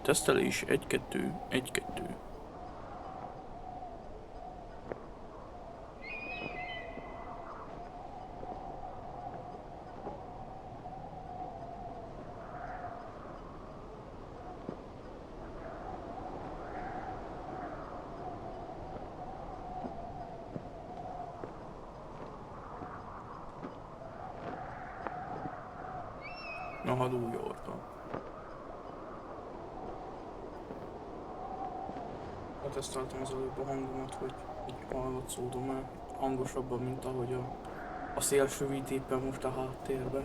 Tesztelés 1-2, 1-2. Na, ha új orta. Teszteltem az előbb a hangomat, hogy így hallatszódom-e hangosabban, mint ahogy a szél sövít éppen most a háttérbe.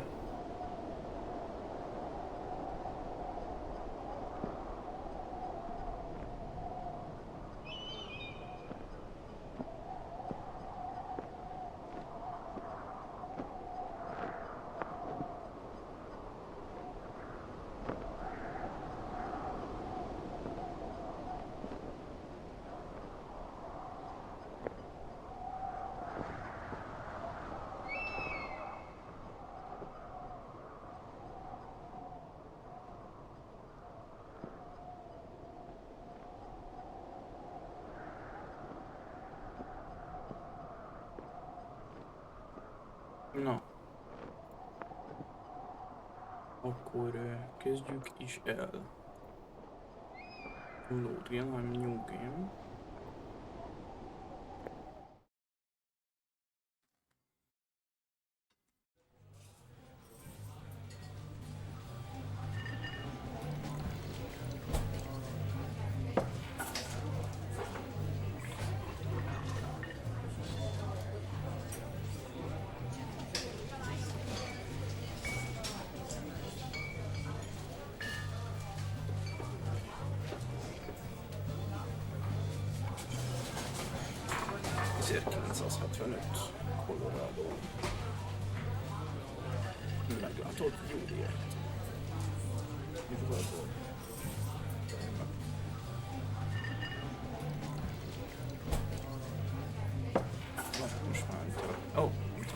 Na, akkor kezdjük is el. Load game, I'm new game. Colorado. Meglátod, Juliet. Mit volt? Most már itt. Ó, itt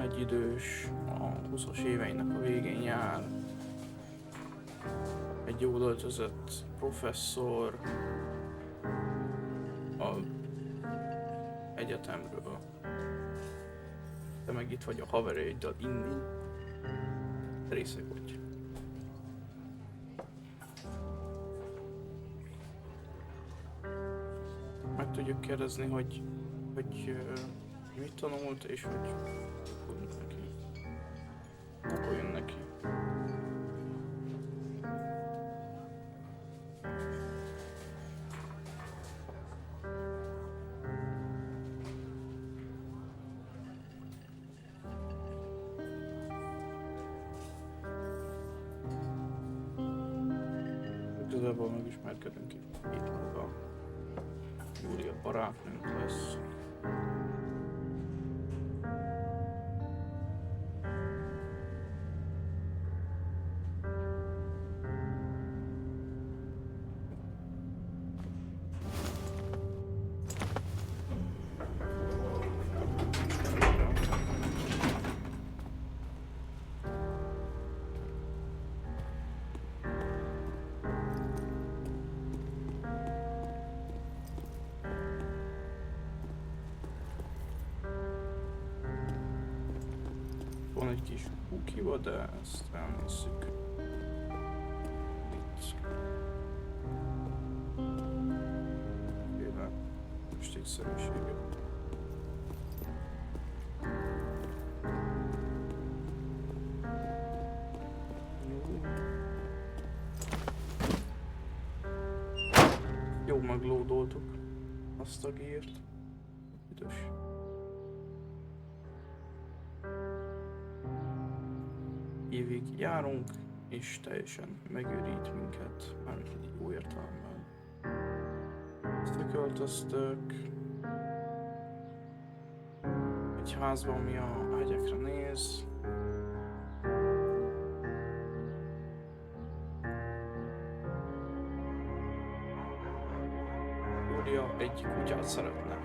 egy idős, a 20-as éveinek a végén jár. Egy jól öltözött professzor a egyetemről. Te meg itt vagy a haverjaiddal inni. Részeg vagy. Meg tudjuk kérdezni, hogy mit tanult és hogy akkor jön neki. Igazából megismerkedünk itt múlva. Júlia barátnőnk lesz. Van egy kis kukiba, de ezt elnézzük. Itt. Féle stílszerűsége. Jó, meglódoltuk azt a gírt. Üdös. Évig járunk, és teljesen megőrít minket, mármint egy jó értelemben. Összeköltöztök egy házban, ami a hegyekre néz. Júlia egy egy kutyát szeretne.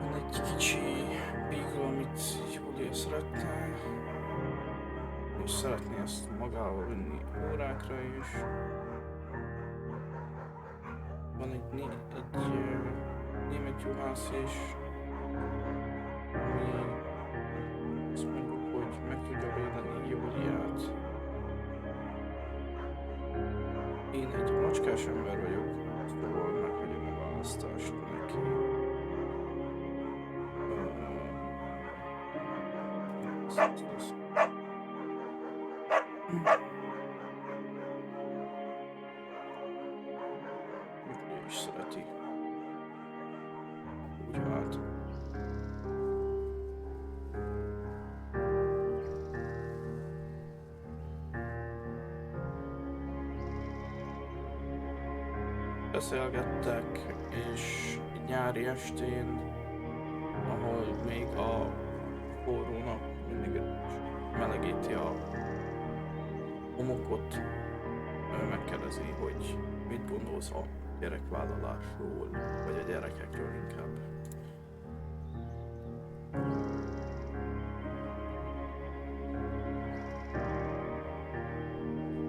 Van egy kicsi beagle, amit Júlia szeretne. És szeretné ezt magával vinni órákra is. Van egy német juhász is, ami azt mondjuk, hogy meg tudja védeni Júliát. Én egy macskás ember vagyok, szóval meghagyom a választást neki. Ő is szereti. Úgy hát. Beszélgettek, és nyári estén, ahol még a forró nap mindig melegíti a homokot, megkérdezi, hogy mit gondolsz a gyerekvállalásról, vagy a gyerekekről inkább.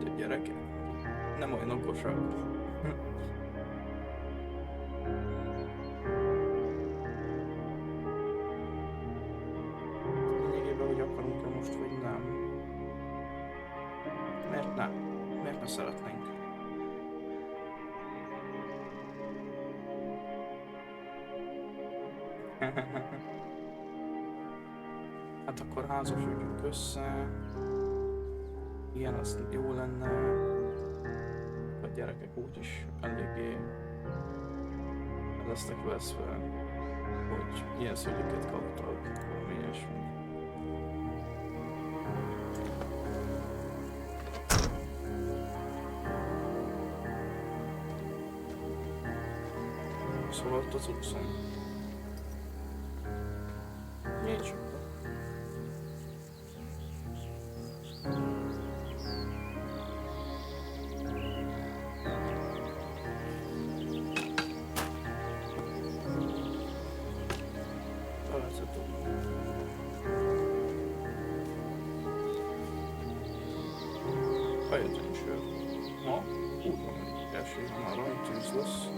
De gyerekek nem olyan okosak. Lényegében, hogy akarunk-e most, vagy nem. Miért nem? Miért ne szeretnénk? Hát akkor házasodjunk össze. Igen, az jó lenne. A gyerekek úgyis eléggé lesznek veszve, hogy ilyen szülőket kaptak, valami ilyesmi. Szóval ott az utcán. Nincs. Fejezni is jön. Ma úgy van, hogy esélyem már rajtűz lesz.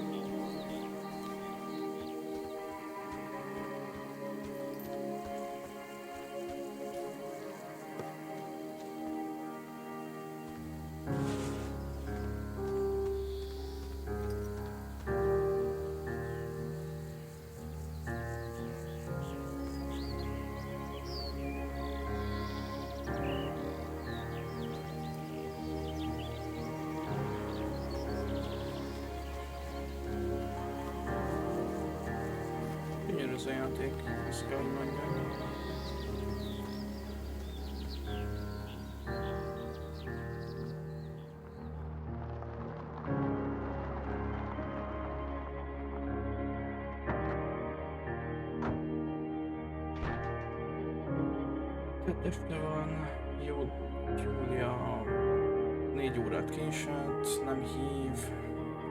Gyönyörű ez a játék, ezt kell, hogy mondjam. Este van, Júlia 4 órát késett, nem hív,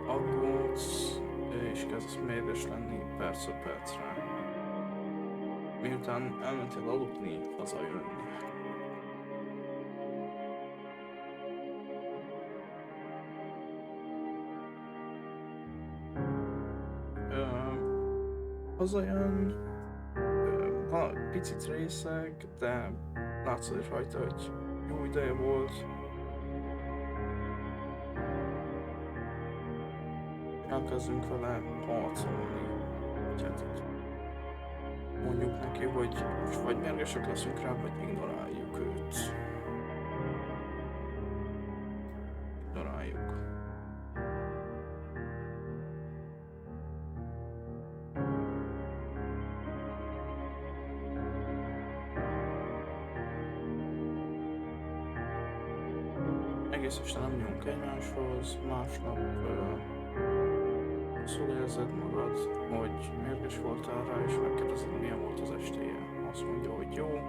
aggódsz, és kezdesz mérges lenni percről percre. Miután elmentél aludni, hazajön. Hazajön, van picit részeg, de látszod is rajta, hogy jó ideje volt. Elkezdünk vele harcolni. Hát mondjuk neki, hogy most vagy mérgesek leszünk rá, vagy ignoráljuk őt. Ignoráljuk. Egész este nem nyúlunk egymáshoz, másnap szól érzed magad, hogy mérges voltál rá, és megkérdezed, milyen volt az estéje. Azt mondja, hogy jó.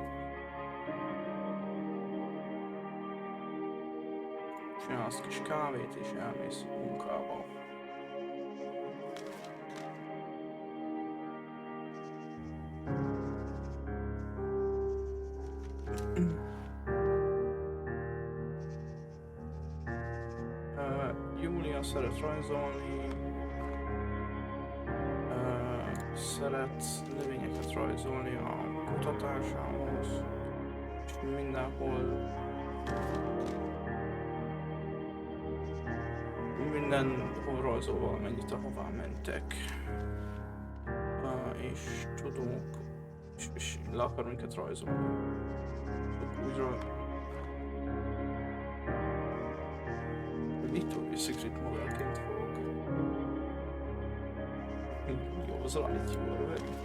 csinálsz kis kávét és elmész munkába. Júlia szeret rajzolni, szeret növényeket rajzolni a kutatásához, és mindenhol rajzol valamennyit, ahová mentek. És tudunk, és le akar minket rajzolni. Újra Little Secret modellként fogok. Jó, az light jól venni.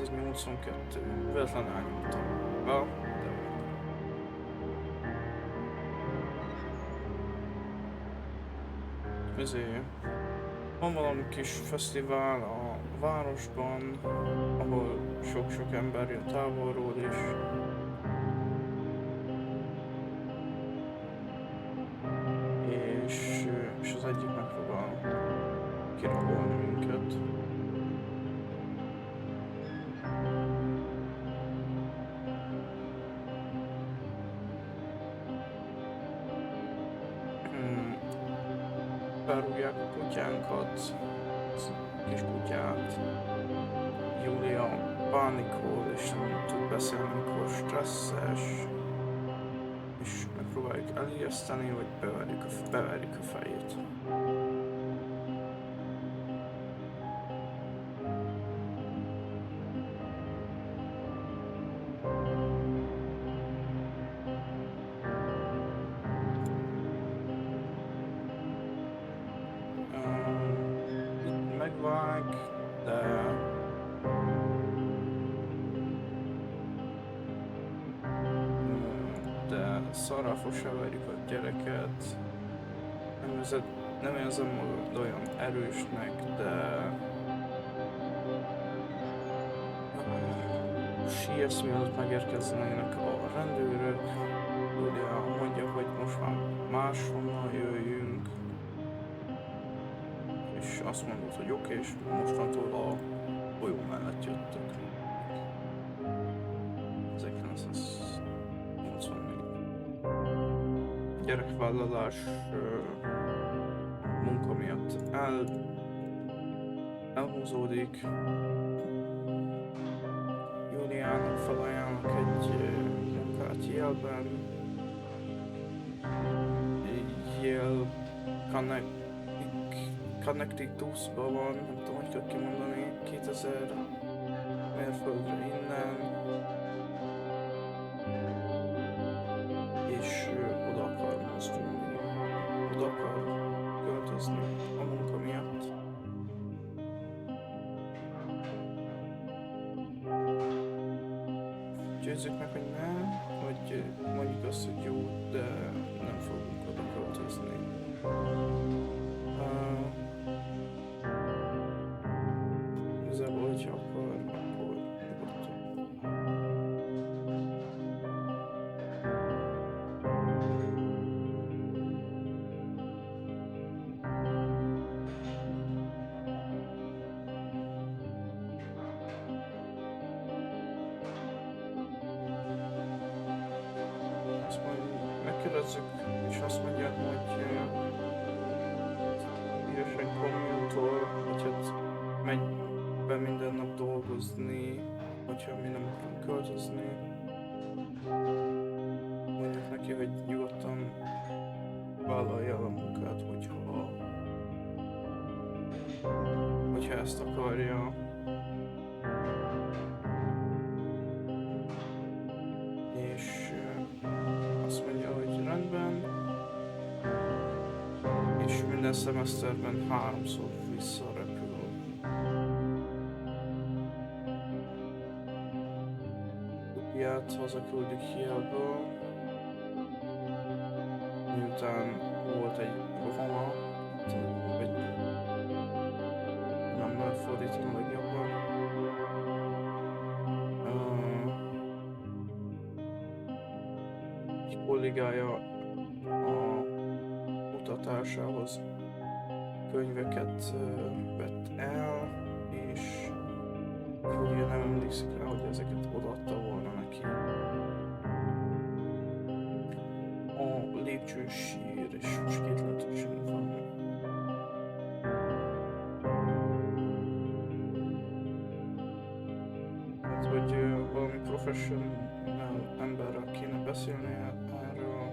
Ez 82, véletlen elnyomtam. Ezért van valami kis fesztivál a városban, ahol sok-sok ember jön távolról is. És az egyik megpróbál kirabolni minket. Felrúgják a kutyánkat, kis kutyát. Júlia pánikol és nem tud beszélni, amikor stresszes. És megpróbáljuk elijeszteni, vagy beverjük a fejét. Megvág, de szarráfossá verjük a gyereket. Nem érzem magad olyan erősnek, de sírsz, mielőtt megérkeznének a rendőrök. Júlia mondja, hogy most már máshonnan jöjjünk. És azt mondod, hogy oké, és mostantól a folyó mellett jöttök. 1984. Gyerekvállalás munka miatt elhúzódik. Júliának felajánlok egy munkát Yale-ben. Yale Connecticut-ban van, nem tudom, hogy kell kimondani, 2000 mérföldre innen. És oda akar mozdulni, oda akar költözni a munka miatt. Győzzük meg, hogy nem, hogy mondjuk azt, hogy jó, de nem fogunk oda költözni. Igazából, hogyha akar, akkor nyugodtan. Azt megkérdezzük, és azt mondja, hogy íresen kommunitor, hogy hát menj be minden nap dolgozni, hogyha mi nem akarunk költözni. Mondjuk neki, hogy nyugodtan vállalja el a munkát, hogyha ezt akarja. és azt mondja, hogy rendben, és minden szemeszterben 3-szor visszarepül. Kupiát hazaküldik Kielből, miután volt egy rohama, vagy nem fordítom a legjobban. Egy kollégája a kutatásához könyveket vett el, és ugye nem emlékszik rá, hogy ezeket odaadta volna neki. A lépcsőn sír, és kétletesen van. Hát, hogy valami professional emberrel kéne beszélni erről,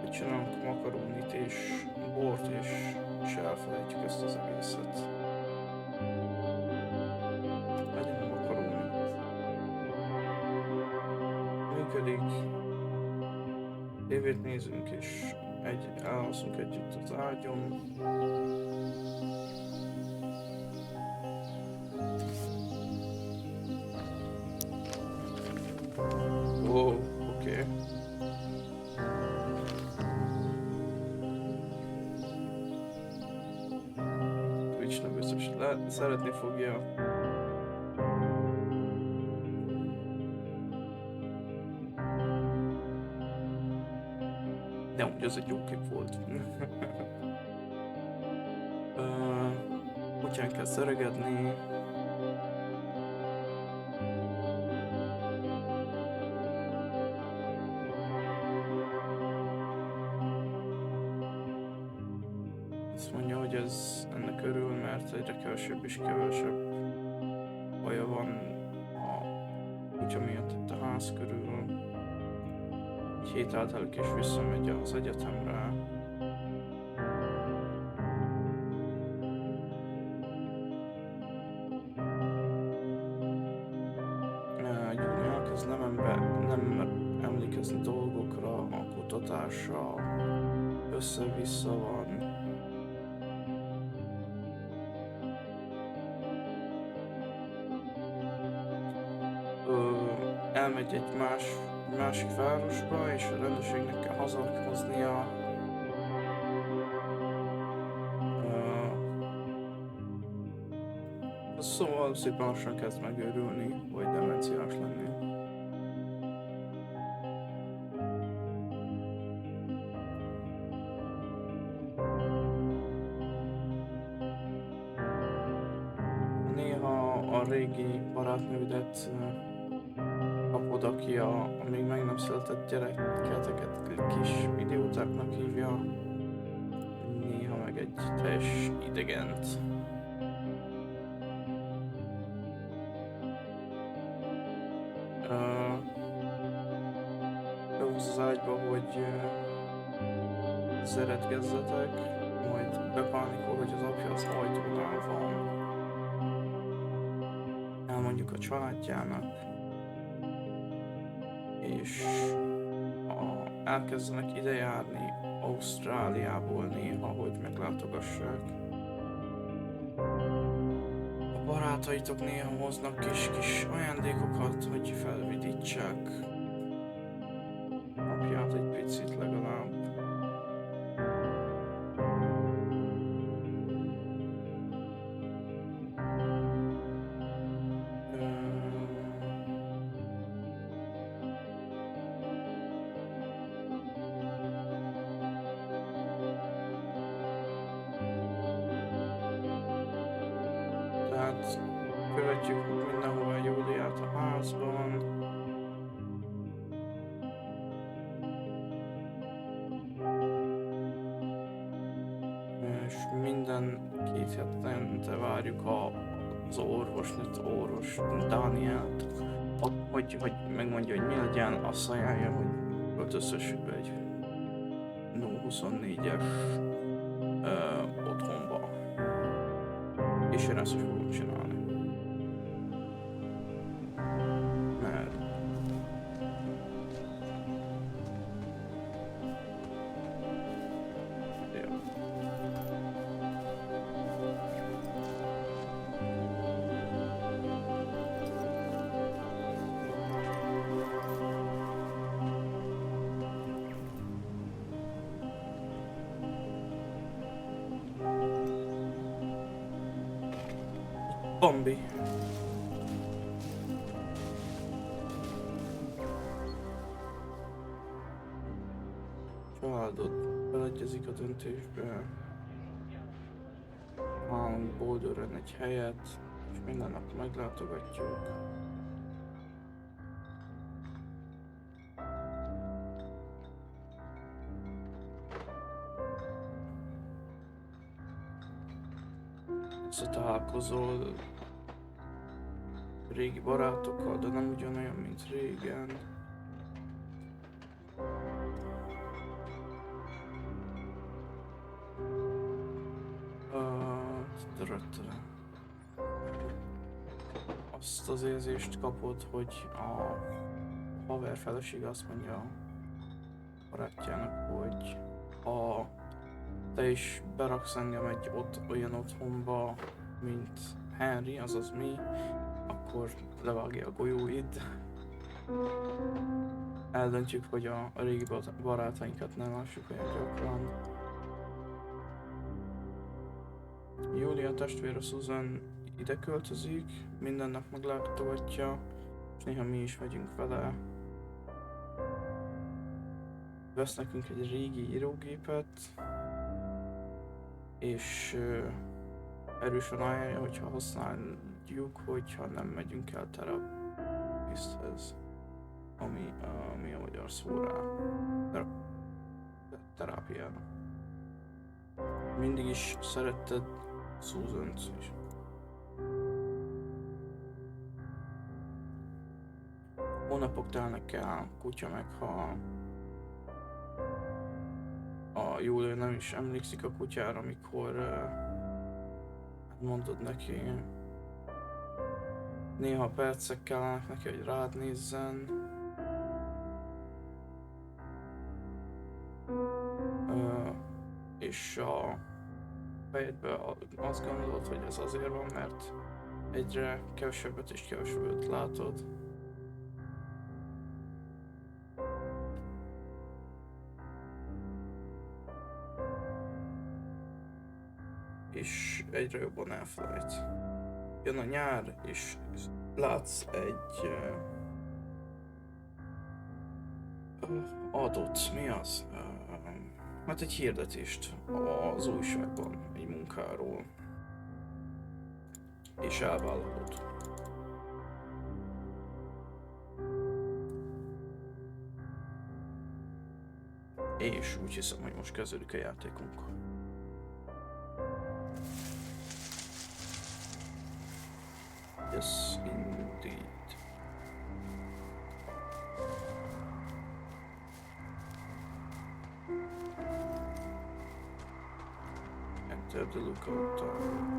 hogy csinálunk makarónit és bort, és elfelejtjük ezt az egészet. Legyen a makaróni. Működik. Tévét nézünk, és elalszunk együtt az ágyon. Wow, oké. Twitch nem biztos, szeretni fogja. De úgy az egy jó kép volt. Kutyán kell szeregedni. Azt mondja, hogy ennek örül, mert egyre kevesebb és kevesebb baja van a kutya miatt itt a ház körül. Egy hét eltelik és visszamegy az egyetemre. Júlia elkezd nem emlékezni dolgokra, a kutatása össze-vissza van. Elmegy egy másik városba, és a rendőrségnek kell hazahoznia. Szóval szépen lassan kezd megőrülni, vagy demenciás lenni. Néha a régi barátnődet kapod, aki a még meg nem született gyereketeket kis idiótáknak hívja, néha meg egy teljes idegent. Behúz az ágyba, hogy szeretgezzetek, majd bepánikol, hogy az apja az ajtónál van. Elmondjuk a családjának, és elkezdenek ide járni Ausztráliából néha, hogy meglátogassák. A barátaitok néha hoznak kis ajándékokat, hogy felvidítsák apját egy picit legalább. Tehát követjük mindenhol a Júliát a házban. És minden 2 hetente várjuk az orvos Dánielt, hogy megmondja, hogy mi legyen, azt ajánlja, hogy öltöztessük be egy 0-24-es otthonba. És én ezt is fogom csinálni. Mert Bambi. Családod beleegyezik a döntésbe. Nálunk Boulderön egy helyet, és minden nap meglátogatjuk. Összetalálkozol régi barátokkal, de nem ugyanolyan, mint régen. Azt az érzést kapod, hogy a haver felesége azt mondja a barátjának, hogy ha te is beraksz engem egy olyan otthonba, mint Henry, azaz mi, akkor levágja a golyóid. Eldöntjük, hogy a régi barátainkat nem lássuk olyan gyakran. Júlia testvére Susan ide költözik, minden nap meglátogatja, és néha mi is megyünk vele. Vesz nekünk egy régi írógépet, és erősen ajánlja, hogyha használjuk, hogyha nem megyünk el terapiszthez, ami a magyar szó rá, terápiára. Mindig is szeretted Susan-t is. Hónapok telnek el, kutya meghal. A Júlia nem is emlékszik a kutyára, amikor mondod neki. Néha percek kellenek neki, hogy rád nézzen. És a fejedben azt gondolod, hogy ez azért van, mert egyre kevesebbet és kevesebbet látod. És egyre jobban elfelejt. Jön a nyár, és látsz egy adott, mi az? Hát egy hirdetést az újságban, egy munkáról. És elvállalod. És úgy hiszem, hogy most kezdődik a játékunk. Yes, indeed. Enter the lookout tower.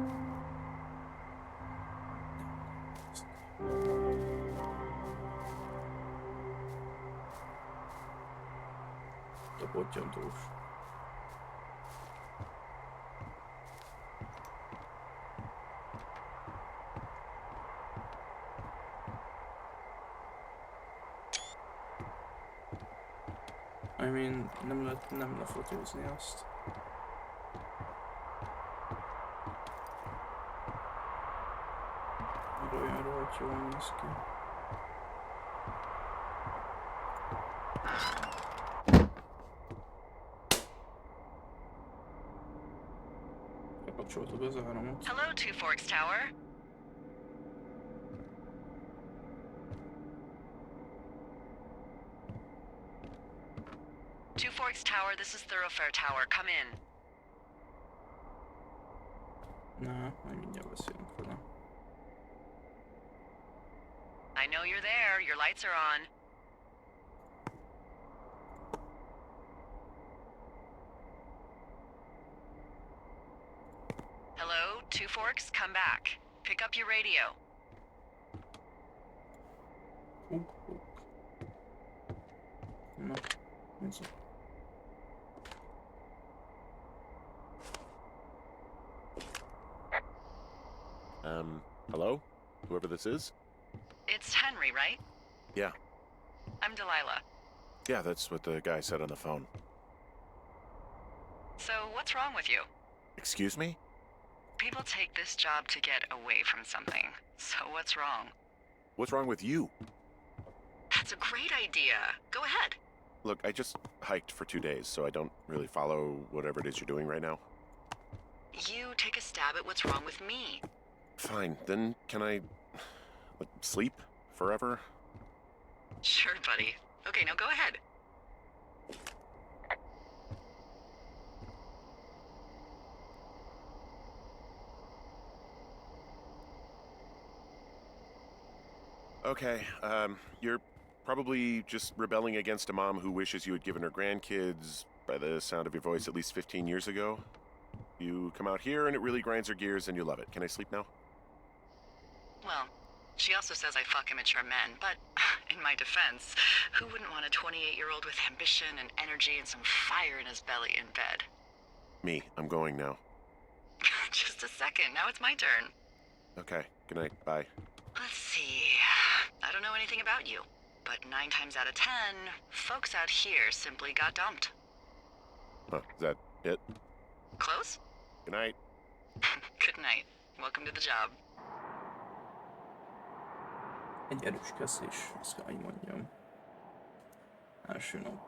A pottyantós. I mean, nem lefotózni azt. Mert olyan rohadt jól néz ki. Bekapcsoltuk az áramot. Hello, Two Forks Tower. Two Forks Tower, this is Thoroughfare Tower. Come in. Na, majd mindjárt beszélünk vele. I know you're there. Your lights are on. Hello, Two Forks, come back. Pick up your radio. Na, nézzük. Hello? Whoever this is? It's Henry, right? Yeah. I'm Delilah. Yeah, that's what the guy said on the phone. So, what's wrong with you? Excuse me? People take this job to get away from something. So what's wrong? What's wrong with you? That's a great idea. Go ahead. Look, I just hiked for 2 days, so I don't really follow whatever it is you're doing right now. You take a stab at what's wrong with me. Fine, then can I, sleep forever? Sure, buddy. Okay, now go ahead. Okay, you're probably just rebelling against a mom who wishes you had given her grandkids, by the sound of your voice, at least 15 years ago. You come out here and it really grinds her gears and you love it. Can I sleep now? Well, she also says I fuck immature men, but in my defense, who wouldn't want a 28-year-old with ambition and energy and some fire in his belly in bed? Me, I'm going now. Just a second, now it's my turn. Okay, good night, bye. Let's see. I don't know anything about you, but 9 times out of 10, folks out here simply got dumped. Huh, is that it? Close? Good night. Good night. Welcome to the job. Egy erős kezdés, azt kell, hogy mondjam. Első nap.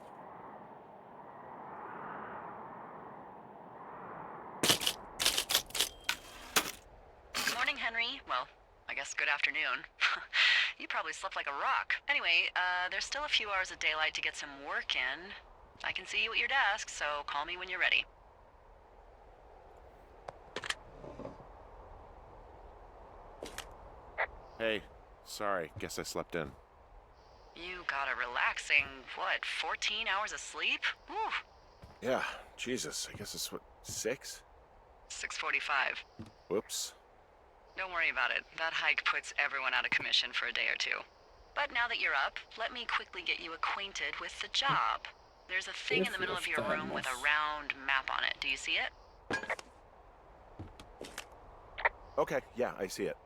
Morning, Henry. Well, I guess good afternoon. You probably slept like a rock. Anyway, there's still a few hours of daylight to get some work in. I can see you at your desk, so call me when you're ready. Hey, sorry, guess I slept in. You got a relaxing, 14 hours of sleep? Whew. Yeah, Jesus, I guess it's 6? 6:45. Whoops. Don't worry about it. That hike puts everyone out of commission for a day or two. But now that you're up, let me quickly get you acquainted with the job. There's a thing in the middle of your room with a round map on it. Do you see it? Okay, yeah, I see it.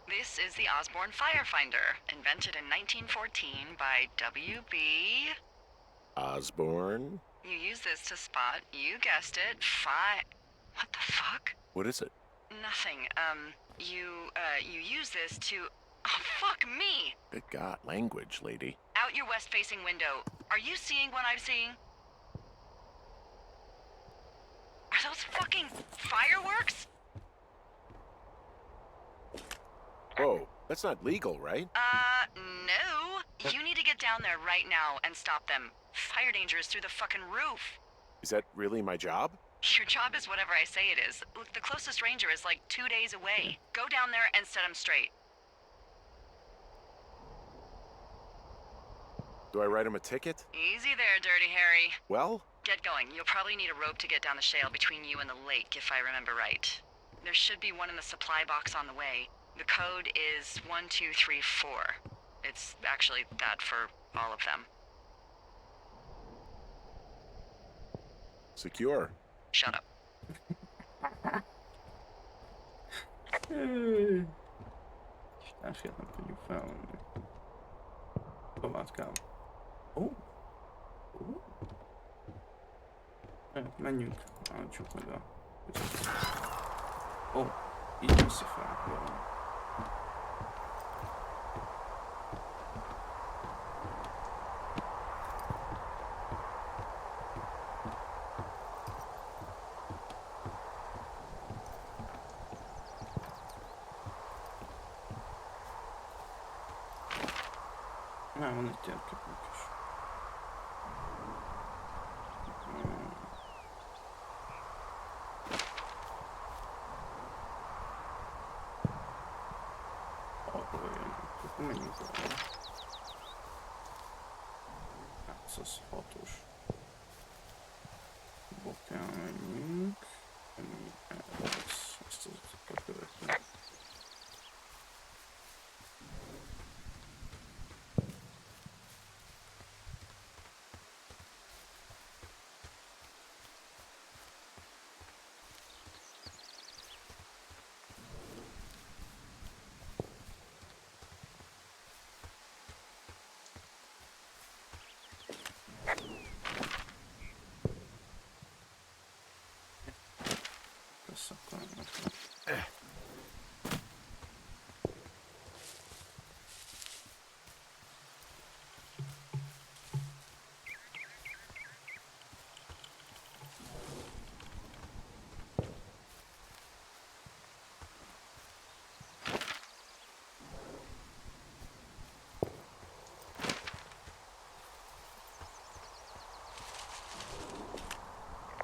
This is the Osborne Firefinder, invented in 1914 by W.B. Osborne? You use this to spot, you guessed it, What the fuck? What is it? Nothing. You use this to... Oh, fuck me! Good God, language, lady. Out your west-facing window. Are you seeing what I'm seeing? Are those fucking fireworks? Whoa, that's not legal, right? No. You need to get down there right now and stop them. Fire danger is through the fucking roof. Is that really my job? Your job is whatever I say it is. Look, the closest ranger is like 2 days away. Go down there and set him straight. Do I write him a ticket? Easy there, Dirty Harry. Well? Get going. You'll probably need a rope to get down the shale between you and the lake, if I remember right. There should be one in the supply box on the way. The code is 1234. It's actually that for all of them. Secure. Shut up. Társadalmat tudjuk felvenni. Továbbkám. Ó! Menjünk. Állítsuk meg a... Ó! Így viszi fel. Jó. Van egy térképünk is. Arról jön. Akkor menjünk arra. Hát, ez 6-os. Bokán menjünk. Menjünk el. Ezt a követni. lesz, akkor nem tudom.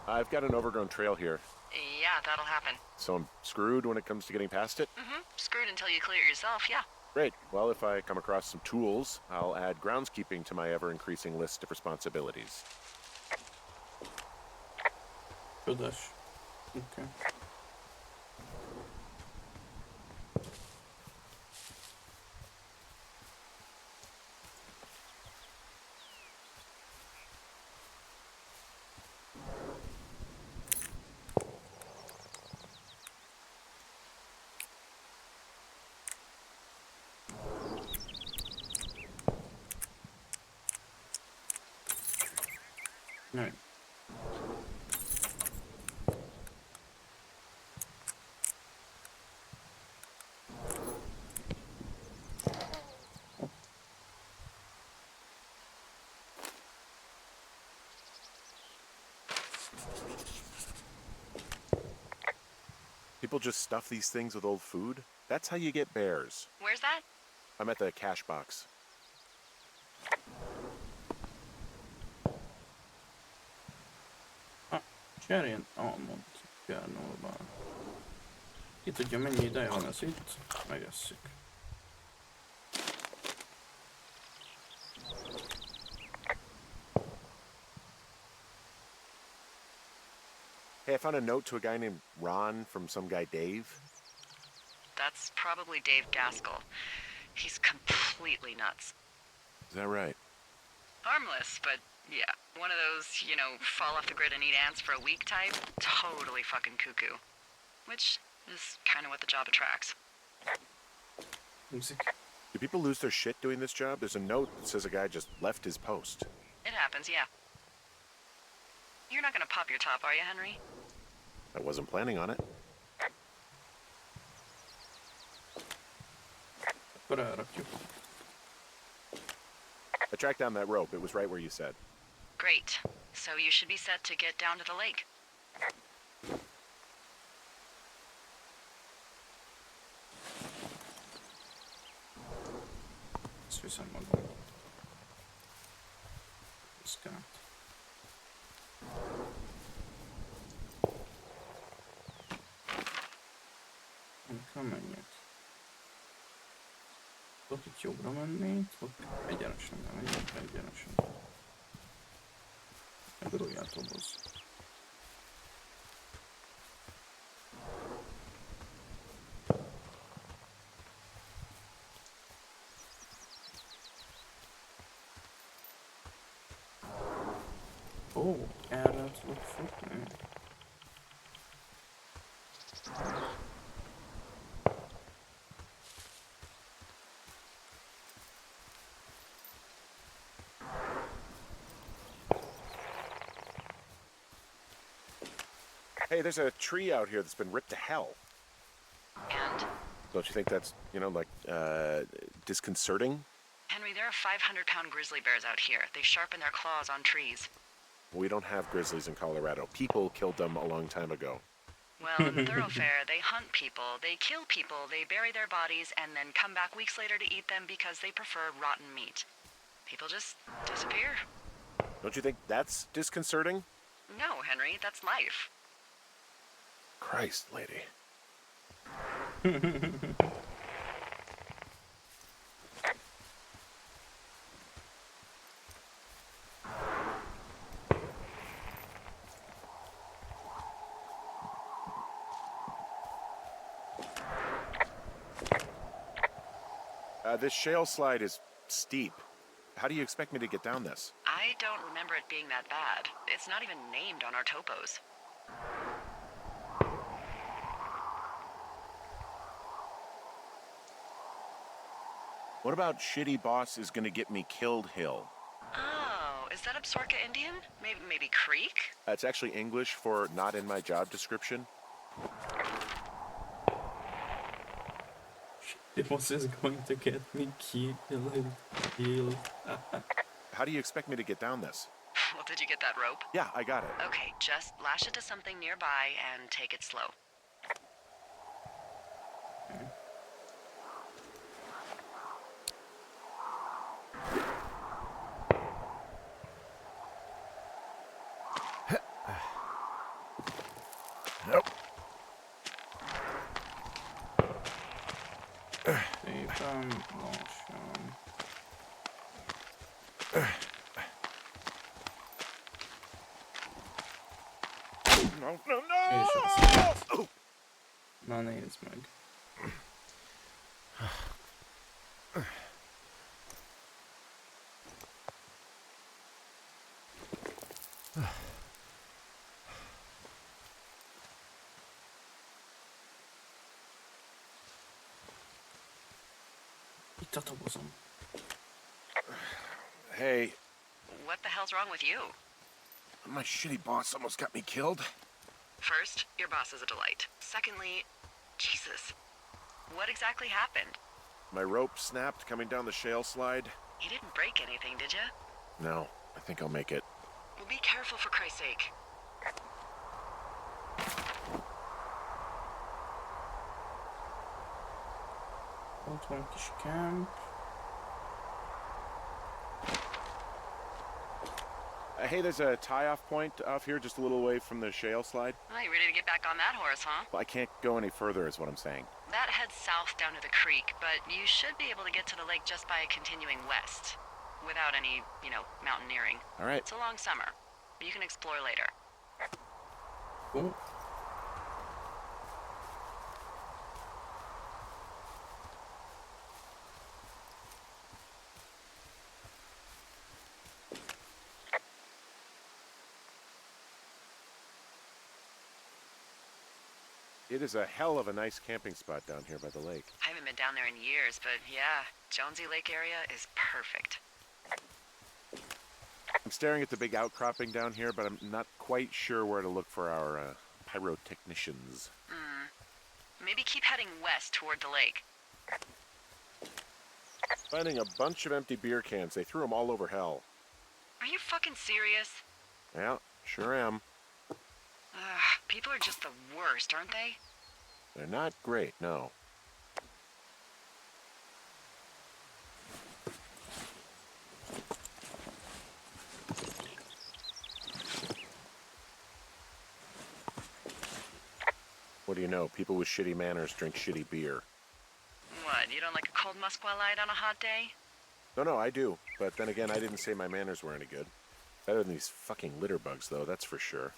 I've got an overgrown trail here, Yeah, that'll happen. so I'm screwed when it comes to getting past it. Screwed until you clear it yourself, yeah. Great. Well, if I come across some tools, I'll add groundskeeping to my ever-increasing list of responsibilities. Csodás. Oké. Right. People just stuff these things with old food? That's how you get bears. Where's that? I'm at the cash box. Cseréljen almond kernolban. Ki tudja, mennyi ideje van ez itt? Megesszük. Hey, I found a note to a guy named Ron from some guy Dave. That's probably Dave Gaskell. He's completely nuts. Is that right? Harmless, but yeah. One of those, you know, fall off the grid and eat ants for a week type. Totally fucking cuckoo. Which is kind of what the job attracts. Húzik. Do people lose their shit doing this job? There's a note that says a guy just left his post. It happens, yeah. You're not gonna pop your top, are you, Henry? I wasn't planning on it. Akkor elrakjuk. I tracked down that rope. It was right where you said. Great. So you should be set to get down to the lake. Ezt viszem magam. Diszkát. Amikor menjek. Ott itt jobbra menni, ott egyenesen nem megyek, egyenesen. Meguruljál toboz. Ó, erre tudok futni. Hey, there's a tree out here that's been ripped to hell. And, Don't you think that's, disconcerting? Henry, there are 500-pound grizzly bears out here. They sharpen their claws on trees. We don't have grizzlies in Colorado. People killed them a long time ago. Well, in Thoroughfare, they hunt people, they kill people, they bury their bodies, and then come back weeks later to eat them because they prefer rotten meat. People just disappear. Don't you think that's disconcerting? No, Henry, that's life. Christ, lady. This shale slide is steep. How do you expect me to get down this? I don't remember it being that bad. It's not even named on our topos. What about Shitty Boss is gonna get me killed hill? Oh, is that Absorka Indian? Maybe Creek? It's actually English for not in my job description. The boss is going to get me killed. How do you expect me to get down this? Well, did you get that rope? Yeah, I got it. Okay, just lash it to something nearby and take it slow. Nope. Szépen lassan. No, no, no! És azt. Na nézd meg. Itt a dobozom. Hey, What the hell's wrong with you? my shitty boss almost got me killed. First, your boss is a delight. Secondly, Jesus. What exactly happened? My rope snapped coming down the shale slide. You didn't break anything, did you? No, I think I'll make it. Well, be careful for Christ's sake. Ott van kis camp. Hey, there's a tie-off point off here just a little away from the shale slide. Well, you ready to get back on that horse, huh? Well, I can't go any further is what I'm saying. That heads south down to the creek, but you should be able to get to the lake just by continuing west. Without any, mountaineering. All right. It's a long summer. You can explore later. Cool. It is a hell of a nice camping spot down here by the lake. I haven't been down there in years, but yeah, Jonesy Lake area is perfect. I'm staring at the big outcropping down here, but I'm not quite sure where to look for our pyrotechnicians. Maybe keep heading west toward the lake. Finding a bunch of empty beer cans. They threw them all over hell. Are you fucking serious? Yeah, sure am. People are just the worst, aren't they? They're not great, no. What do you know? People with shitty manners drink shitty beer. What, you don't like a cold Musqua Light on a hot day? No, I do. But then again, I didn't say my manners were any good. Better than these fucking litter bugs, though, that's for sure.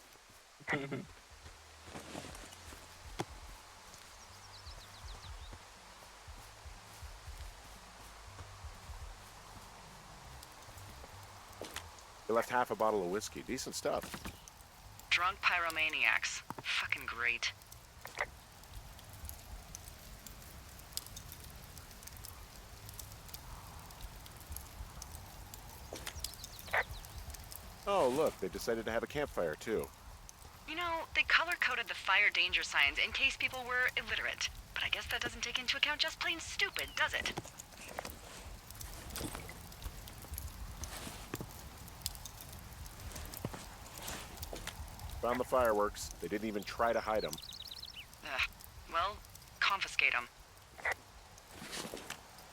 They left half a bottle of whiskey. Decent stuff. Drunk pyromaniacs. Fucking great. Oh, look, they decided to have a campfire, too. You know, they color-coded the fire danger signs in case people were illiterate. But I guess that doesn't take into account just plain stupid, does it? Found the fireworks. They didn't even try to hide them. Well, confiscate them.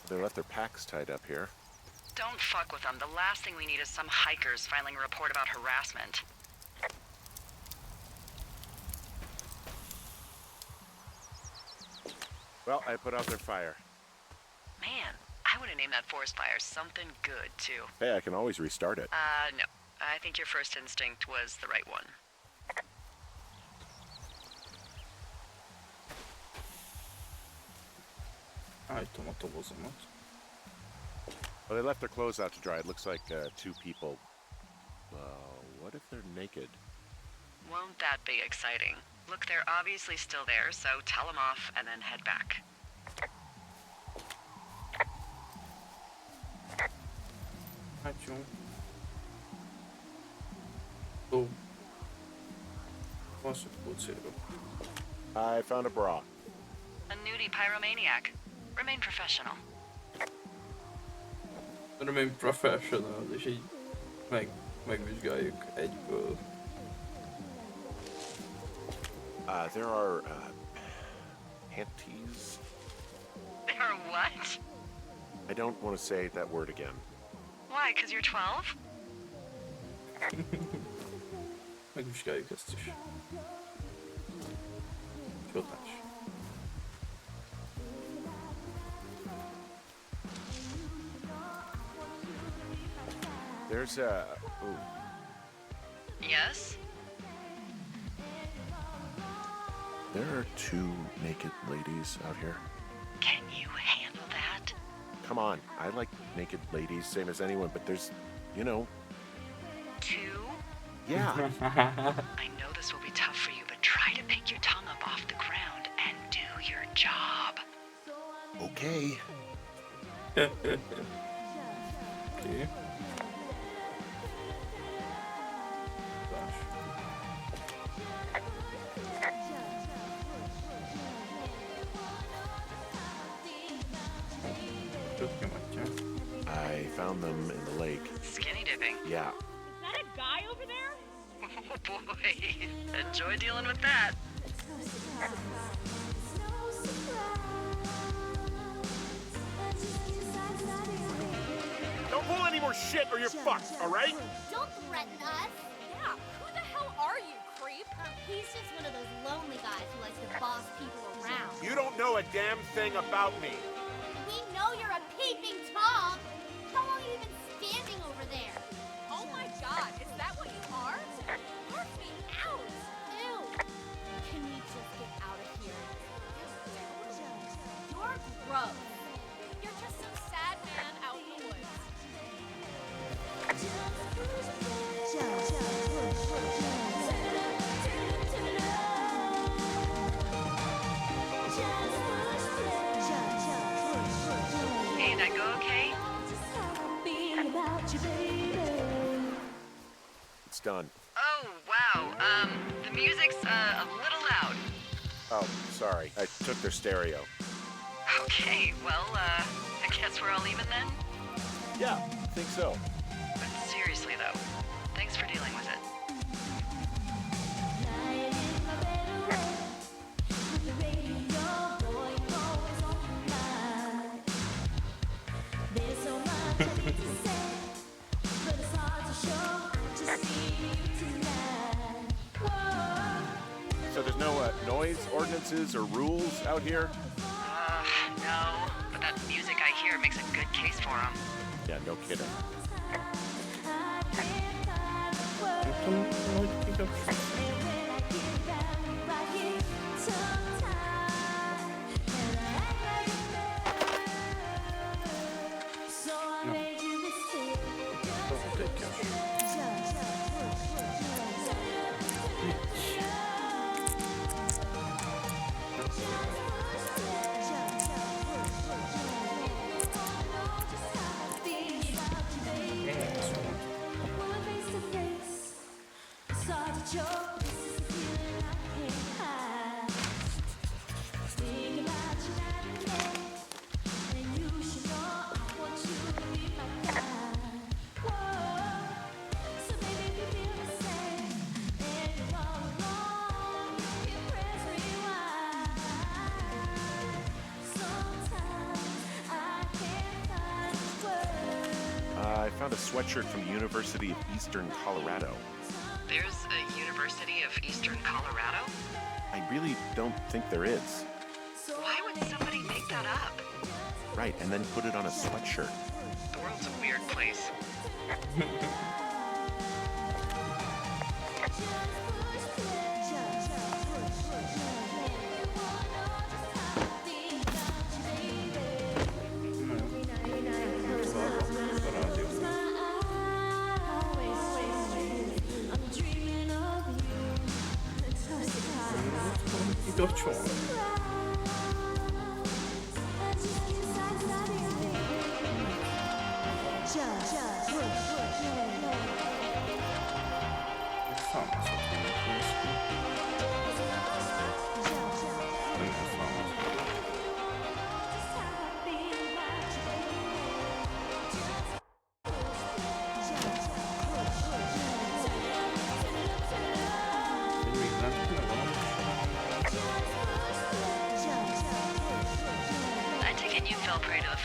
They left their packs tied up here. Don't fuck with them. The last thing we need is some hikers filing a report about harassment. Well, I put out their fire. Man, I would have named that forest fire something good, too. Hey, I can always restart it. No. I think your first instinct was the right one. Állítom a dobozomat. Well, they left their clothes out to dry. It looks like two people. What if they're naked? Won't that be exciting? Look, they're obviously still there, so tell them off and then head back. Hát jó. Ó. Basszott pucérok. I found a bra. A nudie pyromaniac. Remain professional. Remain professional, és így megvizsgáljuk egyből. There are, panties? There are what? I don't want to say that word again. Why, 'cause you're 12? Megvizsgáljuk ezt is. Csodás. There's a... Ooh. Yes? There are 2 naked ladies out here. Can you handle that? Come on, I like naked ladies, same as anyone, but there's, you know... 2? Yeah. I know this will be tough for you, but try to pick your tongue up off the ground and do your job. Okay. Okay. I found them in the lake. Skinny dipping. Yeah. Is that a guy over there? Oh boy. Enjoy dealing with that. Don't pull any more shit or you're fucked, alright? Don't threaten us. Yeah, who the hell are you, creep? He's just one of those lonely guys who likes to boss people around. You don't know a damn thing about me. We know you're a peeping Tom. How long have you been standing over there? Oh my god, is that what you are? Mark me out! Ew. Can we just get out of here? You're gross. You're just some sad man out in the woods. Hey, did I go okay? It's done. Oh, wow. The music's, a little loud. Oh, sorry. I took their stereo. Okay, well, I guess we're all even then? Yeah, I think so. But seriously, though, thanks for dealing with it. So there's no noise ordinances or rules out here? No, but that music I hear makes a good case for them. Yeah, no kidding. I found a sweatshirt from the University of Eastern Colorado. There's a University of Eastern Colorado? I really don't think there is. Why would somebody make that up? Right, and then put it on a sweatshirt. The world's a weird place. Kapcsolom.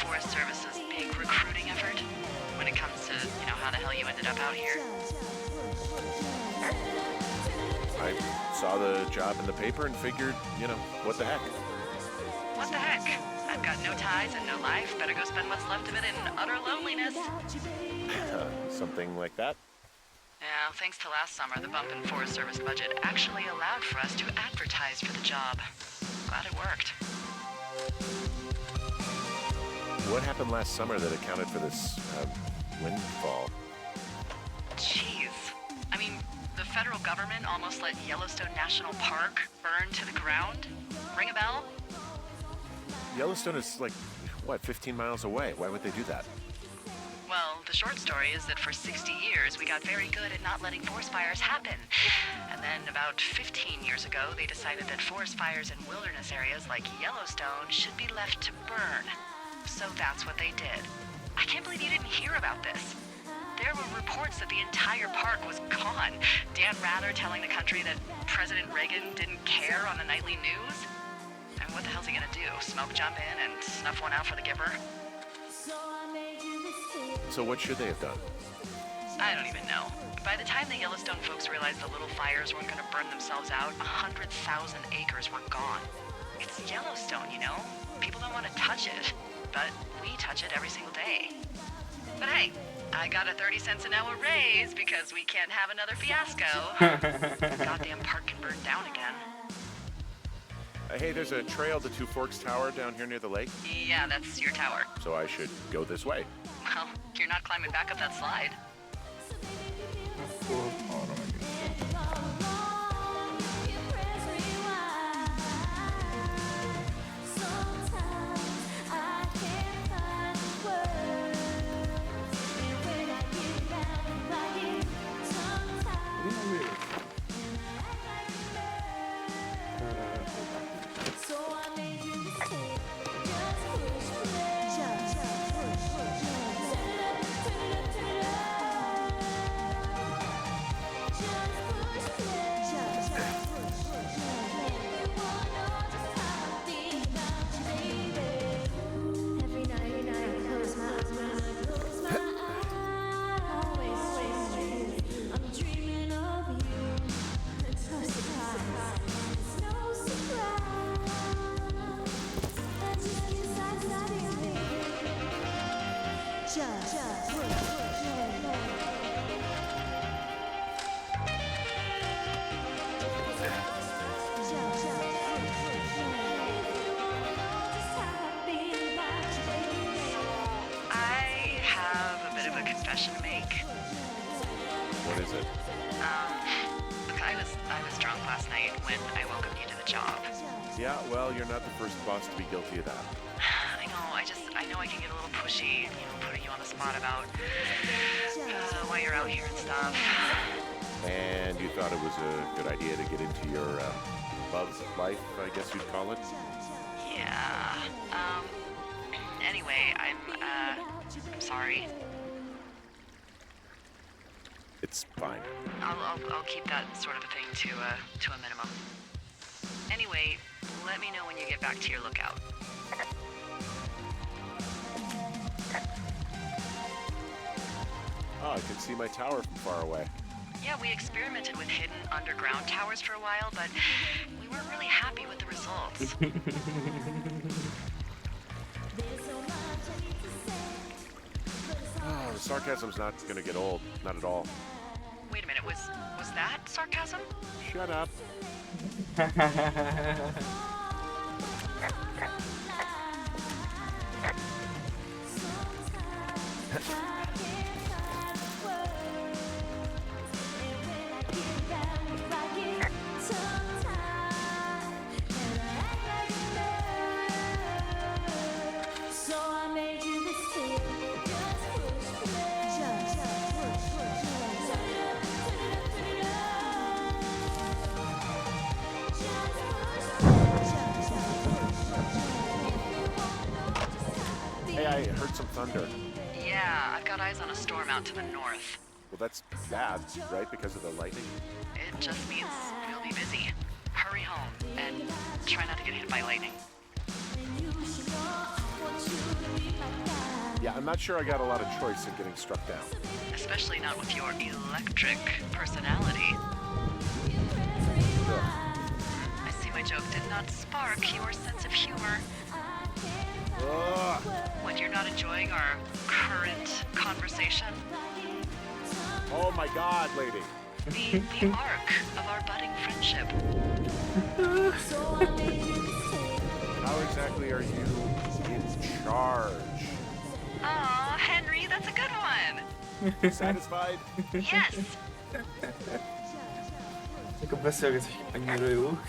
Forest Service's big recruiting effort when it comes to, how the hell you ended up out here. I saw the job in the paper and figured, what the heck? What the heck? I've got no ties and no life. Better go spend what's left of it in utter loneliness. Something like that? Yeah, thanks to last summer, the bump in Forest Service budget actually allowed for us to advertise for the job. Glad it worked. What happened last summer that accounted for this windfall? Jeez. I mean, the federal government almost let Yellowstone National Park burn to the ground. Ring a bell? Yellowstone is 15 miles away. Why would they do that? Well, the short story is that for 60 years, we got very good at not letting forest fires happen. And then about 15 years ago, they decided that forest fires in wilderness areas like Yellowstone should be left to burn. So that's what they did. I can't believe you didn't hear about this. There were reports that the entire park was gone. Dan Rather telling the country that President Reagan didn't care on the nightly news. I mean, what the hell's he gonna do? Smoke jump in and snuff one out for the giver? So what should they have done? I don't even know. By the time the Yellowstone folks realized the little fires weren't gonna burn themselves out, 100,000 acres were gone. It's Yellowstone, People don't want to touch it, but we touch it every single day. But hey, I got a 30 cents an hour raise because we can't have another fiasco. Goddamn park can burn down again. Hey, there's a trail to Two Forks Tower down here near the lake. Yeah, that's your tower. So I should go this way. Well, you're not climbing back up that slide. Cool. Hold on, What is it? Look, I was drunk last night when I welcomed you to the job. Yeah, well, you're not the first boss to be guilty of that. I know I can get a little pushy, putting you on the spot about why you're out here and stuff. And you thought it was a good idea to get into your love life, I guess you'd call it? Yeah. Anyway, I'm sorry. It's fine. I'll keep that sort of a thing to a minimum. Anyway, let me know when you get back to your lookout. Oh, I can see my tower from far away. Yeah, we experimented with hidden underground towers for a while, but we weren't really happy with the results. Oh, the sarcasm's not gonna get old. Not at all. Wait a minute, was that sarcasm? Shut up. Hey, I heard some thunder. Yeah, I've got eyes on a storm out to the north. Well, that's bad, right? Because of the lightning? It just means we'll be busy. Hurry home and try not to get hit by lightning. Yeah, I'm not sure I got a lot of choice in getting struck down. Especially not with your electric personality. Ugh. I see my joke did not spark your sense of humor. Ugh. What, you're not enjoying our current conversation? Oh my God, lady. The arc of our budding friendship. How exactly are you in charge? Aw, Henry, that's a good one. Satisfied? Yes. Ezek a beszélgetések annyira jók.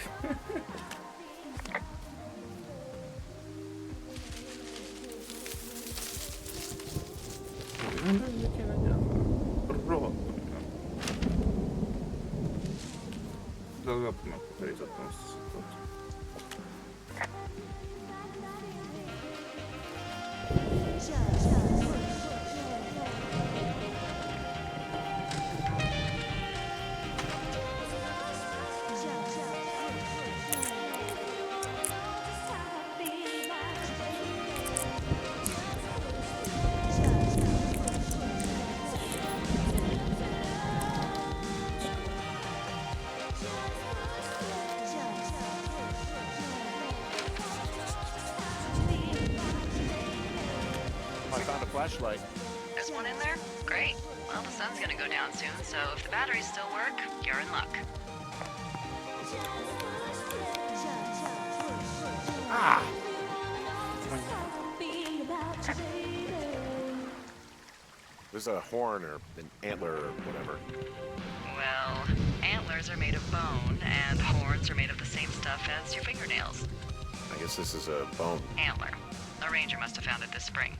Legalább megközelítettem ezt a szokat. I found a flashlight. There's one in there? Great. Well, the sun's gonna go down soon, so if the batteries still work, you're in luck. Ah! There's a horn or an antler or whatever. Well, antlers are made of bone, and horns are made of the same stuff as your fingernails. I guess this is a bone. Antler. A ranger must have found it this spring.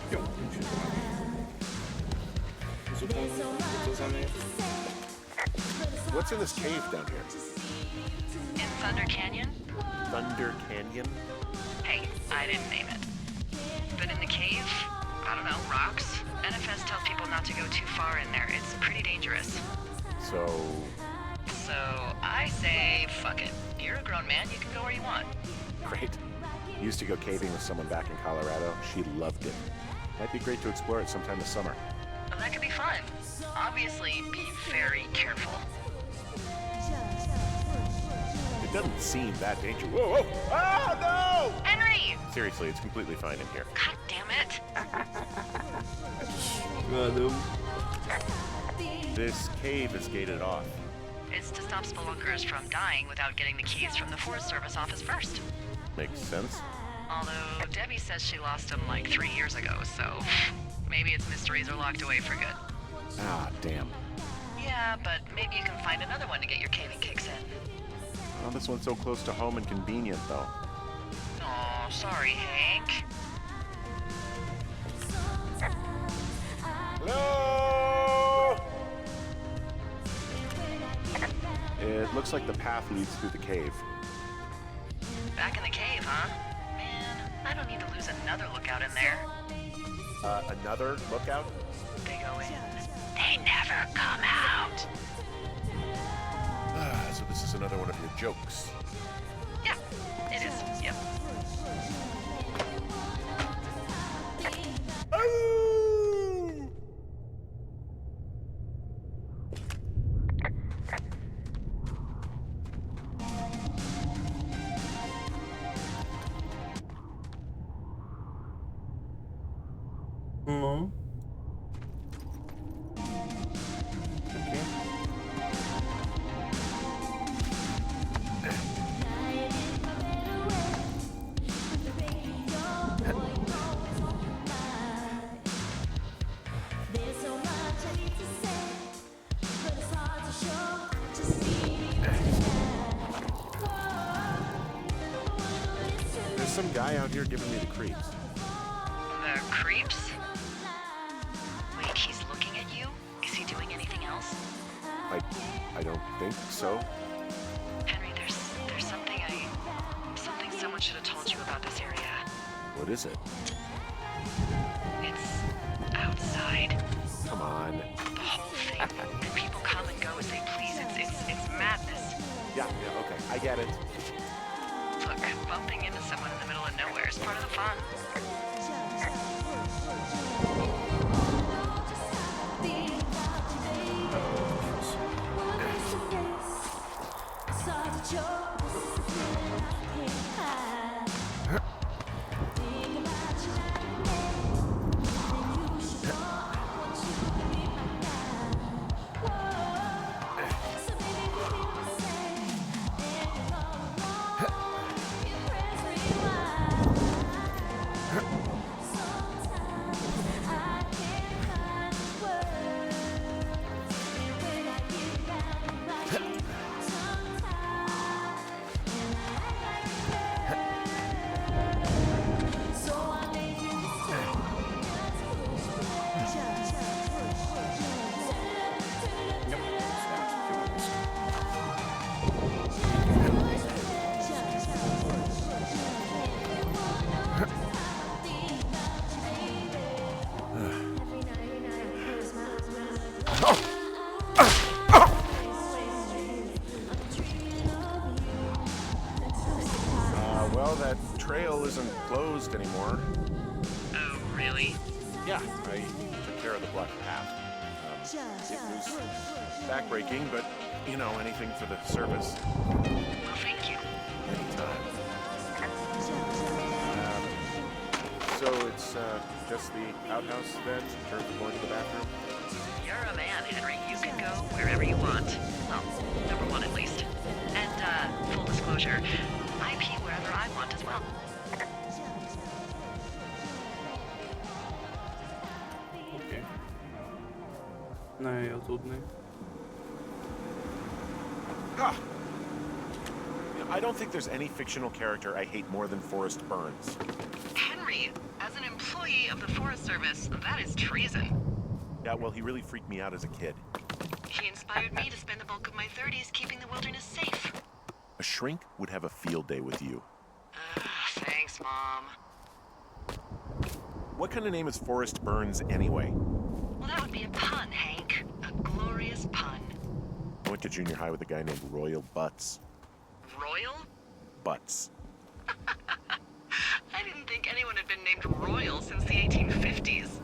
Jó, nincs itt valami. Zupełnie co to zamierz. What's in this cave down here? In Thunder Canyon? Thunder Canyon? Hey, I didn't name it. But in the cave, I don't know, rocks? NFS tells people not to go too far in there. It's pretty dangerous. So, So I say, fuck it. You're a grown man, you can go where you want. great. Used to go caving with someone back in Colorado. She loved it. Might be great to explore it sometime this summer. Well, that could be fun. Obviously, be very careful. It doesn't seem that dangerous. Whoa, whoa! Ah, Henry! no! Seriously, it's completely fine in here. God damn it. Imádom. This cave is gated off. It's to stop spelunkers from dying without getting the keys from the Forest Service office first. Makes sense. Although Debbie says she lost them like 3 years ago, so maybe its mysteries are locked away for good. Ah, damn. Yeah, but maybe you can find another one to get your caving kicks in. Oh, this one's so close to home and convenient, though. Aw, sorry, Hank. Hello! It looks like the path leads through the cave. Back in the cave, huh? Man, I don't need to lose another lookout in there. Another lookout? They go in. They never come out. Ah, so this is another one of your jokes. Yeah, it is. Yep. No. Okej. There's some guy out here giving me the creeps. The creeps? Wait, he's looking at you? Is he doing anything else? I don't think so. Henry, there's something someone should have told you about this area. What is it? It's outside. Come on. The whole building, and people come and go as they please. It's madness. Yeah, okay, I get it. Look, bumping into someone in the middle of nowhere is part of the fun. Well, that trail isn't closed anymore. Oh, really? Yeah, I took care of the blocked path. It was backbreaking, but, you know, anything for the service. Well, thank you. Anytime. So it's just the outhouse then, in terms of going to the bathroom? You're a man, Henry. You can go wherever you want. Well, number one at least. And, full disclosure, I pee wherever I want as well. Okej. Nej, jag trodde ni. Ah! I don't think there's any fictional character I hate more than Forrest Burns. Henry, as an employee of the Forest Service, that is treason. Yeah, well, he really freaked me out as a kid. He inspired me to spend the bulk of my 30s keeping the wilderness safe. A shrink would have a field day with you. Thanks, Mom. What kind of name is Forrest Burns anyway? Well, that would be a pun, Hank. A glorious pun. I went to junior high with a guy named Royal Butts. Royal? Butts. I didn't think anyone had been named Royal since the 1850s.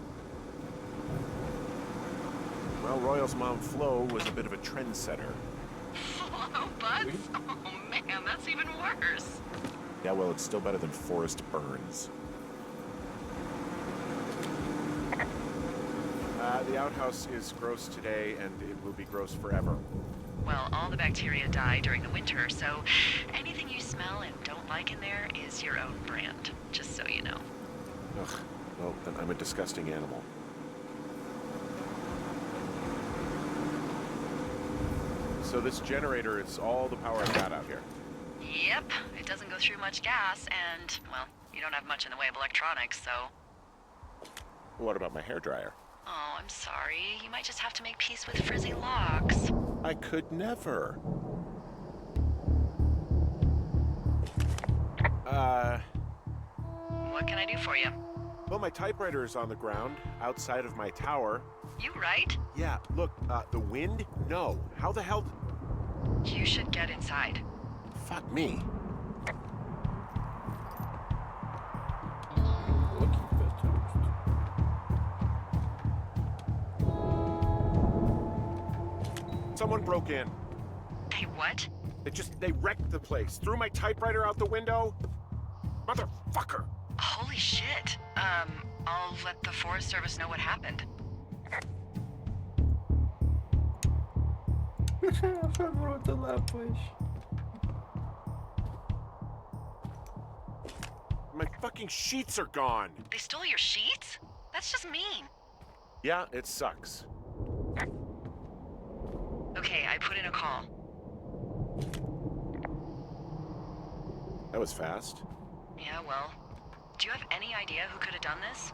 Well, Royal's mom, Flo, was a bit of a trendsetter. Hello, Butts? Oh, man, that's even worse. Yeah, well, it's still better than Forrest Burns. The outhouse is gross today, and it will be gross forever. Well, all the bacteria die during the winter, so anything you smell and don't like in there is your own brand, just so you know. Ugh, well, then I'm a disgusting animal. So this generator, it's all the power I've got out here. Yep, it doesn't go through much gas, and, well, you don't have much in the way of electronics, so... What about my hairdryer? Oh, I'm sorry. You might just have to make peace with frizzy locks. I could never. What can I do for you? Well, my typewriter is on the ground, outside of my tower. You right? Yeah, look, the wind? No. How the hell... You should get inside. Fuck me. Someone broke in. They what? They wrecked the place. Threw my typewriter out the window. Motherfucker. Holy shit. I'll let the Forest Service know what happened. Wrote lá, pois. My fucking sheets are gone. They stole your sheets? That's just mean. Yeah, it sucks. Okay, I put in a call. That was fast. Yeah, well, do you have any idea who could have done this?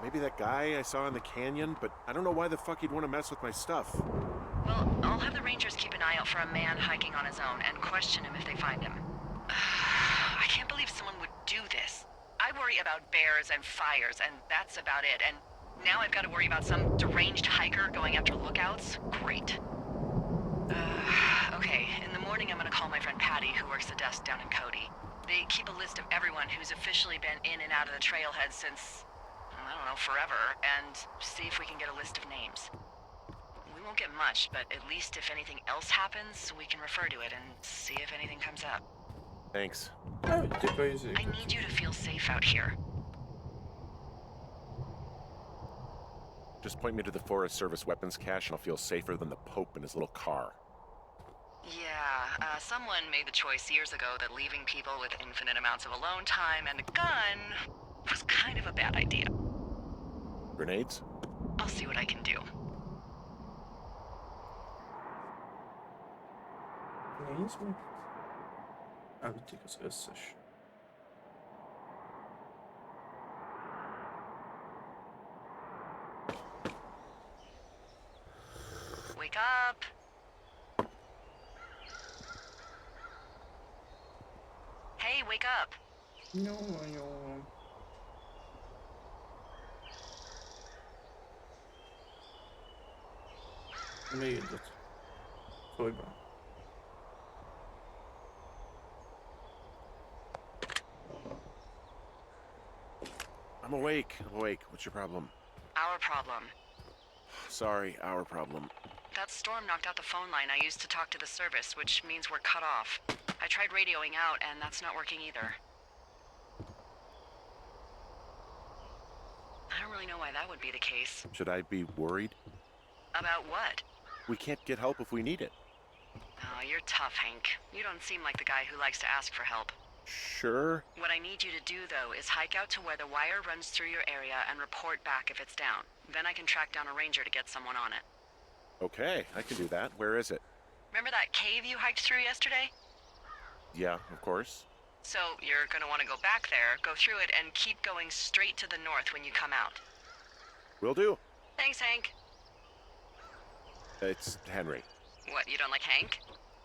Maybe that guy I saw in the canyon, but I don't know why the fuck he'd want to mess with my stuff. Well, I'll have the Rangers keep an eye out for a man hiking on his own and question him if they find him. I can't believe someone would do this. I worry about bears and fires, and that's about it, and Now I've got to worry about some deranged hiker going after lookouts? Great. Okay, in the morning I'm gonna call my friend Patty, who works the desk down in Cody. They keep a list of everyone who's officially been in and out of the trailhead since, I don't know, forever, and see if we can get a list of names. We won't get much, but at least if anything else happens, we can refer to it and see if anything comes up. Thanks. Elvittük a I izéket need you is. to feel safe out here. Just point me to the Forest Service weapons cache and I'll feel safer than the Pope in his little car. Yeah, someone made the choice years ago that leaving people with infinite amounts of alone time and a gun was kind of a bad idea. Grenades? I'll see what I can do. Nézd meg. Elvitték az összes. Wake up! Hey, wake up! Jó van, jó van. Még egyet. Folyj be. I'm awake. I'm awake. What's your problem? Our problem. Sorry, our problem. That storm knocked out the phone line I used to talk to the service, which means we're cut off. I tried radioing out, and that's not working either. I don't really know why that would be the case. Should I be worried? About what? We can't get help if we need it. Oh, you're tough, Hank. You don't seem like the guy who likes to ask for help. Sure. What I need you to do, though, is hike out to where the wire runs through your area and report back if it's down. Then I can track down a ranger to get someone on it. Okay, I can do that. Where is it? Remember that cave you hiked through yesterday? Yeah, of course. So you're gonna want to go back there, go through it, and keep going straight to the north when you come out. Will do. Thanks, Hank. It's Henry. What, you don't like Hank?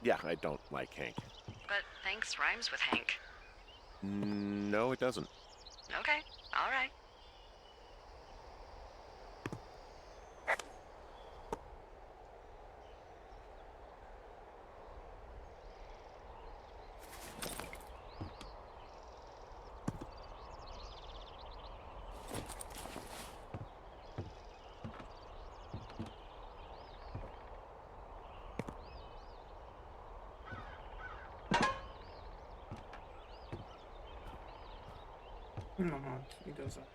Yeah, I don't like Hank. But thanks rhymes with Hank. No, it doesn't. Okay, all right. Na hát, igazán.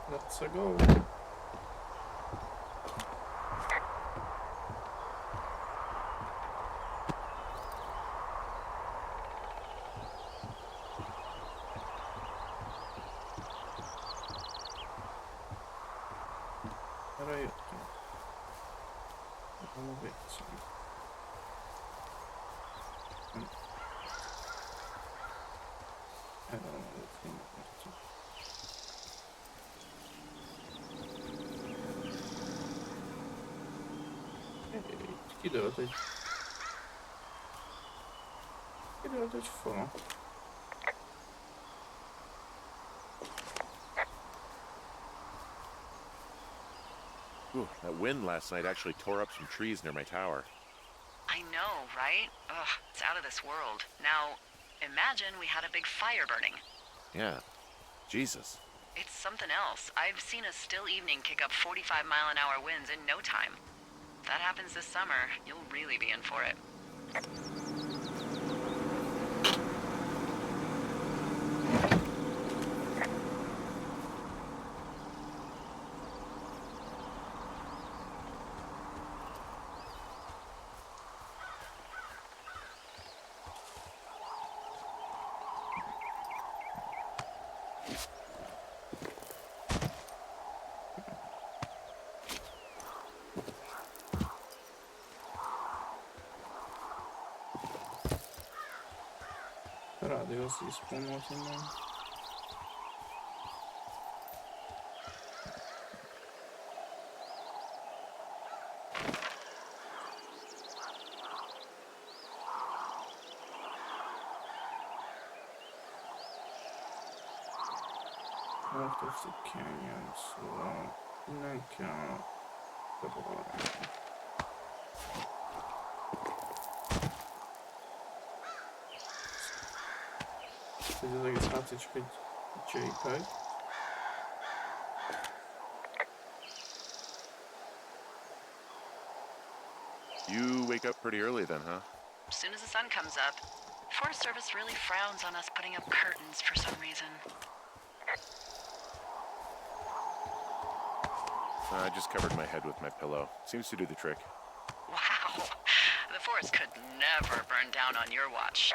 Let's go. Erre jöttünk. Nem a végszám. Erre van előtt fényepercig. Kidőlt egy... Kidőlt egy fa. Ooh, that wind last night actually tore up some trees near my tower. I know, right? Ugh, it's out of this world. Now, imagine we had a big fire burning. Yeah. Jesus. It's something else. I've seen a still evening kick up 45-mile-an-hour winds in no time. If that happens this summer, you'll really be in for it. A rádió az respawn-olt innen. North of the canyon, szóval innen kell bebalra. Ez az egész látszik csak egy JPEG. You wake up pretty early then, huh? As soon as the sun comes up. Forest Service really frowns on us putting up curtains for some reason. I just covered my head with my pillow. Seems to do the trick. Wow. The forest could never burn down on your watch.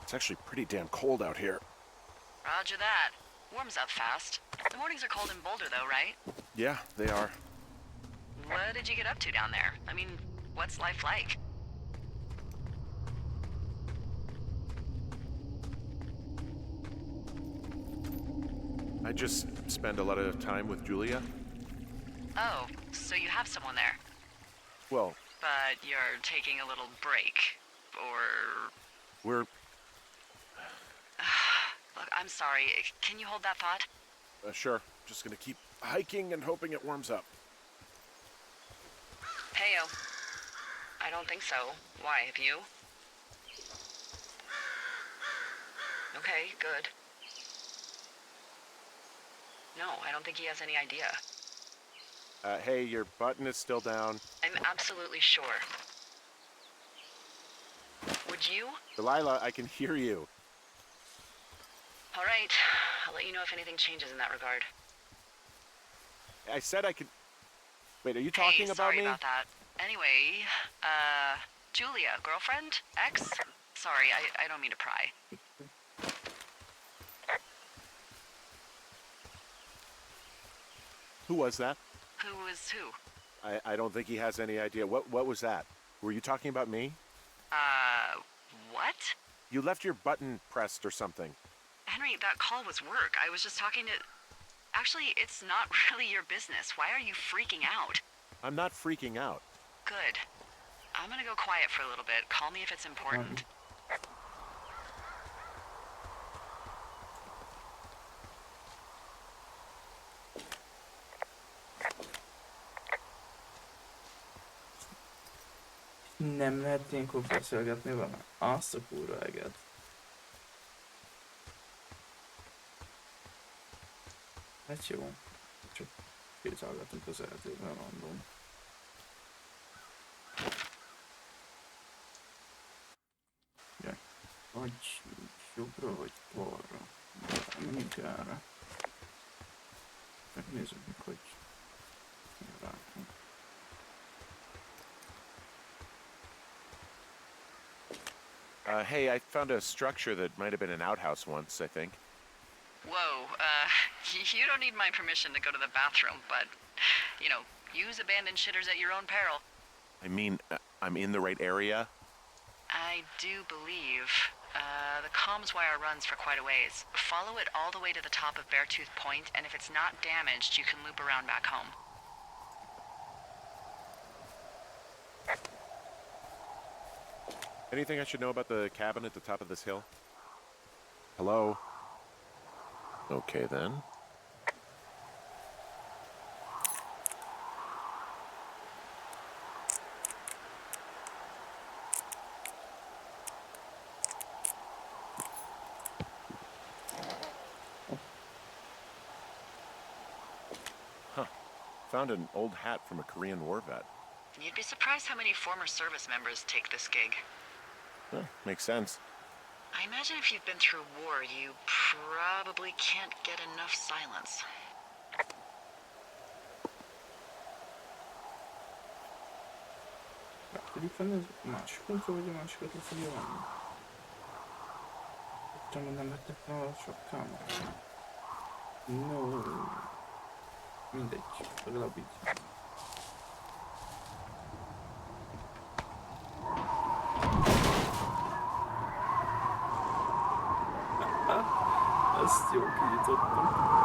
It's actually pretty damn cold out here. Roger that. Warms up fast. The mornings are cold in Boulder, though, right? Yeah, they are. What did you get up to down there? I mean, what's life like? I just spend a lot of time with Julia. Oh, so you have someone there. Well, But you're taking a little break. Or... we're... Look, I'm sorry. Can you hold that thought? Sure. Just gonna keep hiking and hoping it warms up. Heyo. I don't think so. Why, have you? Okay, good. No, I don't think he has any idea. Hey, your button is still down. I'm absolutely sure. Would you? Delilah, I can hear you. All right. I'll let you know if anything changes in that regard. I said I could... Wait, are you talking Hey, about sorry me? about that. Anyway, Julia, girlfriend? Ex? Sorry, I don't mean to pry. Who was that? Who is who? I don't think he has any idea. What was that? Were you talking about me? What? You left your button pressed or something. Henry, that call was work. I was just talking to... Actually, it's not really your business. Why are you freaking out? I'm not freaking out. Good. I'm gonna go quiet for a little bit. Call me if it's important. Nem lehet ilyenkor beszélgetni vele? Azt a kurva eget. Hát jó. Csak kételgetünk az erdőben, mondom. Ja. Vagy jobbra, vagy balra. Menjünk erre. Megnézzük meg, hogy rákunk. Hey, I found a structure that might have been an outhouse once, I think. Whoa, you don't need my permission to go to the bathroom, but, you know, use abandoned shitters at your own peril. I mean, I'm in the right area. I do believe. The comms wire runs for quite a ways. Follow it all the way to the top of Beartooth Point, and if it's not damaged, you can loop around back home. Anything I should know about the cabin at the top of this hill? Hello? Okay, then. Huh. Found an old hat from a Korean War vet. You'd be surprised how many former service members take this gig. Huh, makes sense. I imagine if you've been through war, you probably can't get enough silence. Tudjuk venni az másik punktra, vagy a másikat le fogja venni? Csak nem vettek fel a sapkámat. No. Mindegy, legalább így. Ezt jó kinyitottam.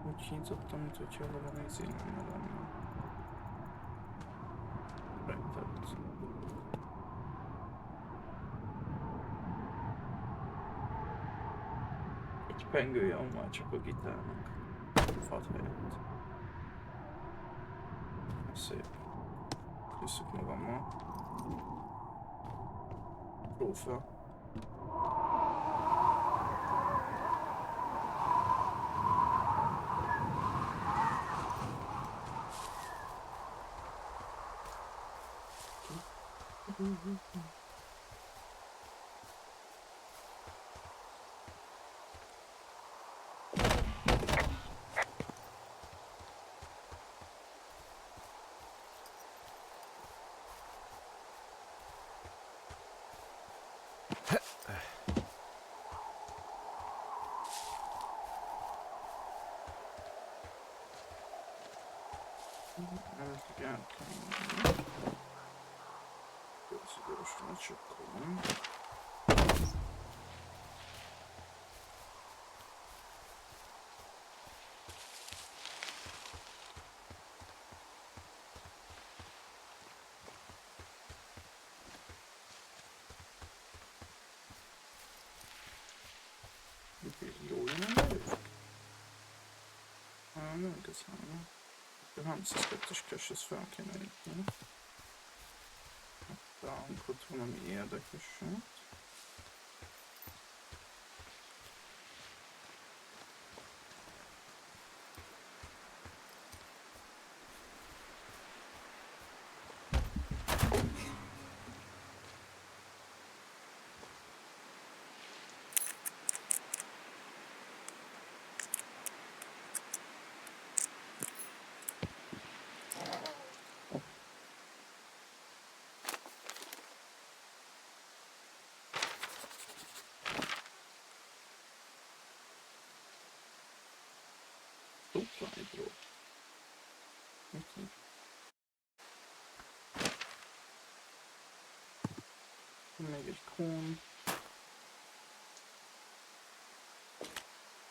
Úgy hintottam, mint hogyha valami izé lenne. Rejtett. Egy pengője van már csak a gitárnak. Fad helyett. Szép. Köszük magammal. Trófea. Gyorsan csekkolom. Jó lenne vagyok? Nem igazán. A 32-es cache, ezt fel kéne írni. Találunk ott valami érdekeset. Supply drop. Okay. Még egy kón.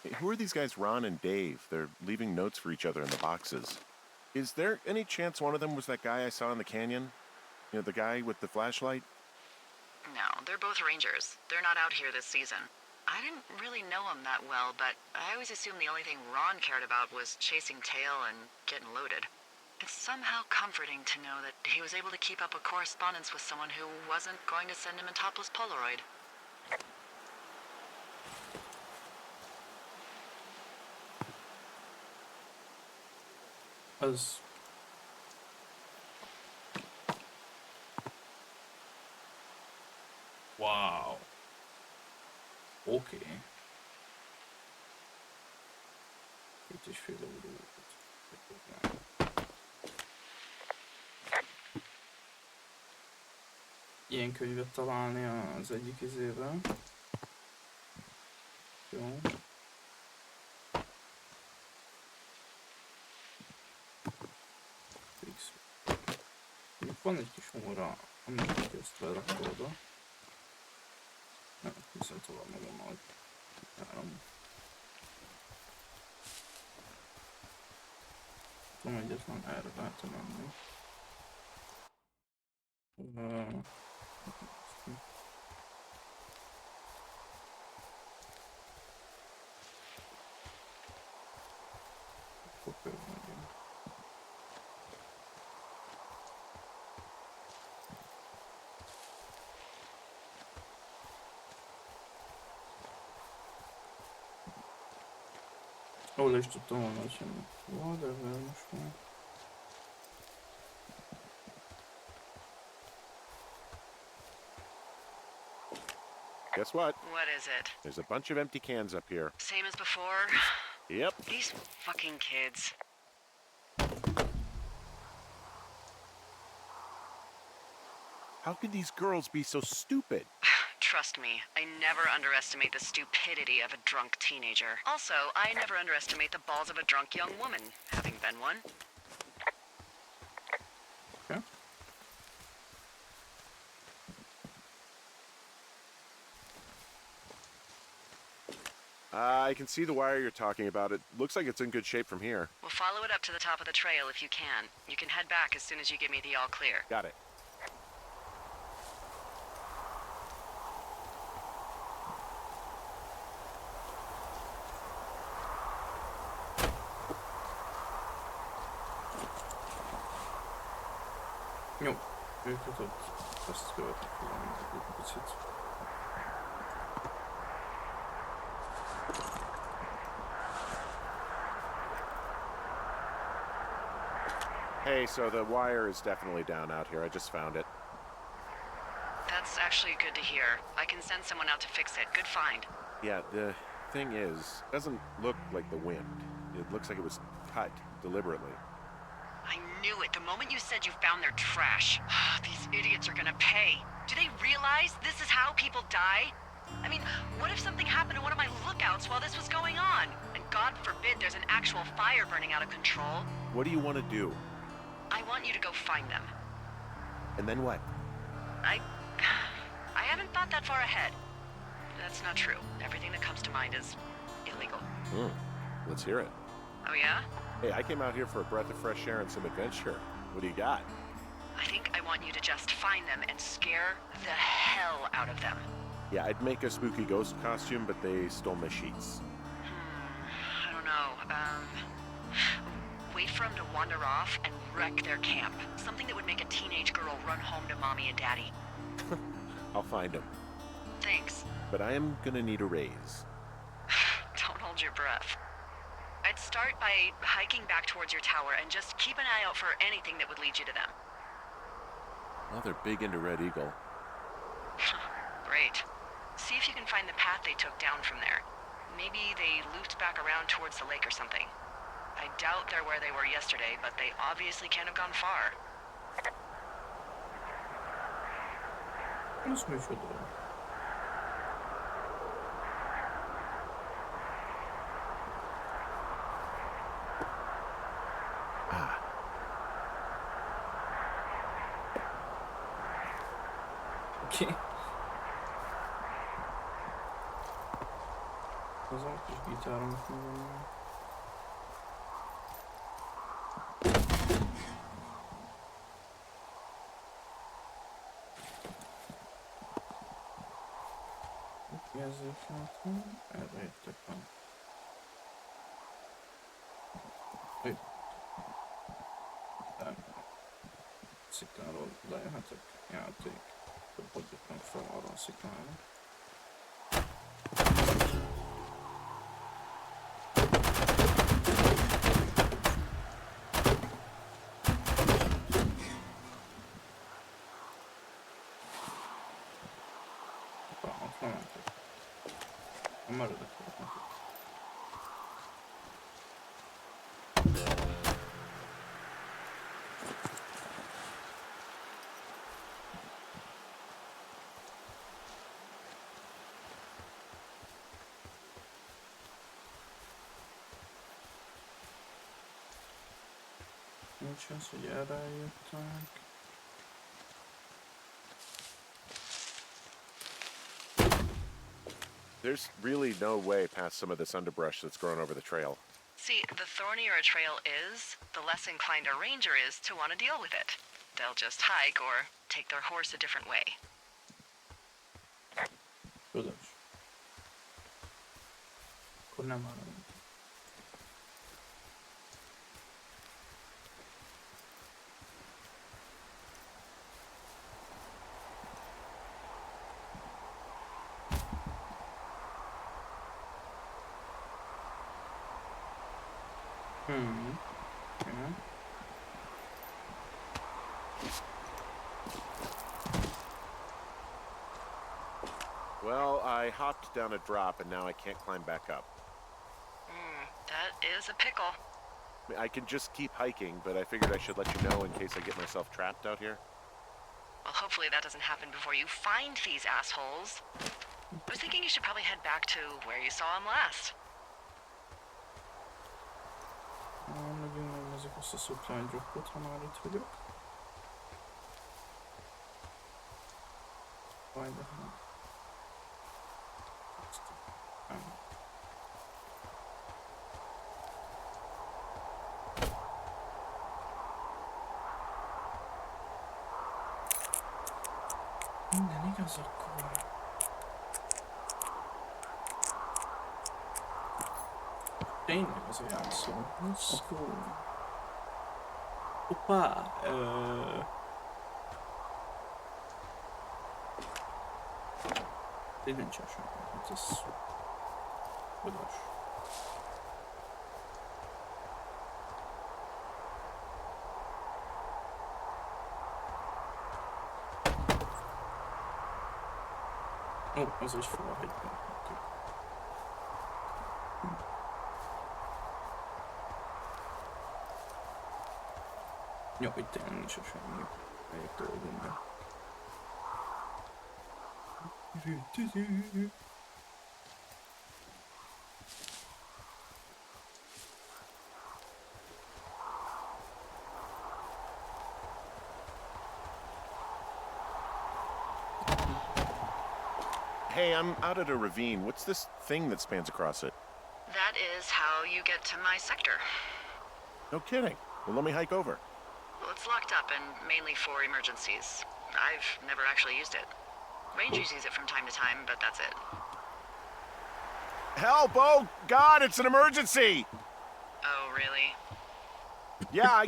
Hey, who are these guys, Ron and Dave? They're leaving notes for each other in the boxes. Is there any chance one of them was that guy I saw in the canyon? You know, the guy with the flashlight? No, they're both rangers. They're not out here this season. I didn't really know him that well, but I always assumed the only thing Ron cared about was chasing tail and getting loaded. It's somehow comforting to know that he was able to keep up a correspondence with someone who wasn't going to send him a topless Polaroid. Az... Wow. Oké. Okay. 2,5 euró. Ilyen könyvet találni az egyik izével. Jó. Van egy kis óra, amit ezt berakod oda. Nem, viszont tovább magammal járom. Tudom, egyetlen erre lehetem menni. Ahol is tudtam volna, hogy semmi. Whatever, most már. Guess what? What is it? There's a bunch of empty cans up here. Same as before? Yep. These fucking kids. How could these girls be so stupid? Trust me, I never underestimate the stupidity of a drunk teenager. Also, I never underestimate the balls of a drunk young woman, having been one. Okay. I can see the wire you're talking about. It looks like it's in good shape from here. We'll follow it up to the top of the trail if you can. You can head back as soon as you give me the all clear. Got it. Jó, őket ott azt követni fogom egy picit. Hey, so the wire is definitely down out here. I just found it. That's actually good to hear. I can send someone out to fix it. Good find. Yeah, the thing is, it doesn't look like the wind. It looks like it was cut deliberately. I knew it the moment you said you found their trash. These idiots are gonna pay. Do they realize this is how people die? I mean, what if something happened to one of my lookouts while this was going on? And God forbid there's an actual fire burning out of control. What do you want to do? I want you to go find them. And then what? I haven't thought that far ahead. That's not true. Everything that comes to mind is illegal. Let's hear it. Oh yeah? Hey, I came out here for a breath of fresh air and some adventure. What do you got? I think I want you to just find them and scare the hell out of them. Yeah, I'd make a spooky ghost costume, but they stole my sheets. I don't know. Wait for them to wander off and wreck their camp. Something that would make a teenage girl run home to mommy and daddy. I'll find them. Thanks. But I am gonna need a raise. Don't hold your breath. I'd start by hiking back towards your tower and just keep an eye out for anything that would lead you to them. Well, they're big into Red Eagle. Great. See if you can find the path they took down from there. Maybe they looped back around towards the lake or something. I doubt they're where they were yesterday, but they obviously can't have gone far. Ez micsoda? Oké. Az a kis gitáromat magammal. Ezért látom, erre jöttek van. Szikláról lejöhetek, játék. Dobodjak meg fel arra a sziklára. Ott nem mentek. A meredek volt nekik. Nincs az, hogy erre jöttek. There's really no way past some of this underbrush that's grown over the trail. See, the thornier a trail is, the less inclined a ranger is to want to deal with it. They'll just hike or take their horse a different way. Tudod. Akkor nem várom. Hmm. Yeah. Well, I hopped down a drop and now I can't climb back up. That is a pickle. I mean, I can just keep hiking, but I figured I should let you know in case I get myself trapped out here. Well, hopefully that doesn't happen before you find these assholes. I was thinking you should probably head back to where you saw them last. Megint azt a supply dropot, ha már itt vagyok. Vagy de nem. Minden igaz akkor. Tényleg az a játszó. Let's go. Hoppá! Nincsen semmi. Hát ez... Odas. Ó, az is felhegyben. Okay. Jó, itt tényleg nincs semmi. Melyik dolgunk be. Hey, I'm out at a ravine. What's this thing that spans across it? That is how you get to my sector. No kidding. Well, let me hike over. Well, it's locked up and mainly for emergencies. I've never actually used it. Rangers use it from time to time, but that's it. Help! Oh, God, it's an emergency! Oh, really? Yeah, I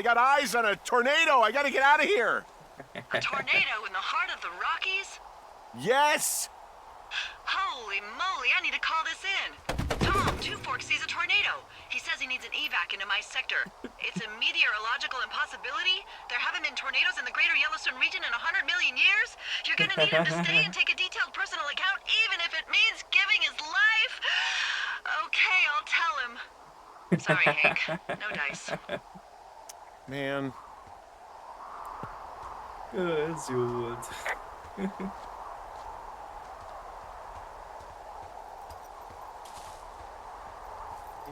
got eyes on a tornado. I gotta get out of here. A tornado in the heart of the Rockies? Yes! Holy moly, I need to call this in. Tom, Two Forks sees a tornado. He says he needs an evac into my sector. It's a meteorological impossibility. There haven't been tornadoes in the greater Yellowstone region in 100 million years. You're gonna need him to stay and take a detailed personal account, even if it means giving his life. Okay, I'll tell him. Sorry, Hank. No dice. Man. Ez jó volt.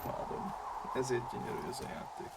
Imádom. Ezért gyönyörű ez a játék.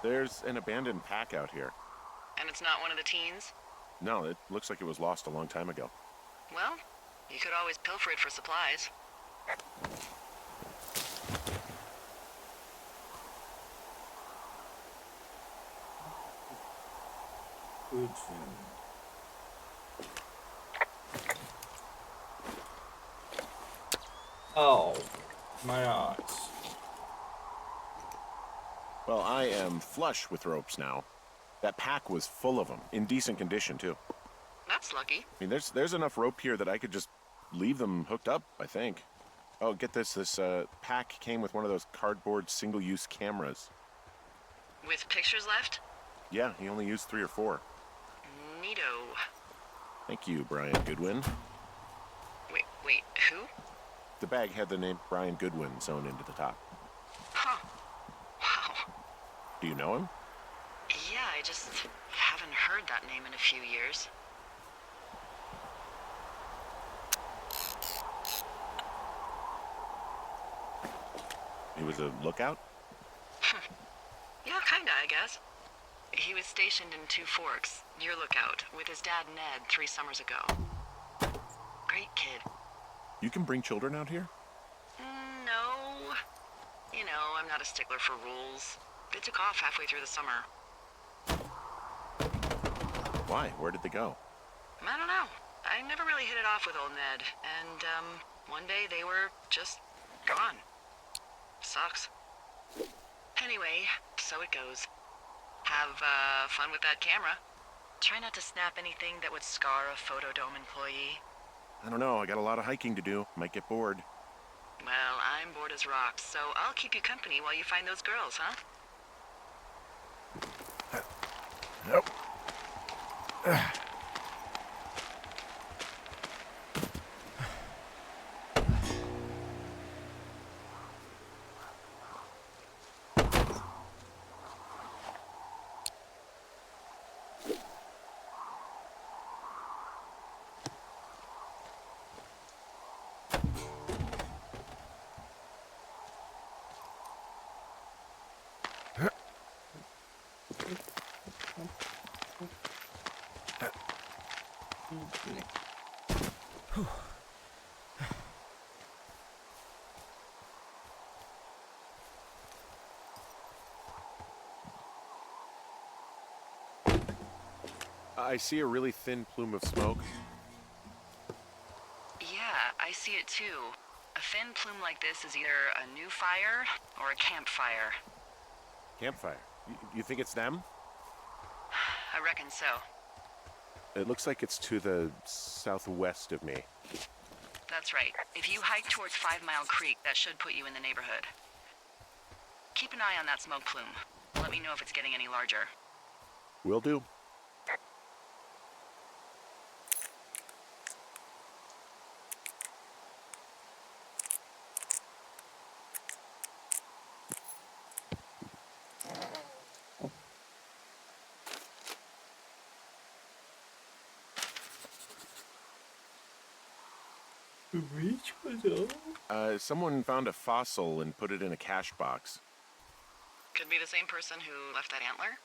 There's an abandoned pack out here. And it's not one of the teens? No, it looks like it was lost a long time ago. Well, you could always pilfer it for supplies. Good film. Oh, my eyes. Well, I am flush with ropes now. That pack was full of them, in decent condition, too. That's lucky. I mean, there's enough rope here that I could just leave them hooked up, I think. Oh, get this. This pack came with one of those cardboard single-use cameras. With pictures left? Yeah, he only used 3 or 4. Neato. Thank you, Brian Goodwin. Wait, who? The bag had the name Brian Goodwin sewn into the top. Huh. Wow. Do you know him? Yeah, I just haven't heard that name in a few years. He was a lookout? Yeah, kinda, I guess. He was stationed in Two Forks, your lookout, with his dad Ned 3 summers ago. Great kid. You can bring children out here? No. You know, I'm not a stickler for rules. They took off halfway through the summer. Why? Where did they go? I don't know. I never really hit it off with old Ned, and, one day they were just gone. Sucks. Anyway, so it goes. Have, fun with that camera. Try not to snap anything that would scar a Photodome employee. I don't know. I got a lot of hiking to do. Might get bored. Well, I'm bored as rocks, so I'll keep you company while you find those girls, huh? Nope. I see a really thin plume of smoke. Yeah, I see it too. A thin plume like this is either a new fire or a campfire. Campfire. You think it's them? I reckon so. It looks like it's to the southwest of me. That's right. If you hike towards 5 Mile Creek, that should put you in the neighborhood. Keep an eye on that smoke plume. Let me know if it's getting any larger. Will do. Someone found a fossil and put it in a cache box. Could be the same person who left that antler.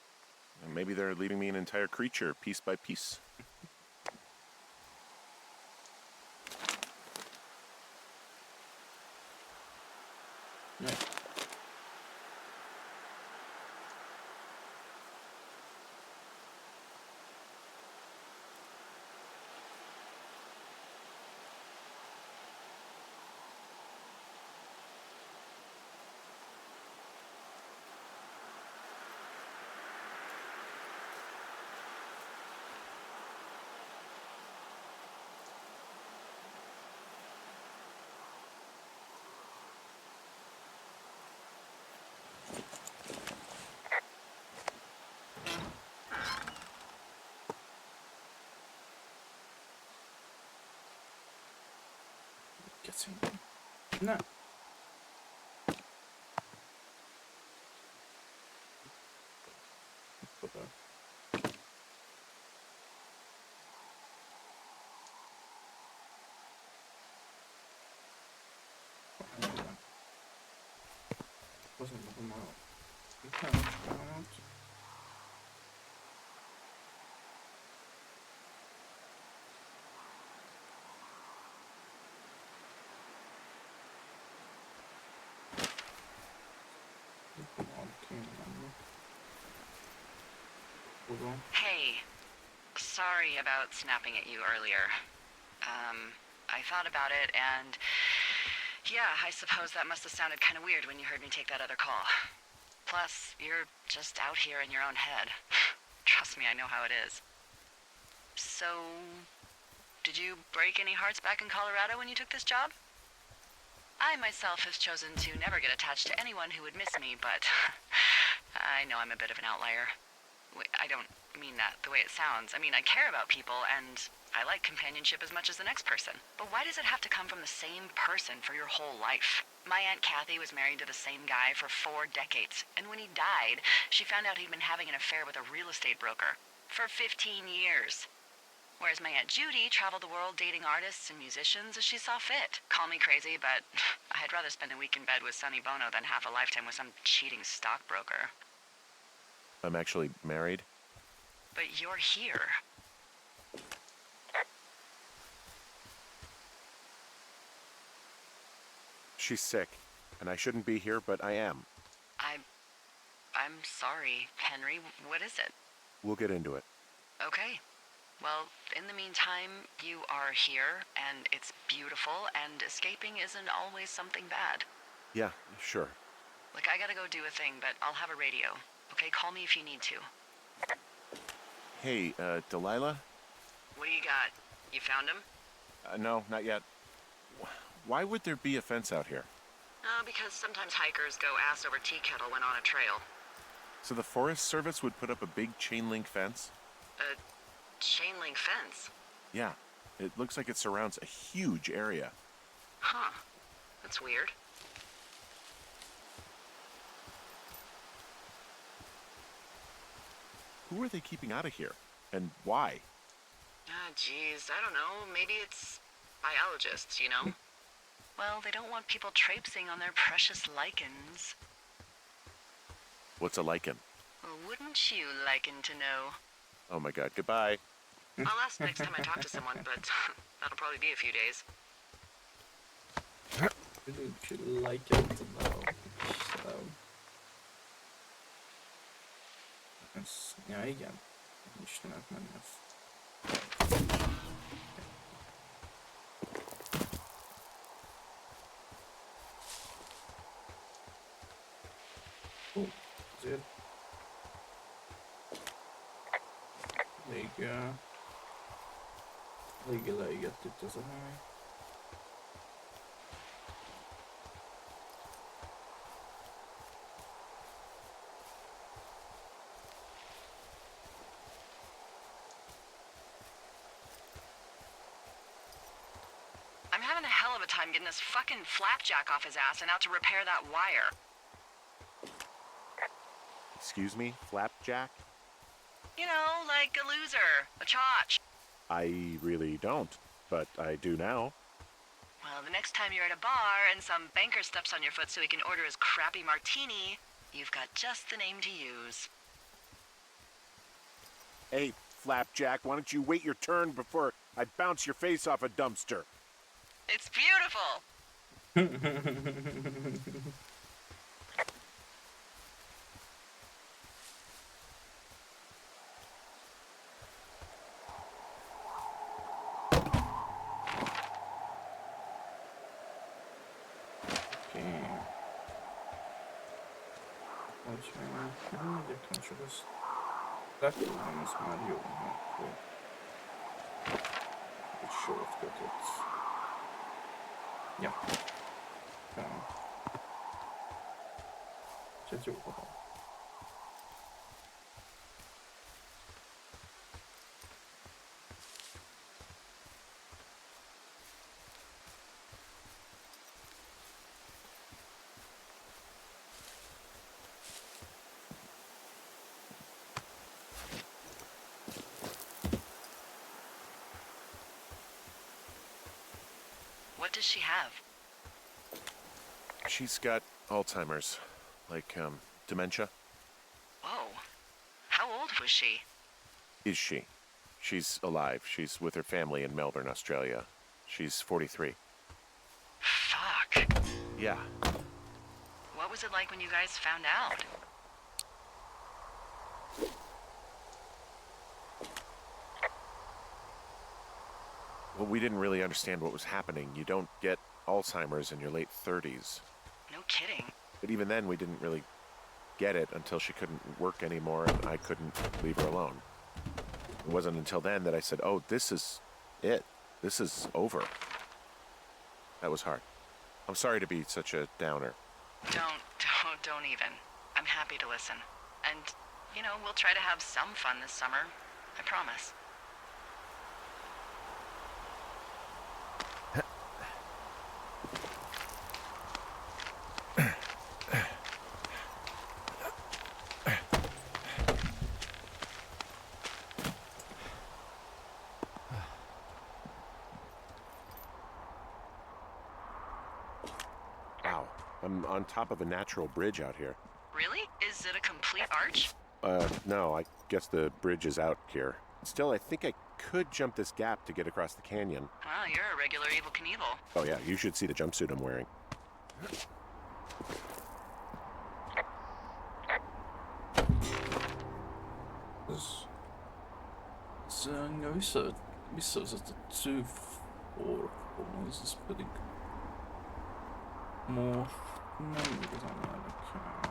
And maybe they're leaving me an entire creature, piece by piece. No. Getting... No. Put that. Wasn't looking out. Okay, what's going on? Hey, sorry about snapping at you earlier. I thought about it, and yeah, I suppose that must have sounded kind of weird when you heard me take that other call. Plus, you're just out here in your own head. Trust me, I know how it is. So, did you break any hearts back in Colorado when you took this job? I myself have chosen to never get attached to anyone who would miss me, but I know I'm a bit of an outlier. I don't mean that the way it sounds. I mean, I care about people, and I like companionship as much as the next person. But why does it have to come from the same person for your whole life? My Aunt Kathy was married to the same guy for 4 decades, and when he died, she found out he'd been having an affair with a real estate broker for 15 years. Whereas my Aunt Judy traveled the world dating artists and musicians as she saw fit. Call me crazy, but I'd rather spend a week in bed with Sonny Bono than half a lifetime with some cheating stockbroker. I'm actually married. But you're here. She's sick, and I shouldn't be here, but I am. I'm sorry, Henry. What is it? We'll get into it. Okay. Well, in the meantime, you are here, and it's beautiful, and escaping isn't always something bad. Yeah, sure. Look, I gotta go do a thing, but I'll have a radio. Okay, call me if you need to. Hey, Delilah? What do you got? You found him? No, not yet. Why would there be a fence out here? Because sometimes hikers go ass over tea kettle when on a trail. So the Forest Service would put up a big chain link fence? A chain link fence? Yeah. It looks like it surrounds a huge area. Huh. That's weird. Who are they keeping out of here? And why? Geez, I don't know. Maybe it's biologists, you know? Well, they don't want people traipsing on their precious lichens. What's a lichen? Well, wouldn't you liken to know? Oh my god, goodbye. I'll ask next time I talk to someone, but that'll probably be a few days. Wouldn't you like it to know? So... Ja, igen. Istenek menne. Azért eléggé leégett itt ez a hely. I'm having a hell of a time getting this fucking flapjack off his ass and out to repair that wire. Excuse me, Flapjack? You know, like a loser, a chotch. I really don't, but I do now. Well, the next time you're at a bar and some banker steps on your foot so he can order his crappy martini, you've got just the name to use. Hey, Flapjack, why don't you wait your turn before I bounce your face off a dumpster? It's beautiful! De kanske just platformen som är gjord här på ett shortcutet. Ja. Så jag tror på det. What does she have? She's got Alzheimer's, like, dementia. Whoa. How old was she? Is she? She's alive. She's with her family in Melbourne, Australia. She's 43. Fuck. Yeah. What was it like when you guys found out? Well, we didn't really understand what was happening. You don't get Alzheimer's in your late 30s. No kidding. But even then, we didn't really get it until she couldn't work anymore and I couldn't leave her alone. It wasn't until then that I said, oh, this is it. This is over. That was hard. I'm sorry to be such a downer. Don't even. I'm happy to listen. And, you know, we'll try to have some fun this summer. I promise. Wow. I'm on top of a natural bridge out here. Really? Is it a complete arch? No, I guess the bridge is out here. Still, I think I could jump this gap to get across the canyon. Well, you're a regular Evel Knievel. Oh yeah, you should see the jumpsuit I'm wearing. Sen jag vissa sätter får och så spelar more numbers on that account.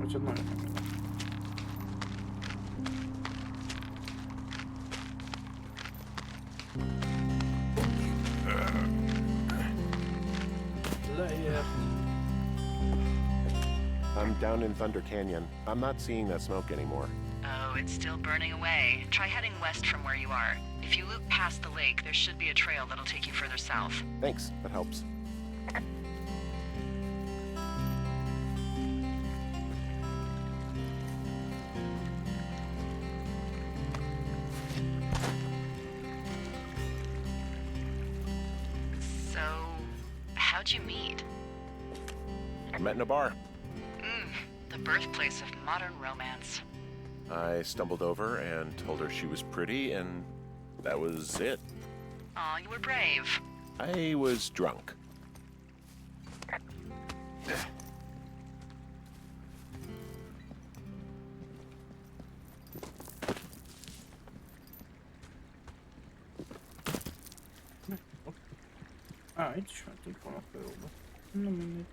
Jag känner mig. I'm down in Thunder Canyon. I'm not seeing that smoke anymore. Oh, it's still burning away. Try heading west from where you are. If you loop past the lake, there should be a trail that'll take you further south. Thanks, that helps. So, how'd you meet? I met in a bar. The birthplace of modern romance. I stumbled over and told her she was pretty, and that was it. Aw, you were brave. I was drunk. Alright, trying to come up over. In a minute.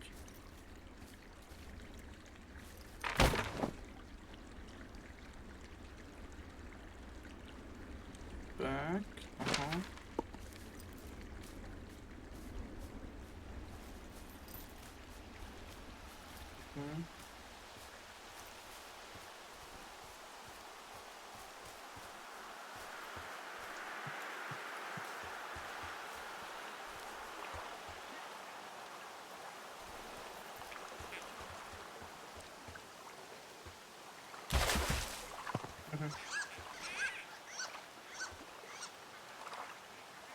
Back.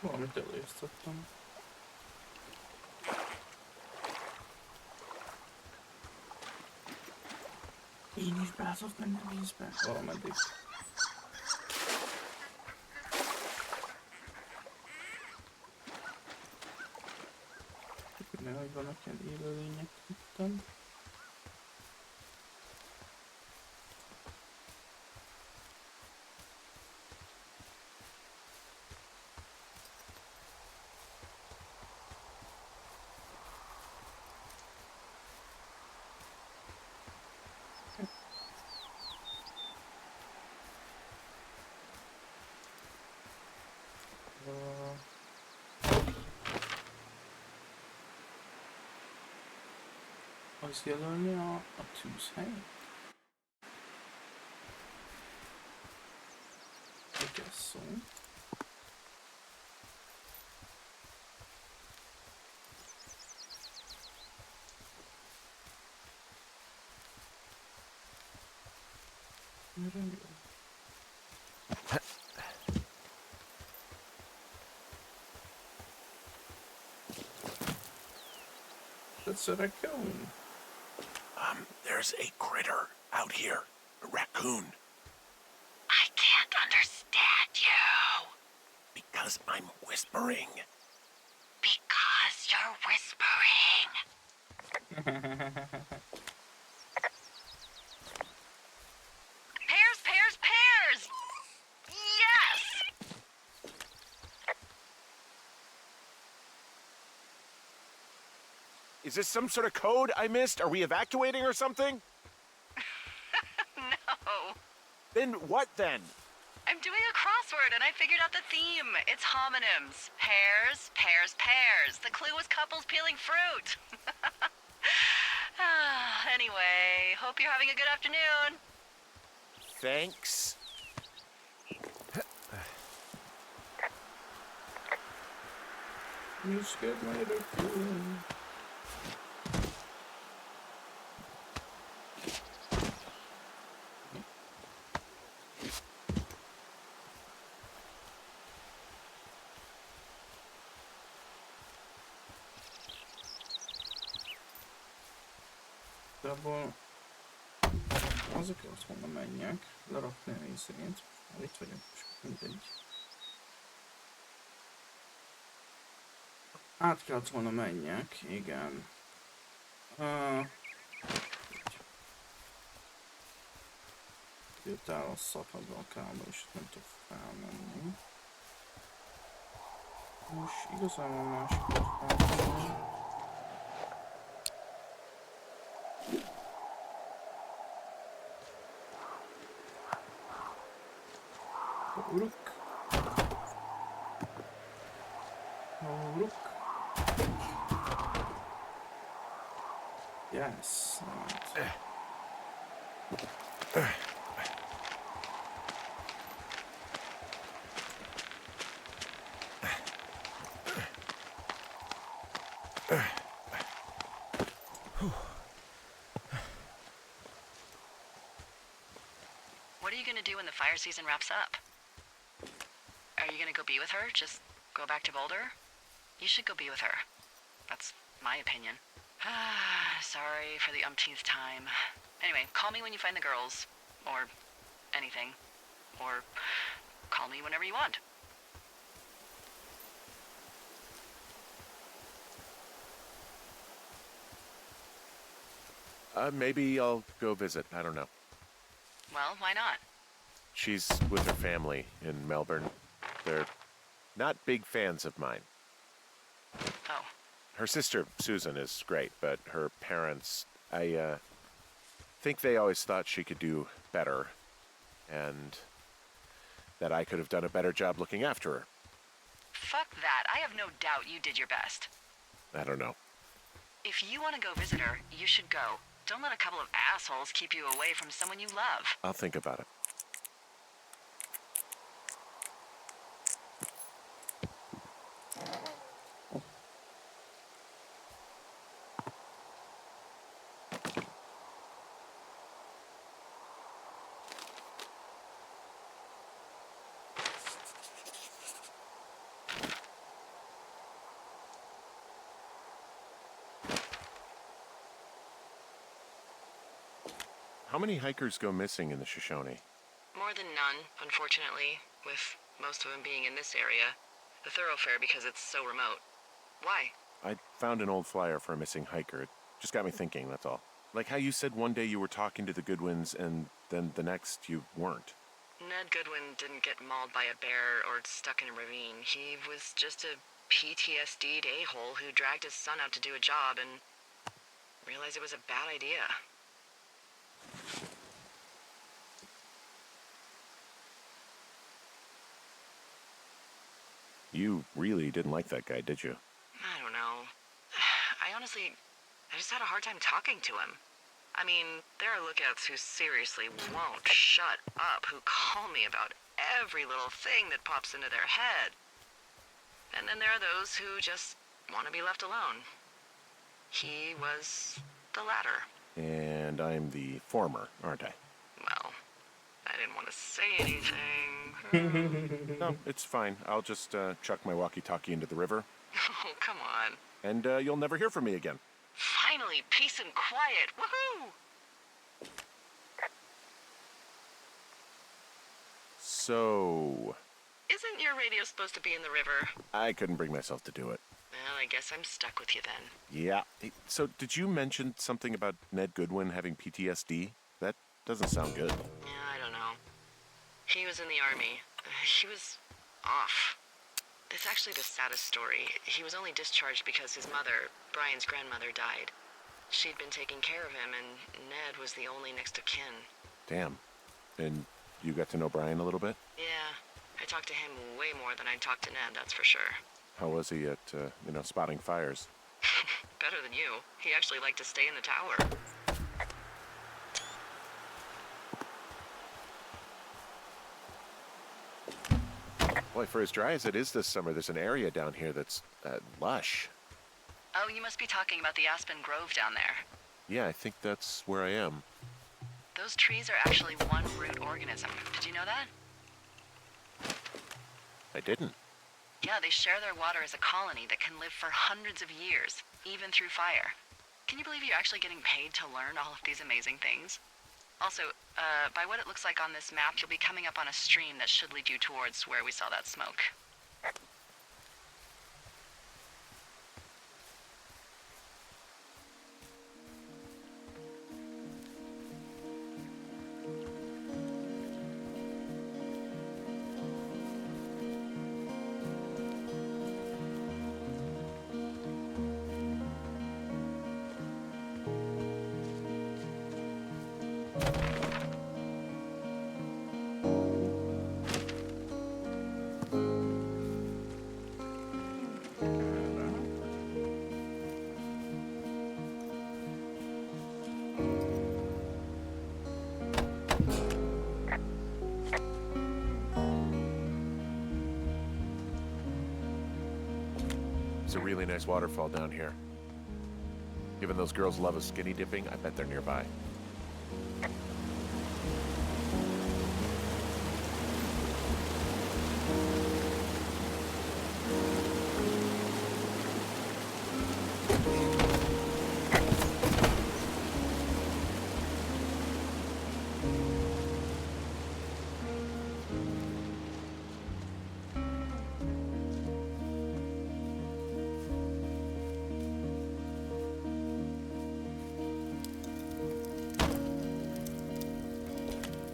Valamit előztettem. Én is be tudok menni a vízbe. Valameddig. Nehogy vannak ilyen élőlények ittem. Az jelölni a tűzhelyet? I guess so. That's a raccoon. There's a critter out here. A raccoon. I can't understand you. Because I'm whispering. Because you're whispering. Pears, pears, pears! Yes! Is this some sort of code I missed? Are we evacuating or something? No. Then what then? I'm doing a crossword and I figured out the theme. It's homonyms. Pears, pears, pears. The clue was couples peeling fruit. Anyway, hope you're having a good afternoon. Thanks. You scared my little fool. Igazából azok ott volna menjek, lerakni a részét. Itt vagyok, és mindegy. Át kellett volna menjek, igen. Jöttál a szakadva a kába, és nem tudok felmenni. És igazából másokat felmenni. Uruk. Uruk. Yes. Right. What are you gonna do when the fire season wraps up? Are you gonna go be with her? Just go back to Boulder? You should go be with her. That's my opinion. Sorry for the umpteenth time. Anyway, call me when you find the girls. Or anything. Or call me whenever you want. Maybe I'll go visit. I don't know. Well, why not? She's with her family in Melbourne. They're not big fans of mine. Oh. Her sister, Susan, is great, but her parents, I think they always thought she could do better, and that I could have done a better job looking after her. Fuck that. I have no doubt you did your best. I don't know. If you want to go visit her, you should go. Don't let a couple of assholes keep you away from someone you love. I'll think about it. How many hikers go missing in the Shoshone? More than none, unfortunately, with most of them being in this area. The thoroughfare because it's so remote. Why? I found an old flyer for a missing hiker. It just got me thinking, that's all. Like how you said one day you were talking to the Goodwins and then the next you weren't. Ned Goodwin didn't get mauled by a bear or stuck in a ravine. He was just a PTSD'd a-hole who dragged his son out to do a job and realized it was a bad idea. You really didn't like that guy, did you? I don't know. I just had a hard time talking to him. I mean, there are lookouts who seriously won't shut up, who call me about every little thing that pops into their head. And then there are those who just want to be left alone. He was the latter. And I'm the former, aren't I? Well, I didn't want to say anything. No, it's fine. I'll just chuck my walkie-talkie into the river. Oh, come on. And you'll never hear from me again. Finally, peace and quiet. Woohoo! So... Isn't your radio supposed to be in the river? I couldn't bring myself to do it. Well, I guess I'm stuck with you then. Yeah. Hey, so did you mention something about Ned Goodwin having PTSD? That doesn't sound good. Yeah, I don't know. He was in the army. He was off. It's actually the saddest story. He was only discharged because his mother, Brian's grandmother, died. She'd been taking care of him, and Ned was the only next of kin. Damn. And you got to know Brian a little bit? Yeah. I talked to him way more than I talked to Ned, that's for sure. How was he at, spotting fires? Better than you. He actually liked to stay in the tower. Boy, for as dry as it is this summer, there's an area down here that's lush. Oh, you must be talking about the Aspen Grove down there. Yeah, I think that's where I am. Those trees are actually one root organism. Did you know that? I didn't. Yeah, they share their water as a colony that can live for hundreds of years, even through fire. Can you believe you're actually getting paid to learn all of these amazing things? Also, by what it looks like on this map, you'll be coming up on a stream that should lead you towards where we saw that smoke. It's a really nice waterfall down here. Given those girls love a skinny dipping, I bet they're nearby.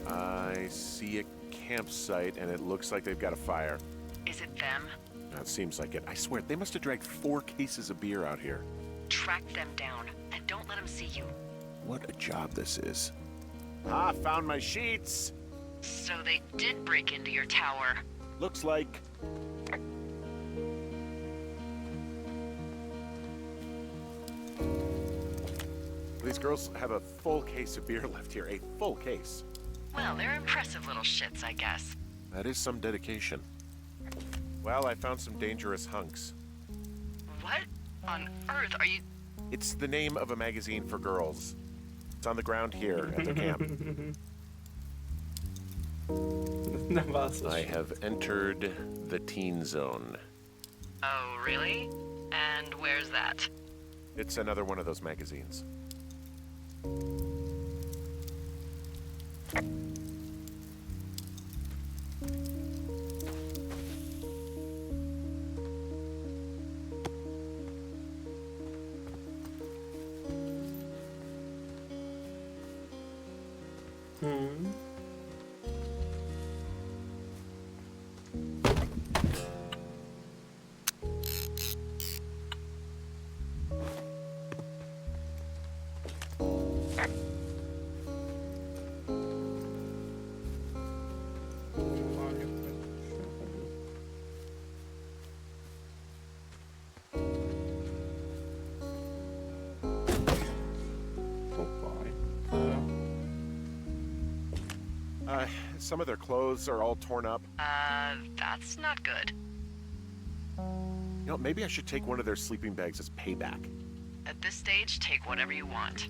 I see a campsite, and it looks like they've got a fire. Is it them? It seems like it. I swear, they must have dragged 4 cases of beer out here. Track them down, and don't let them see you. What a job this is. Ah, found my sheets! So they did break into your tower. Looks like... These girls have a full case of beer left here. A full case. Well, they're impressive little shits, I guess. That is some dedication. Well, I found some dangerous hunks. What on earth are you... It's the name of a magazine for girls. It's on the ground here at their camp. I have entered the teen zone. Oh, really? And where's that? It's another one of those magazines. Some of their clothes are all torn up. That's not good. You know, maybe I should take one of their sleeping bags as payback. At this stage, take whatever you want.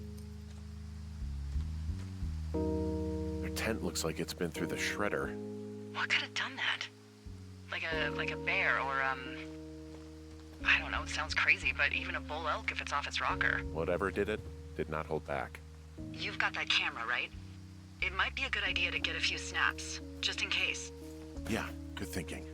Their tent looks like it's been through the shredder. What could have done that? Like a bear or, I don't know, it sounds crazy, but even a bull elk if it's off its rocker. Whatever did it, did not hold back. You've got that camera, right? It might be a good idea to get a few snaps, just in case. Yeah, good thinking.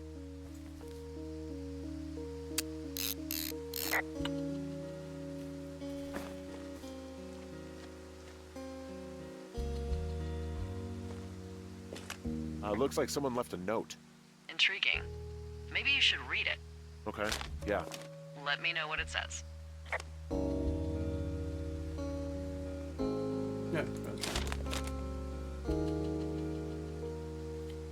Looks like someone left a note. Intriguing. Maybe you should read it. Okay, yeah. Let me know what it says. Yeah,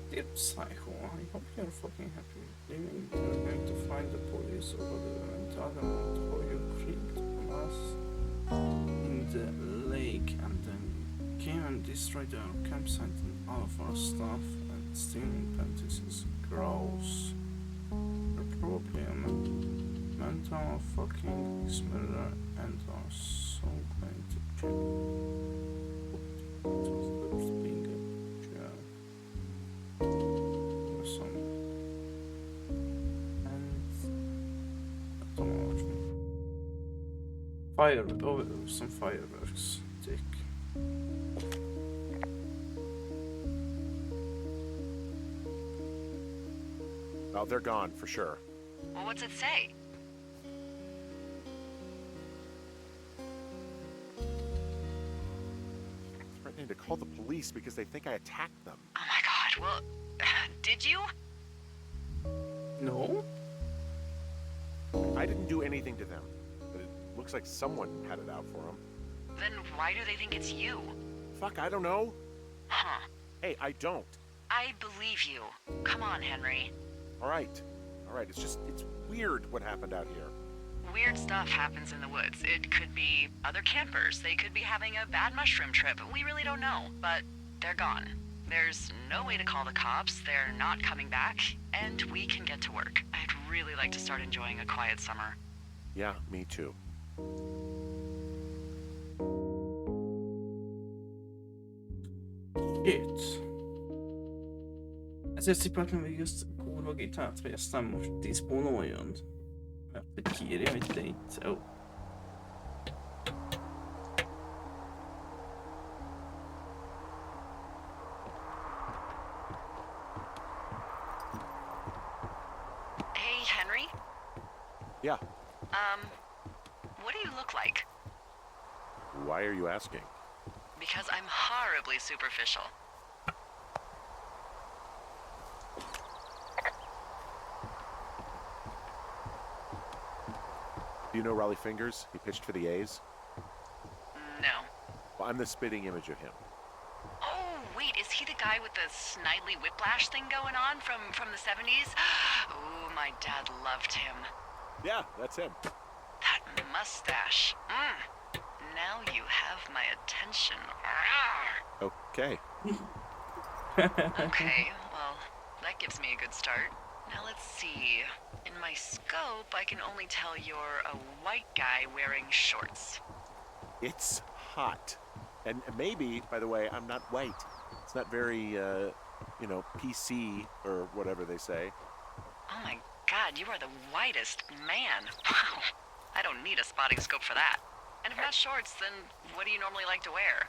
Dear Psycho, I hope you're fucking happy. Living, you're going to find the police over there and tell them about how you creeped on us in the lake and then came and destroyed our campsite and all of our stuff and stealing panties is gross. The problem. Mental fucking smeller and I'm so going to check. What was the thing? Some and some fireworks. Tick. Oh, they're gone for sure. Well, what's it say? Threatening to call the police because they think I attacked them. Oh my god, well, did you? No? I didn't do anything to them, but it looks like someone had it out for them. Then why do they think it's you? Fuck, I don't know. Huh. Hey, I don't. I believe you. Come on, Henry. All right, it's weird what happened out here. Weird stuff happens in the woods. It could be other campers. They could be having a bad mushroom trip. We really don't know, but they're gone. There's no way to call the cops. They're not coming back, and we can get to work. I'd really like to start enjoying a quiet summer. Yeah, me too. Shit. Ezért szipáltam végig ezt a kurva gitárt, hogy aztán most diszponoljon. Mert hogy kírja, hogy te itt... Oh. Hey, Henry? Yeah, What do you look like? why are you asking? Because I'm horribly superficial. Do you know Raleigh Fingers? He pitched for the A's. No. Well, I'm the spitting image of him. Oh, wait, is he the guy with the snidely whiplash thing going on from the 70s? Ooh, my dad loved him. Yeah, that's him. That mustache. Now you have my attention. Okay. Okay, well, that gives me a good start. Now let's see. In my scope, I can only tell you're a white guy wearing shorts. It's hot. And maybe, by the way, I'm not white. It's not very, PC or whatever they say. Oh my god, you are the whitest man. Wow. I don't need a spotting scope for that. And if not shorts, then what do you normally like to wear?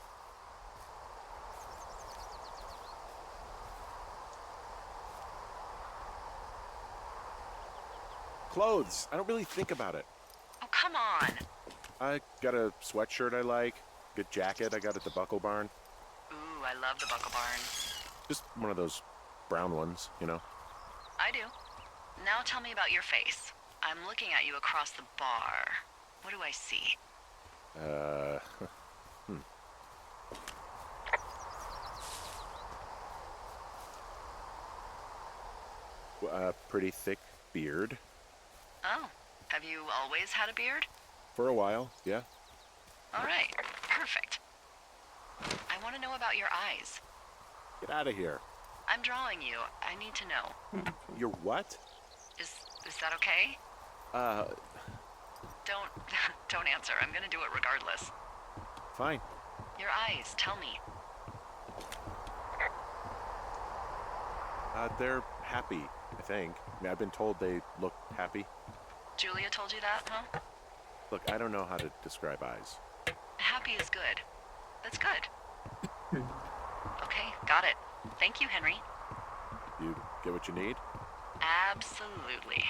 Clothes. I don't really think about it. Oh, come on. I got a sweatshirt I like. Good jacket I got at the Buckle Barn. Ooh, I love the Buckle Barn. Just one of those brown ones, you know. I do. Now tell me about your face. I'm looking at you across the bar. What do I see? Pretty thick beard. Oh, have you always had a beard? For a while, yeah. All right, perfect. I want to know about your eyes. Get out of here. I'm drawing you. I need to know. You're what? Is that okay? Don't answer. I'm gonna do it regardless. Fine. Your eyes, tell me. They're happy, I think. I mean, I've been told they look happy. Julia told you that, huh? Look, I don't know how to describe eyes. Happy is good. That's good. Okay, got it. Thank you, Henry. You get what you need? Absolutely.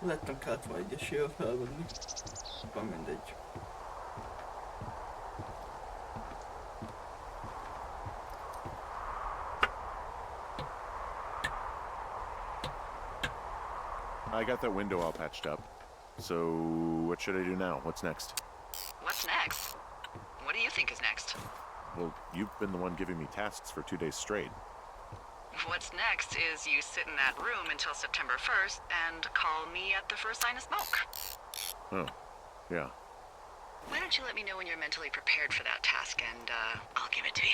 Lettem kellett volna egyesével felvenni. Van mindegy. I got that window all patched up. So, what should I do now? What's next? What's next? What do you think is next? Well, you've been the one giving me tasks for 2 days straight. What's next is you sit in that room until September 1st and call me at the first sign of smoke. Oh, yeah. Why don't you let me know when you're mentally prepared for that task, and I'll give it to you.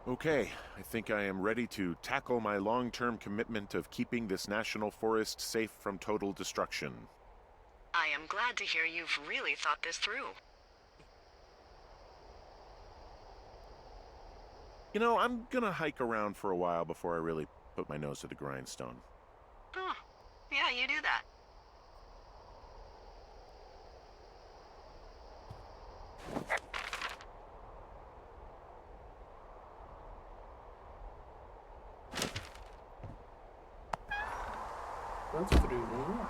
Okay, I think I am ready to tackle my long-term commitment of keeping this national forest safe from total destruction. I am glad to hear you've really thought this through. You know, I'm gonna hike around for a while before I really put my nose to the grindstone. Oh, yeah, you do that. That's pretty cool.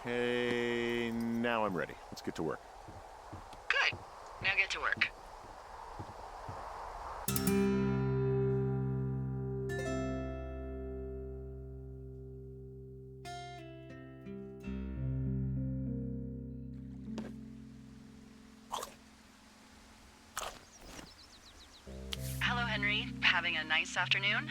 Okay, now I'm ready. Let's get to work. Good. Now get to work. Hello, Henry. Having a nice afternoon?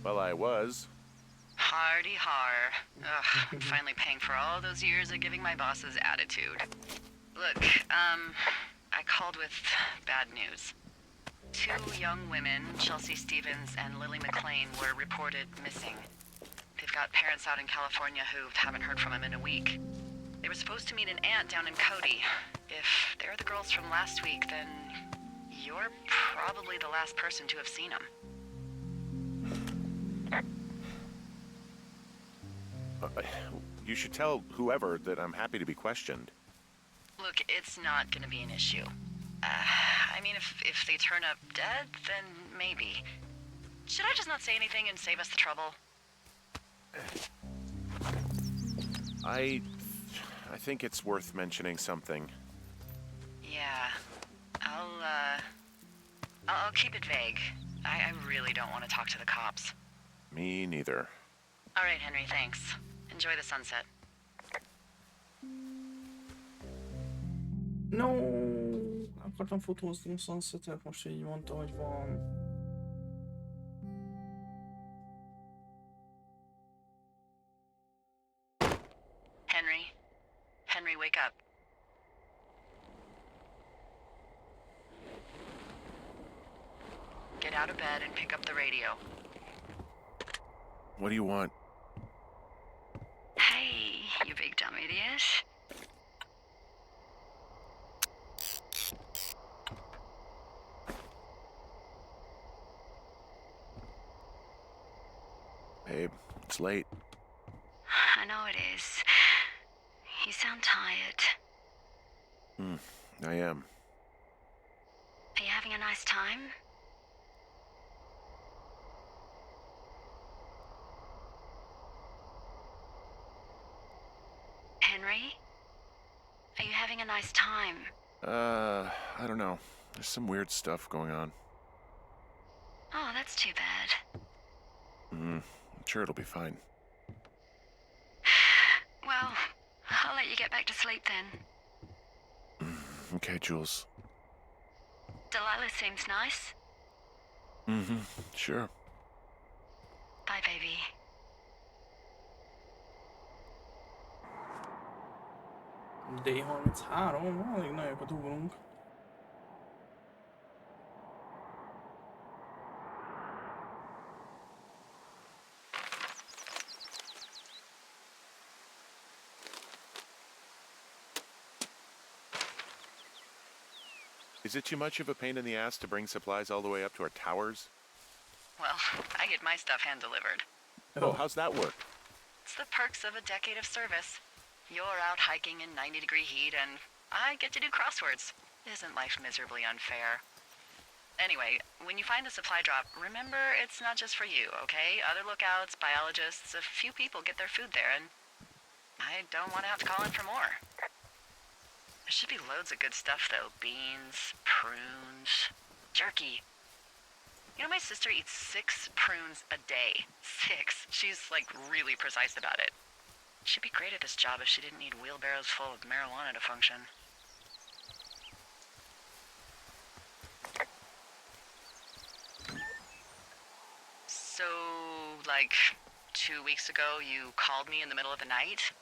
Well, I was. Hardy har. Ugh, I'm finally paying for all those years of giving my bosses attitude. Look, I called with bad news. 2 young women, Chelsea Stevens and Lily McLean, were reported missing. They've got parents out in California who haven't heard from them in a week. They were supposed to meet an aunt down in Cody. If they're the girls from last week, then you're probably the last person to have seen them. You should tell whoever that I'm happy to be questioned. Look, it's not gonna be an issue. I mean, if they turn up dead, then maybe. Should I just not say anything and save us the trouble? I think it's worth mentioning something. Yeah. I'll keep it vague. I really don't want to talk to the cops. Me neither. All right, Henry, thanks. Enjoy the sunset. No, akartam fotózni a sunsetet, most így mondta, hogy van. Henry? Henry, wake up. Get out of bed and pick up the radio. What do you want? Hey, you big dumb idiot. Babe, it's late. I know it is. You sound tired. I am. Are you having a nice time? Henry? Are you having a nice time? I don't know. There's some weird stuff going on. Oh, that's too bad. I'm sure it'll be fine. Well, I'll let you get back to sleep then. Okay, Jules. Delilah seems nice. Mm-hmm. Sure. Bye, baby. D33, elég nagyokat ugrunk. Is it too much of a pain in the ass to bring supplies all the way up to our towers? Well, I get my stuff hand-delivered. Oh, how's that work? It's the perks of a decade of service. You're out hiking in 90-degree heat, and I get to do crosswords. Isn't life miserably unfair? Anyway, when you find the supply drop, remember it's not just for you, okay? Other lookouts, biologists, a few people get their food there, and I don't want to have to call in for more. There should be loads of good stuff, though. Beans, prunes, jerky. You know, my sister eats 6 prunes a day. 6. She's, like, really precise about it. She'd be great at this job if she didn't need wheelbarrows full of marijuana to function. So, like, 2 weeks ago, you called me in the middle of the night?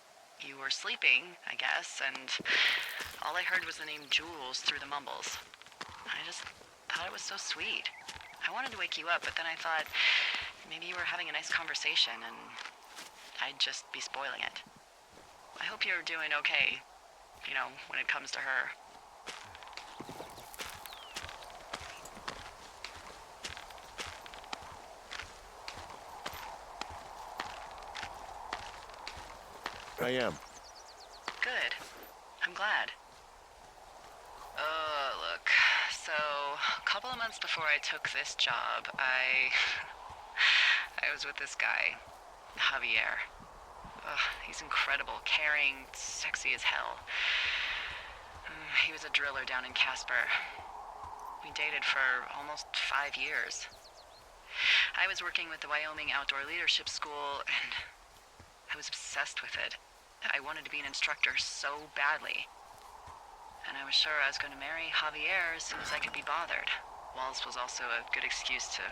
You were sleeping, I guess, and all I heard was the name Jules through the mumbles. I just thought it was so sweet. I wanted to wake you up, but then I thought maybe you were having a nice conversation and I'd just be spoiling it. I hope you're doing okay, you know, when it comes to her. I am. Good. I'm glad. Look. So, a couple of months before I took this job, I was with this guy, Javier. He's incredible, caring, sexy as hell. He was a driller down in Casper. We dated for almost 5 years. I was working with the Wyoming Outdoor Leadership School, and I was obsessed with it. I wanted to be an instructor so badly. And I was sure I was going to marry Javier as soon as I could be bothered. Walls was also a good excuse to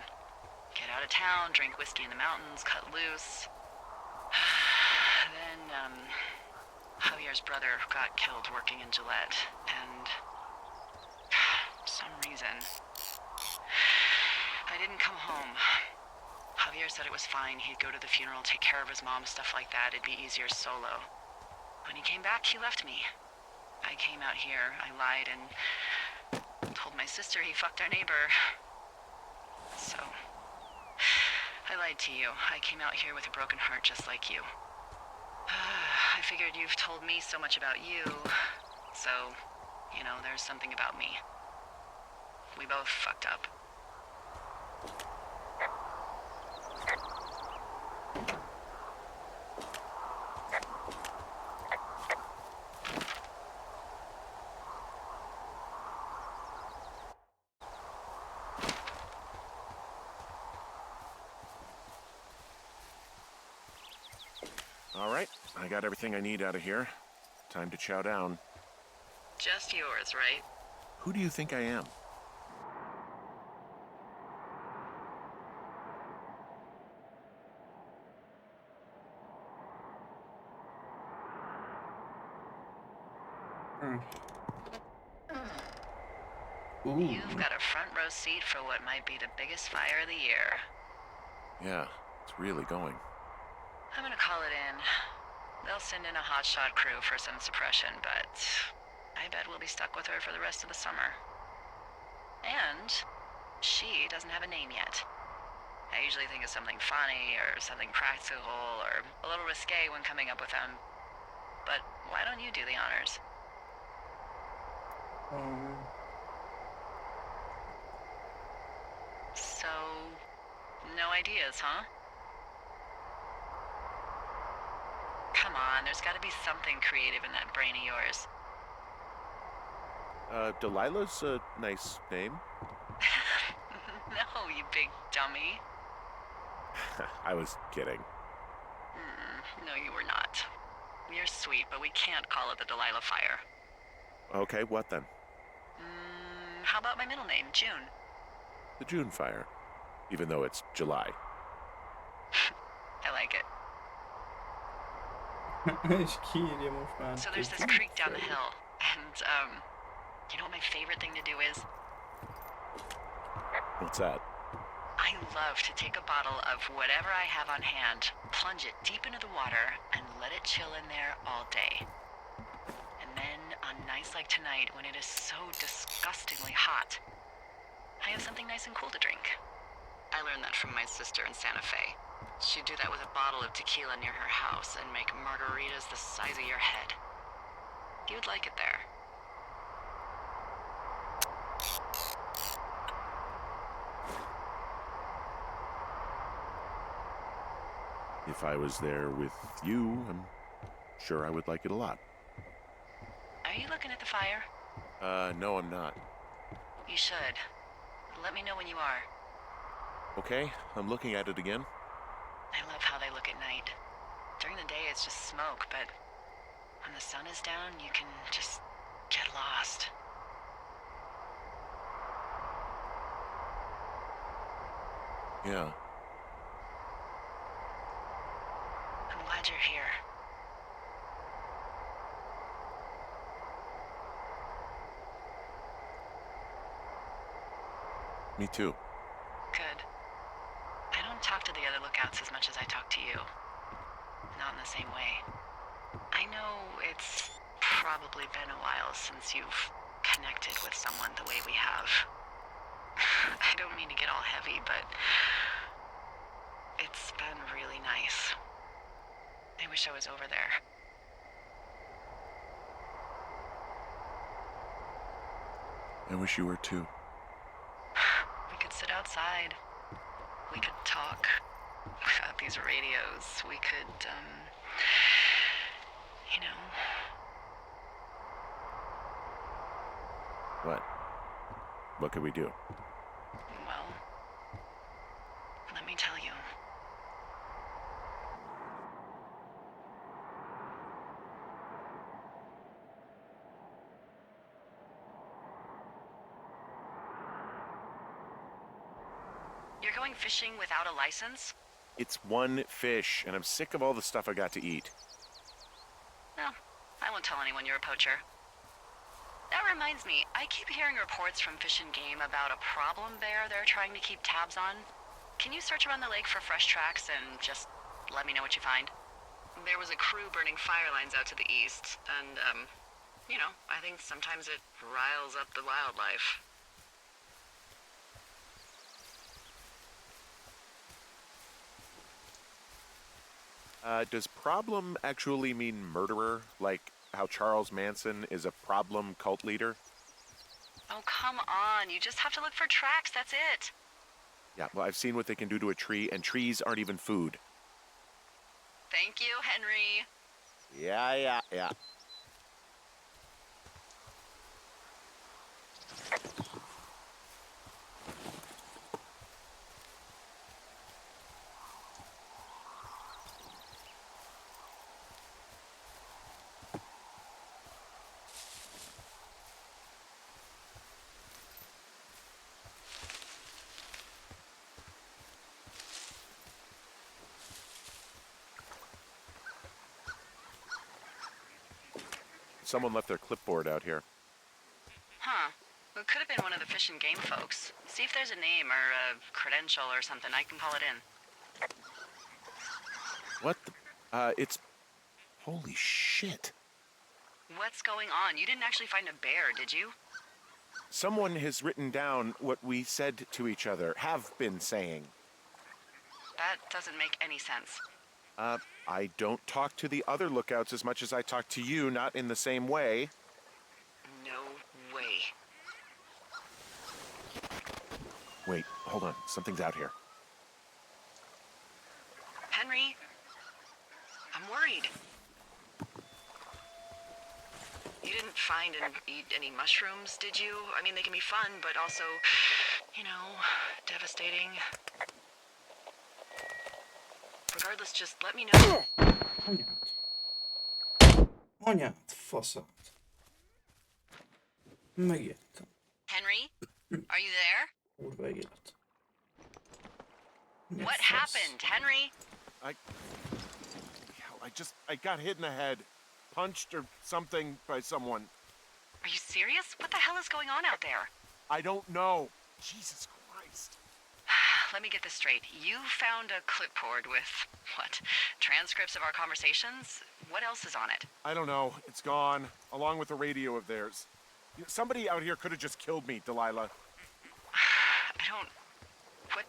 get out of town, drink whiskey in the mountains, cut loose. Then, Javier's brother got killed working in Gillette, and for some reason, I didn't come home. Javier said it was fine. He'd go to the funeral, take care of his mom, stuff like that. It'd be easier solo. When he came back, he left me. I came out here, I lied, and told my sister he fucked our neighbor. So, I lied to you. I came out here with a broken heart just like you. I figured you've told me so much about you, so, you know, there's something about me. We both fucked up. All right, I got everything I need out of here. Time to chow down. Just yours, right? Who do you think I am? Ooh. You've got a front row seat for what might be the biggest fire of the year. Yeah, it's really going. I'm gonna call it in. They'll send in a hotshot crew for some suppression, but I bet we'll be stuck with her for the rest of the summer. And she doesn't have a name yet. I usually think of something funny or something practical or a little risque when coming up with them. But why don't you do the honors? So, no ideas, huh? Come on, there's gotta be something creative in that brain of yours. Delilah's a nice name. No, you big dummy. I was kidding. No, you were not. You're sweet, but we can't call it the Delilah Fire. Okay, what then? how about my middle name, June? The June fire, even though it's July. I like it. ايش كيري مش معنى So there's this creek down the hill, and, you know what my favorite thing to do is? What's that? I love to take a bottle of whatever I have on hand, plunge it deep into the water, and let it chill in there all day. And then, on nights like tonight, when it is so disgustingly hot, I have something nice and cool to drink. I learned that from my sister in Santa Fe. She'd do that with a bottle of tequila near her house and make margaritas the size of your head. You would like it there. If I was there with you, I'm sure I would like it a lot. Are you looking at the fire? No, I'm not. You should. Let me know when you are. Okay, I'm looking at it again. I love how they look at night. During the day, it's just smoke, but when the sun is down, you can just get lost. Yeah. I'm glad you're here. Me too. Good. I don't talk to the other lookouts as much as I talk to you. Not in the same way. I know it's probably been a while since you've connected with someone the way we have. I don't mean to get all heavy, but it's been really nice. I wish I was over there. I wish you were too. We could sit outside. We could talk about these radios. We could, you know. What? What could we do? Well, let me tell you. You're going fishing without a license? It's one fish, and I'm sick of all the stuff I got to eat. No, I won't tell anyone you're a poacher. That reminds me, I keep hearing reports from Fish and Game about a problem bear they're trying to keep tabs on. Can you search around the lake for fresh tracks and just let me know what you find? There was a crew burning fire lines out to the east, and, you know, I think sometimes it riles up the wildlife. Does problem actually mean murderer? Like how Charles Manson is a problem cult leader? Oh, come on. You just have to look for tracks, that's it. Yeah, well, I've seen what they can do to a tree, and trees aren't even food. Thank you, Henry. Yeah. Someone left their clipboard out here. Huh. It could have been one of the Fish and Game folks. See if there's a name or a credential or something. I can call it in. What the? It's... Holy shit. What's going on? You didn't actually find a bear, did you? Someone has written down what we said to each other, have been saying. That doesn't make any sense. I don't talk to the other lookouts as much as I talk to you, not in the same way. No way. Wait, hold on. Something's out here. Henry? I'm worried. You didn't find and eat any mushrooms, did you? I mean, they can be fun, but also, you know, devastating. Regardless, just let me know. Anyát, faszát. Megijedtem. Henry? Are you there? Kurva élet. Mi a What fasz? happened, Henry? I got hit in the head. Punched or something by someone. Are you serious? What the hell is going on out there? I don't know. Jesus Christ. Let me get this straight. You found a clipboard with, what, transcripts of our conversations? What else is on it? I don't know. It's gone, along with the radio of theirs. Somebody out here could have just killed me, Delilah. What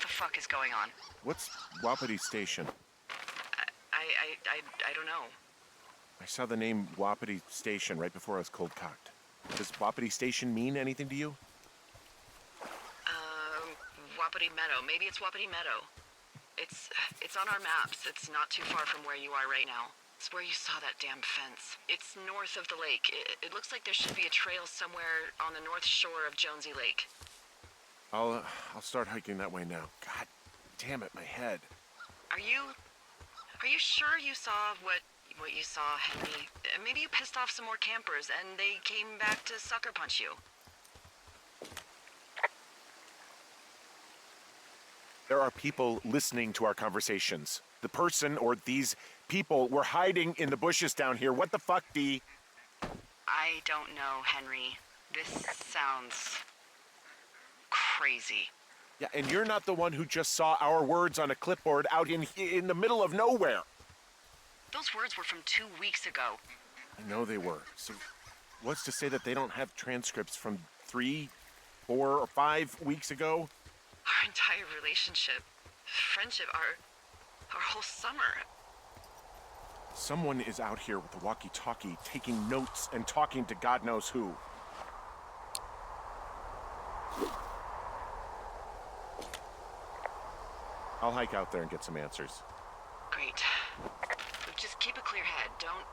the fuck is going on? What's Wapiti Station? I don't know. I saw the name Wapiti Station right before I was cold-cocked. Does Wapiti Station mean anything to you? Wapiti Meadow. Maybe it's Wapiti Meadow. It's on our maps. It's not too far from where you are right now. It's where you saw that damn fence. It's north of the lake. It looks like there should be a trail somewhere on the north shore of Jonesy Lake. I'll start hiking that way now. God damn it, my head. Are you sure you saw what you saw, Henry? Maybe you pissed off some more campers and they came back to sucker punch you. There are people listening to our conversations. The person or these people were hiding in the bushes down here. What the fuck, Dee? I don't know, Henry. This sounds crazy. Yeah, and you're not the one who just saw our words on a clipboard out in the middle of nowhere. Those words were from 2 weeks ago. I know they were. So what's to say that they don't have transcripts from 3, 4, or 5 weeks ago? Our entire relationship, friendship, our whole summer. Someone is out here with a walkie-talkie taking notes and talking to God knows who. I'll hike out there and get some answers. Great. Just keep a clear head. Don't,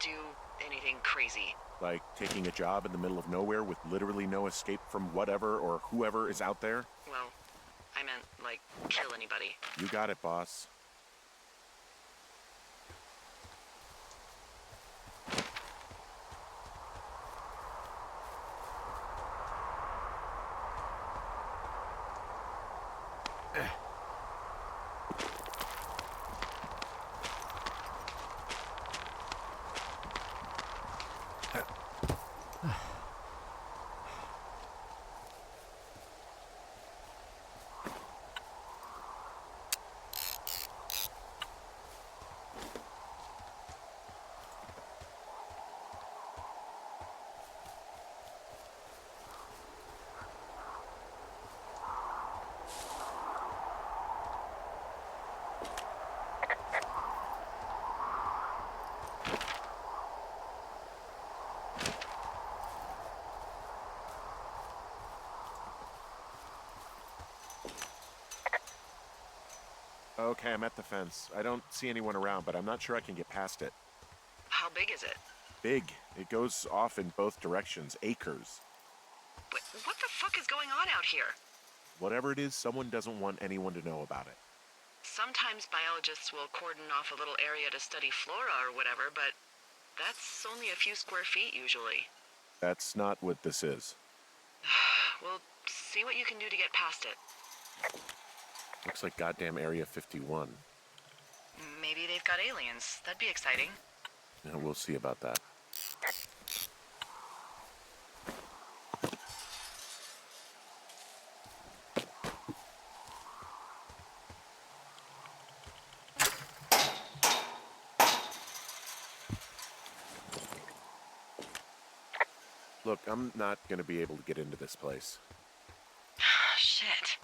do anything crazy. Like taking a job in the middle of nowhere with literally no escape from whatever or whoever is out there? Well, I meant, kill anybody. You got it, boss. Okay, I'm at the fence. I don't see anyone around, but I'm not sure I can get past it. How big is it? Big. It goes off in both directions. Acres. What the fuck is going on out here? Whatever it is, someone doesn't want anyone to know about it. Sometimes biologists will cordon off a little area to study flora or whatever, but that's only a few square feet usually. That's not what this is. Well, see what you can do to get past it. Looks like goddamn Area 51. Maybe they've got aliens. That'd be exciting. Yeah, we'll see about that. Look, I'm not gonna be able to get into this place. Shit.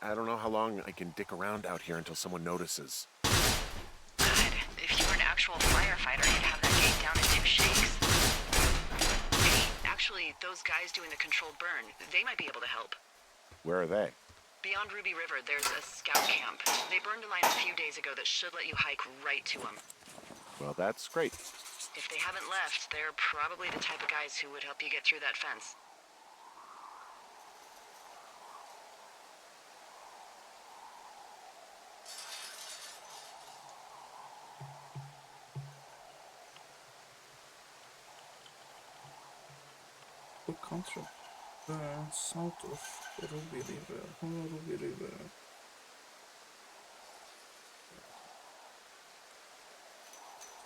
I don't know how long I can dick around out here until someone notices. God, if you were an actual firefighter, you'd have that gate down in 2 shakes. Hey, actually, those guys doing the controlled burn, they might be able to help. Where are they? Beyond Ruby River, there's a scout camp. They burned a line a few days ago that should let you hike right to them. Well, that's great. If they haven't left, they're probably the type of guys who would help you get through that fence. Good control. South of Ruby River. Ruby River.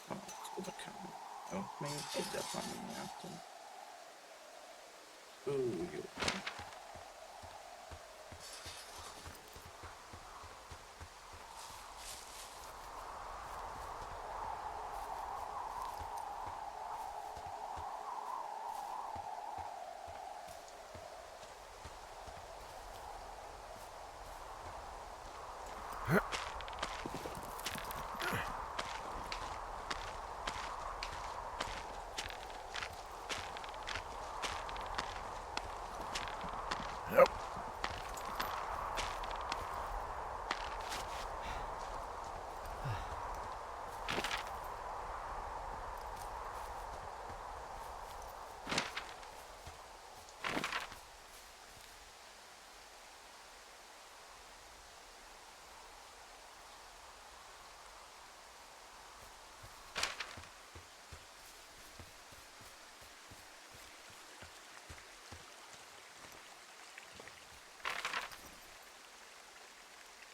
Hát, oda kell. Jó, még egyáltalán nem jártam. Jó.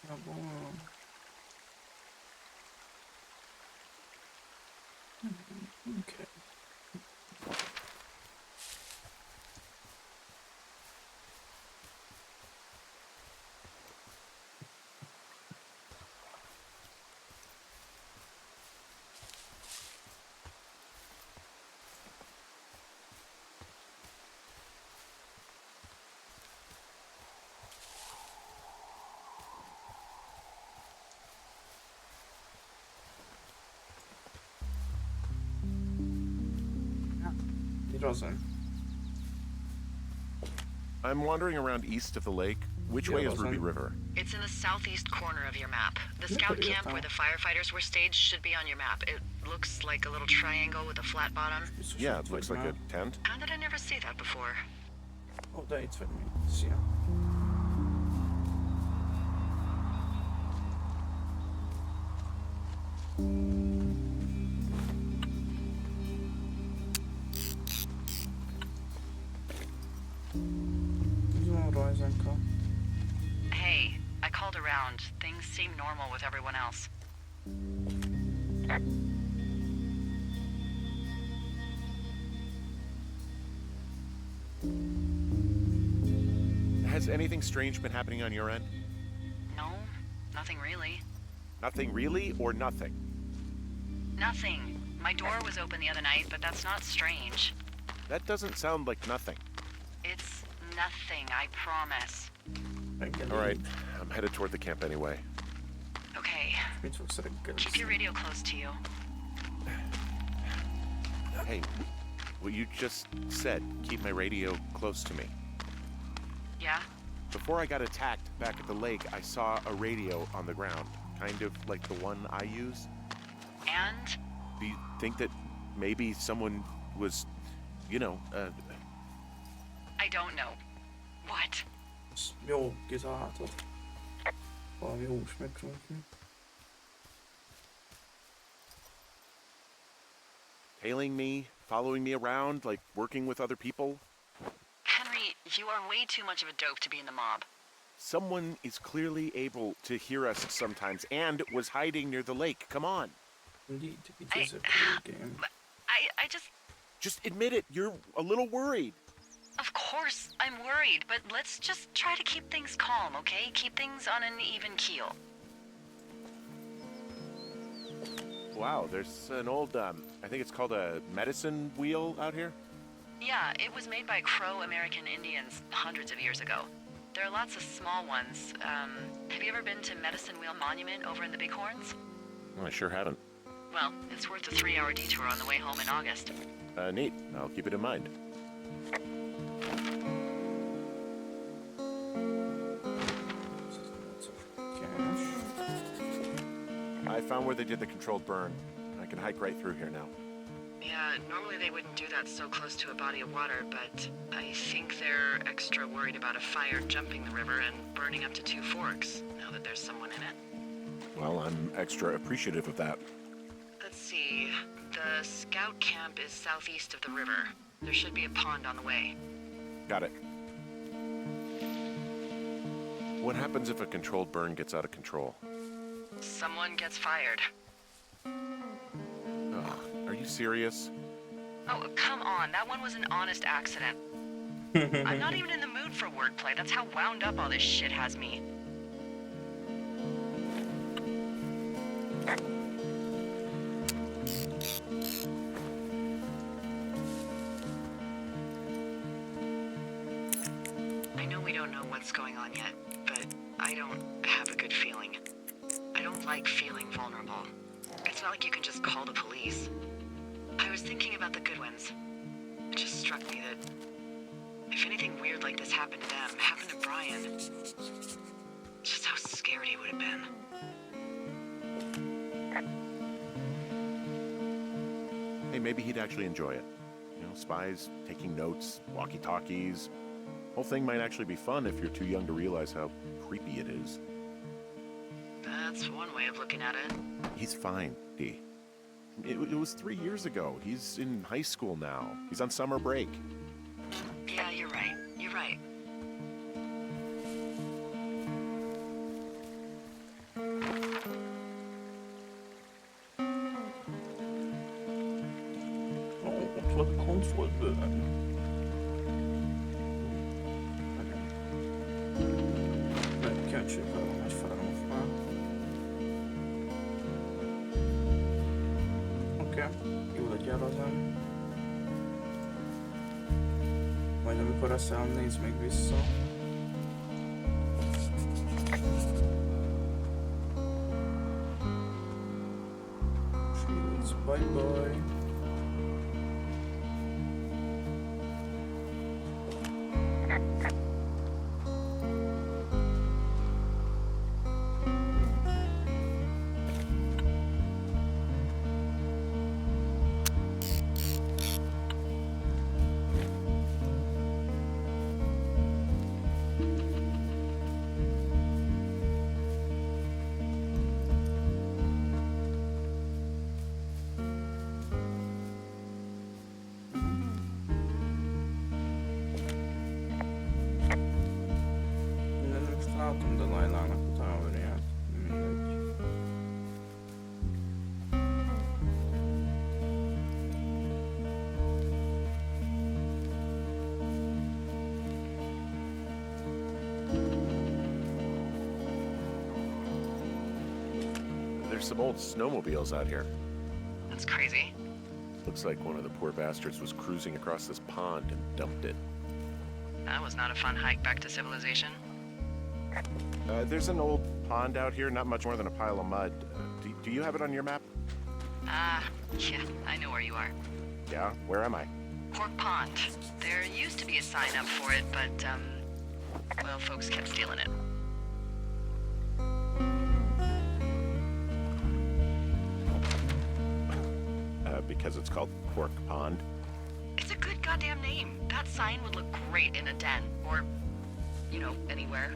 Tá bom. Okay. It doesn't. I'm wandering around east of the lake. Which way is Ruby River? It's in the southeast corner of your map. The scout camp where the firefighters were staged should be on your map. It looks like a little triangle with a flat bottom. Yeah, it looks like a tent. How did I never see that before? Oh, där är ett för mig. Se. Hey, I called around. Things seem normal with everyone else. Has anything strange been happening on your end? No, nothing really. Nothing really, or nothing? Nothing. My door was open the other night, but that's not strange. That doesn't sound like nothing. It's nothing, I promise. All right, I'm headed toward the camp anyway. Okay. Keep your radio close to you. Hey, what you just said, keep my radio close to me. Yeah? Before I got attacked back at the lake, I saw a radio on the ground, kind of like the one I use. And? Do you think that maybe someone was, you know, I don't know. What? Jó, kitaláltad. Valami hús megkrókni. tailing me, following me around, like working with other people? Henry, you are way too much of a dope to be in the mob. Someone is clearly able to hear us sometimes and was hiding near the lake. Come on. Indeed, it is a video game. I just... Just admit it. You're a little worried. Of course, I'm worried, but let's just try to keep things calm, okay? Keep things on an even keel. Wow, there's an old, I think it's called a medicine wheel out here. Yeah, it was made by Crow American Indians hundreds of years ago. There are lots of small ones. Have you ever been to Medicine Wheel Monument over in the Bighorns? I sure haven't. Well, it's worth a 3-hour detour on the way home in August. Neat. I'll keep it in mind. I found where they did the controlled burn. I can hike right through here now. Yeah, normally they wouldn't do that so close to a body of water, but I think they're extra worried about a fire jumping the river and burning up to 2 forks, now that there's someone in it. Well, I'm extra appreciative of that. Let's see. The scout camp is southeast of the river. There should be a pond on the way. Got it. What happens if a controlled burn gets out of control? Someone gets fired. Ugh, are you serious? Oh, come on. That one was an honest accident. I'm not even in the mood for wordplay. That's how wound up all this shit has me. I know we don't know what's going on yet, but I don't have a good feeling. I don't like feeling vulnerable. It's not like you can just call the police. I was thinking about the Goodwins. It just struck me that if anything weird like this happened to them, happened to Brian, just how scared he would have been. Hey, maybe he'd actually enjoy it. You know, spies, taking notes, walkie-talkies. Whole thing might actually be fun if you're too young to realize how creepy it is. That's one way of looking at it. He's fine, Dee. It was 3 years ago. He's in high school now. He's on summer break. Yeah, you're right. You're right. Oh, het wordt kontrollbeuren. Kölcsön fel, egy felmúlva. Oké, jó legyen azon. Majd amikor eszel, nézd még vissza. Cheers, bye bye. Látom Dalajlának a távolját. Mindegy. There's some old snowmobiles out here. That's crazy. Looks like one of the poor bastards was cruising across this pond and dumped it. That was not a fun hike back to civilization. There's an old pond out here, not much more than a pile of mud. Do you have it on your map? Yeah, I know where you are. Yeah? Where am I? Pork Pond. There used to be a sign up for it, but, well, folks kept stealing it. Because it's called Pork Pond. It's a good goddamn name. That sign would look great in a den, or, you know, anywhere.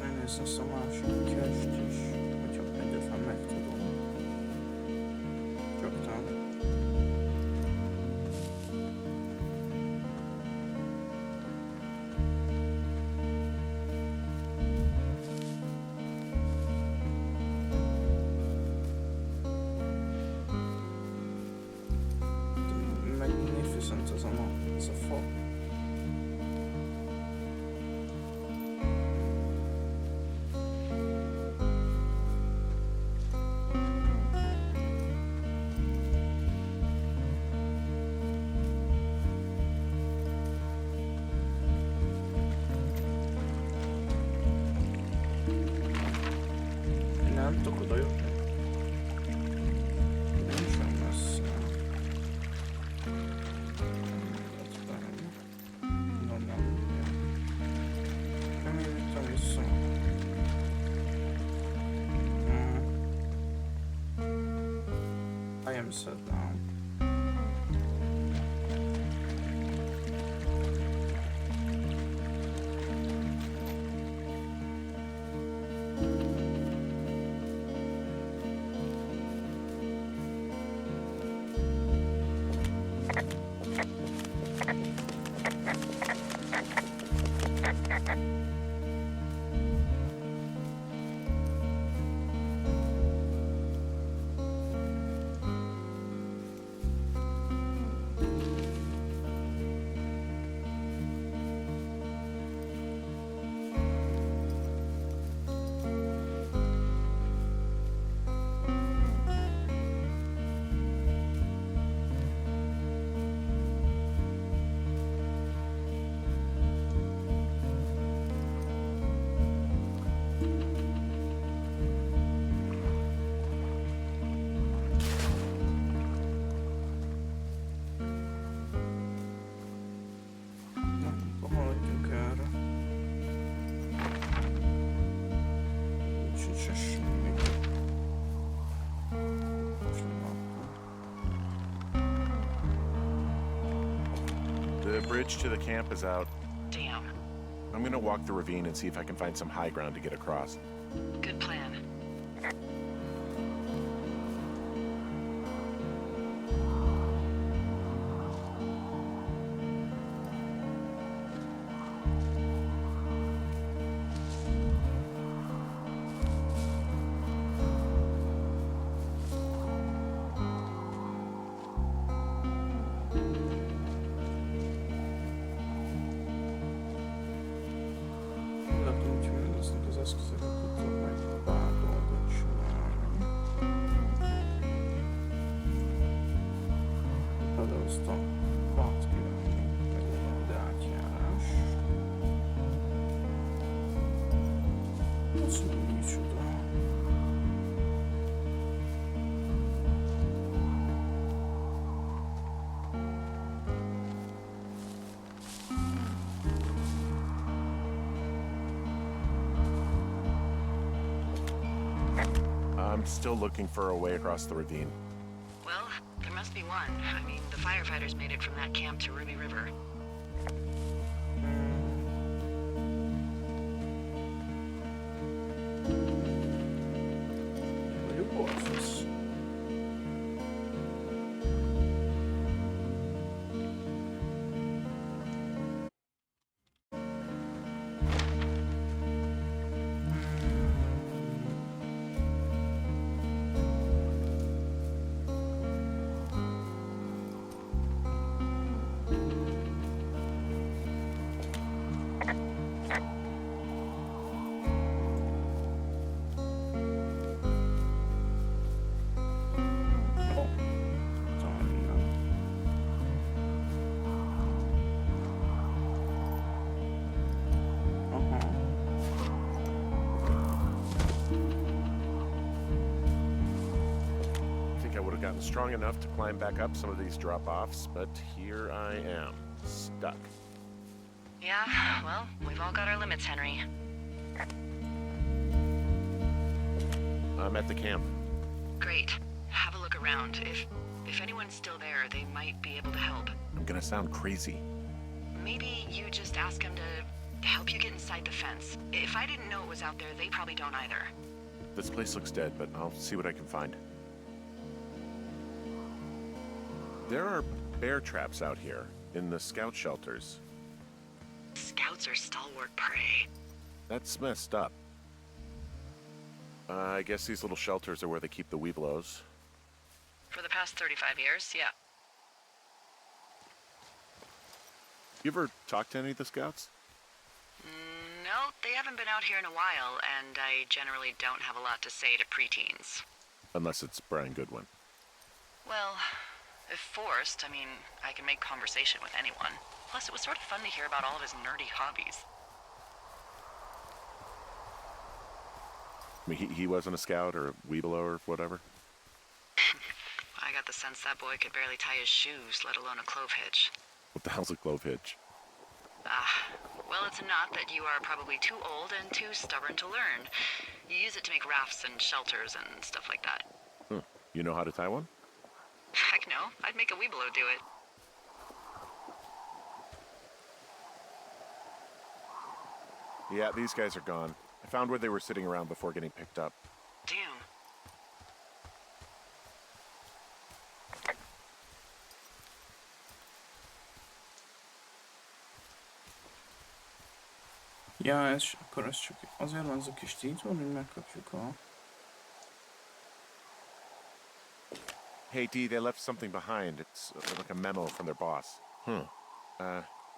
megnézni ezt a másik kest is, hogyha egyetlen meg tudom. Csaptam. Magnificent ez a fa. Nem tudok oda jutni. Nincsen messze. Nem jöttem vissza. I am set down. Haladjunk erre. Sincs se semmi. Most nem látom. The bridge to the camp is out. Damn. I'm gonna walk the ravine and see if I can find some high ground to get across. Good plan. Látom, hogy mi lesznek az eszközök, tudok meg pár dolgot csinálni. Például azt a pat kivenni, meg legyen ide átjárás. Az micsoda. I'm still looking for a way across the ravine. Well, there must be one. I mean, the firefighters made it from that camp to Ruby River. Vagyok orfosz. Gotten strong enough to climb back up some of these drop-offs, but here I am, stuck. Yeah, well, we've all got our limits, Henry. I'm at the camp. Great. Have a look around. If anyone's still there, they might be able to help. I'm gonna sound crazy. Maybe you just ask them to help you get inside the fence. If I didn't know it was out there, they probably don't either. This place looks dead, but I'll see what I can find. There are bear traps out here in the scout shelters. Scouts are stalwart prey. That's messed up. I guess these little shelters are where they keep the Weeblos. For the past 35 years, yeah. You ever talked to any of the scouts? No, they haven't been out here in a while, and I generally don't have a lot to say to preteens. Unless it's Brian Goodwin. Well, if forced, I mean, I can make conversation with anyone. Plus, it was sort of fun to hear about all of his nerdy hobbies. I mean, he wasn't a scout or a Weeblo or whatever? I got the sense that boy could barely tie his shoes, let alone a clove hitch. What the hell's a clove hitch? Well, it's a knot that you are probably too old and too stubborn to learn. You use it to make rafts and shelters and stuff like that. You know how to tie one? Heck no, I'd make a Weeblo do it. Yeah, these guys are gone. I found where they were sitting around before getting picked up. Damn. Ja, akkor ez csak azért van ez a kis títón, hogy megkapjuk a... Hey, D, they left something behind. It's like a memo from their boss.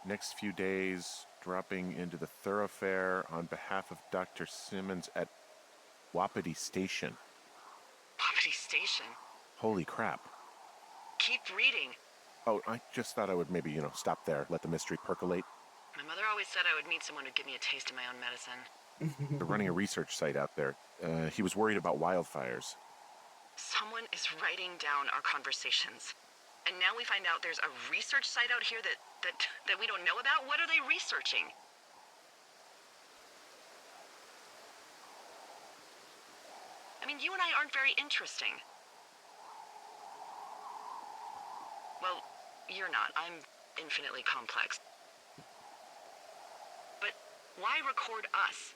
Next few days, dropping into the thoroughfare on behalf of Dr. Simmons at Wapiti Station. Wapiti Station? Holy crap. Keep reading. Oh, I just thought I would maybe, stop there, let the mystery percolate. My mother always said I would meet someone who'd give me a taste of my own medicine. They're running a research site out there. He was worried about wildfires. Someone is writing down our conversations. And now we find out there's a research site out here that we don't know about? What are they researching? I mean, you and I aren't very interesting. Well, you're not. I'm infinitely complex. But why record us?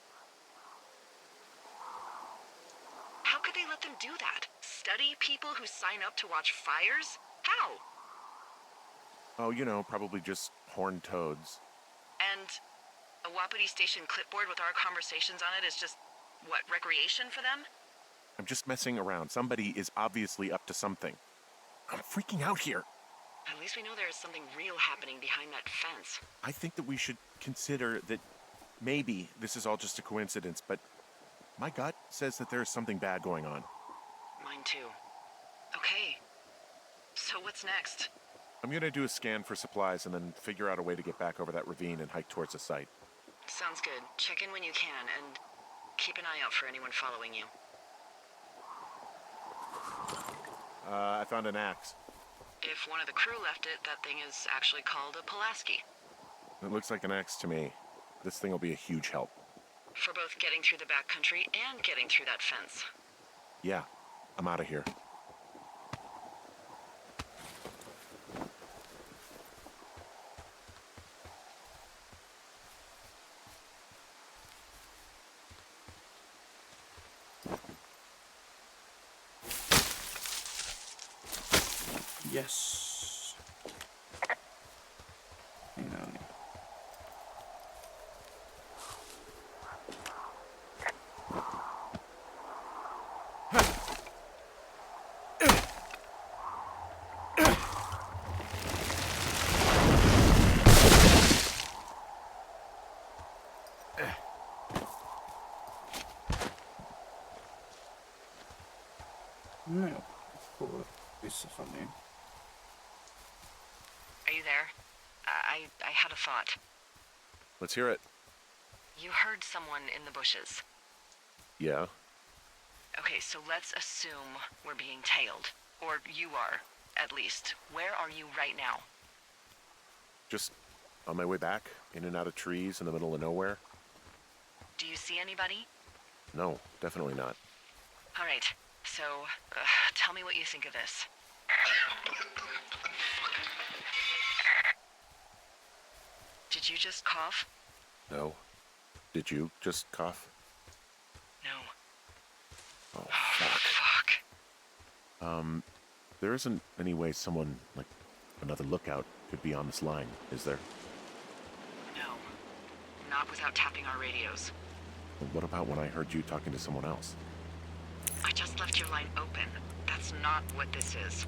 How could they let them do that? Study people who sign up to watch fires? How? Oh, probably just horned toads. And a Wapiti Station clipboard with our conversations on it is just, what, recreation for them? I'm just messing around. Somebody is obviously up to something. I'm freaking out here. At least we know there is something real happening behind that fence. I think that we should consider that maybe this is all just a coincidence, but my gut says that there is something bad going on. Mine too. Okay. So what's next? I'm gonna do a scan for supplies and then figure out a way to get back over that ravine and hike towards the site. Sounds good. Check in when you can, and keep an eye out for anyone following you. I found an axe. If one of the crew left it, that thing is actually called a Pulaski. It looks like an axe to me. This thing will be a huge help. For both getting through the backcountry and getting through that fence. Yeah, I'm out of here. Yes. Hang Na jó, akkor visszafelé. Are you there? I had a thought. Let's hear it. You heard someone in the bushes. Yeah? Okay, so let's assume we're being tailed. Or you are, at least. Where are you right now? Just on my way back, in and out of trees in the middle of nowhere? Do you see anybody? No, definitely not. All right, so tell me what you think of this. Did you just cough? No. Did you just cough? No. Oh, Oh, fuck. fuck. There isn't any way someone, like, another lookout could be on this line, is there? No. Not without tapping our radios. And what about when I heard you talking to someone else? I just left your line open. That's not what this is.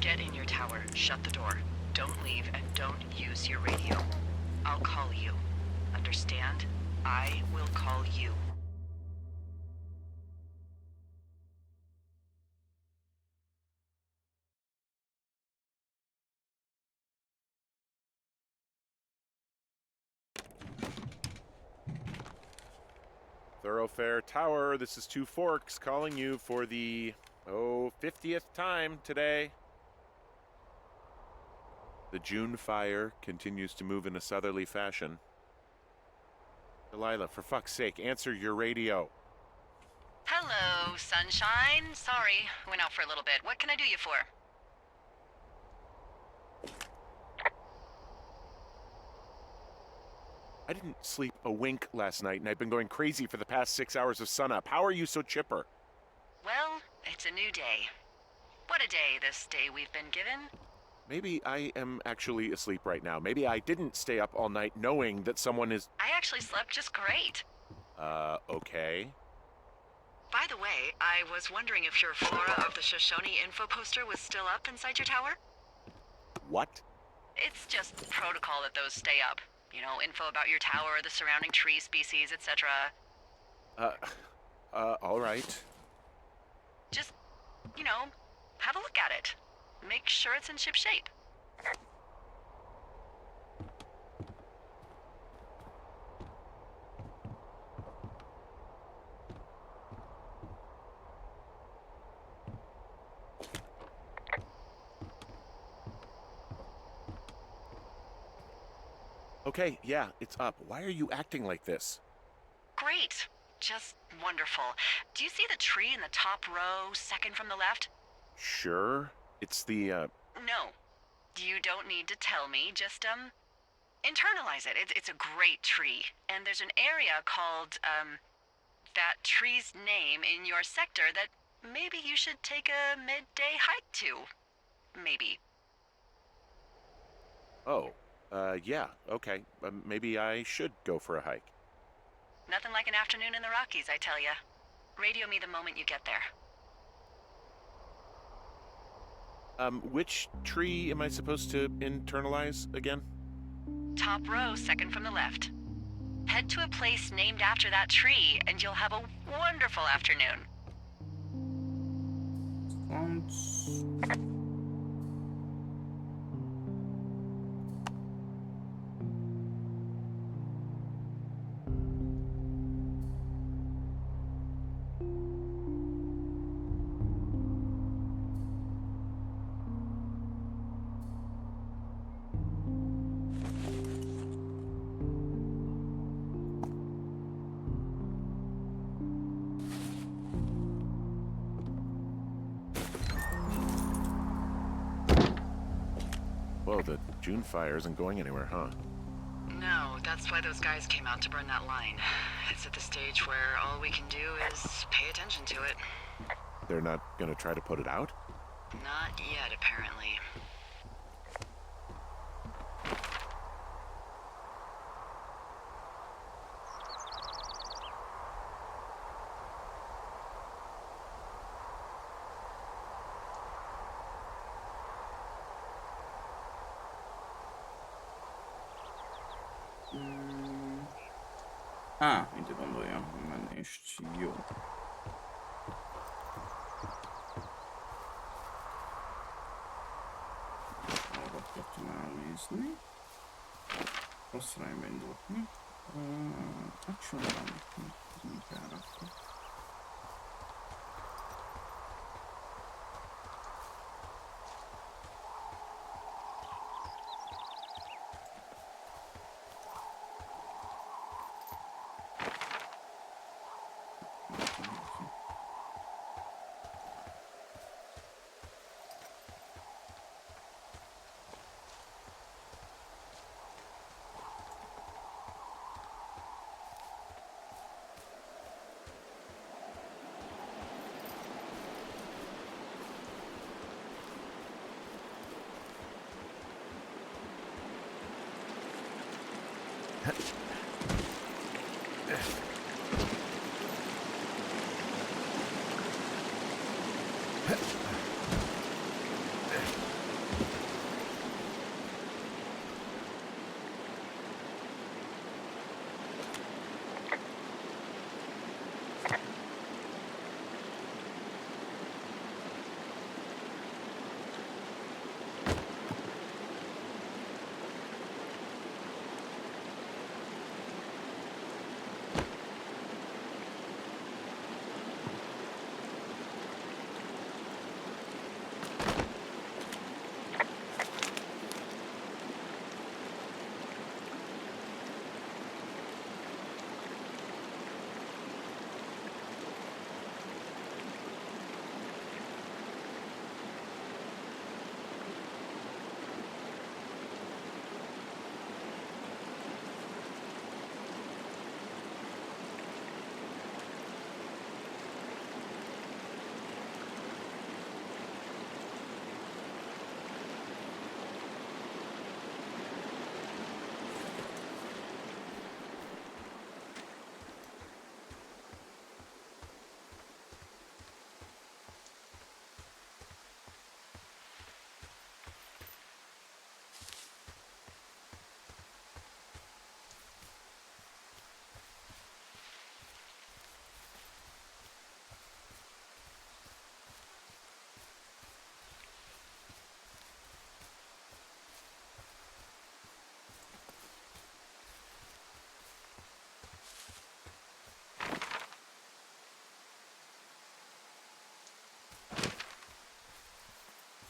Get in your tower, shut the door. Don't leave, and don't use your radio. I'll call you. Understand? I will call you. Thoroughfare Tower, this is Two Forks calling you for the, 50th time today. The June fire continues to move in a southerly fashion. Delilah, for fuck's sake, answer your radio. Hello, sunshine. Sorry, went out for a little bit. What can I do you for? I didn't sleep a wink last night, and I've been going crazy for the past 6 hours of sunup. How are you so chipper? Well, it's a new day. What a day, this day we've been given. Maybe I am actually asleep right now. Maybe I didn't stay up all night knowing that someone is... I actually slept just great. Okay. By the way, I was wondering if your Flora of the Shoshone info poster was still up inside your tower? What? It's just protocol that those stay up. You know, info about your tower, the surrounding tree species, etc. All right. Just, you know, have a look at it. Make sure it's in ship shape. Okay, yeah, it's up. Why are you acting like this? Great. Just wonderful. Do you see the tree in the top row, second from the left? Sure. It's the, No. You don't need to tell me. Just, internalize it. It's a great tree. And there's an area called, that tree's name in your sector that maybe you should take a midday hike to. Maybe. Oh, yeah, okay. Maybe I should go for a hike. Nothing like an afternoon in the Rockies, I tell ya. Radio me the moment you get there. Which tree am I supposed to internalize again? Top row, second from the left. Head to a place named after that tree, and you'll have a wonderful afternoon. Sounds... Well, the June fire isn't going anywhere, huh? No, that's why those guys came out to burn that line. It's at the stage where all we can do is pay attention to it. They're not gonna try to put it out? Not yet, apparently. Ide gondolja a menést. Jó. Arra akartam elnézni. Rossz irányba indult mi? Actually, nem kell rakni.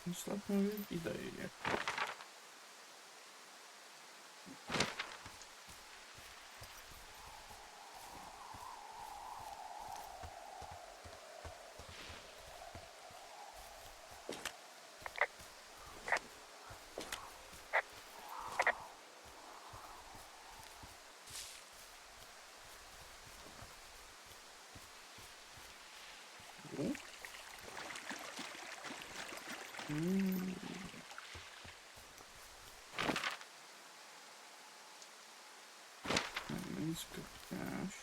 Ostatnio ideje. Let's go cash.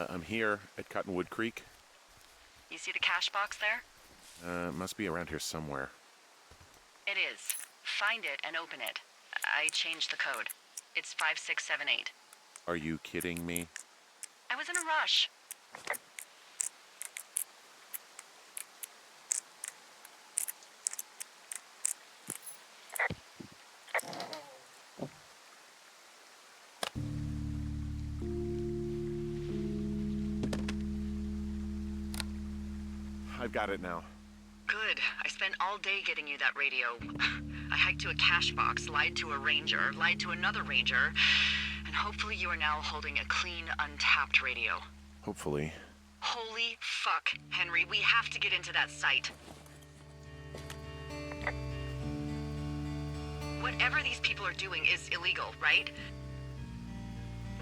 I'm here at Cottonwood Creek. You see the cash box there? Must be around here somewhere. It is. Find it and open it. I changed the code. It's 5678. Are you kidding me? I was in a rush. I've got it now. Good. I spent all day getting you that radio. I hiked to a cash box, lied to a ranger, lied to another ranger, and hopefully you are now holding a clean, untapped radio. Hopefully. Holy fuck, Henry, we have to get into that site. Whatever these people are doing is illegal, right?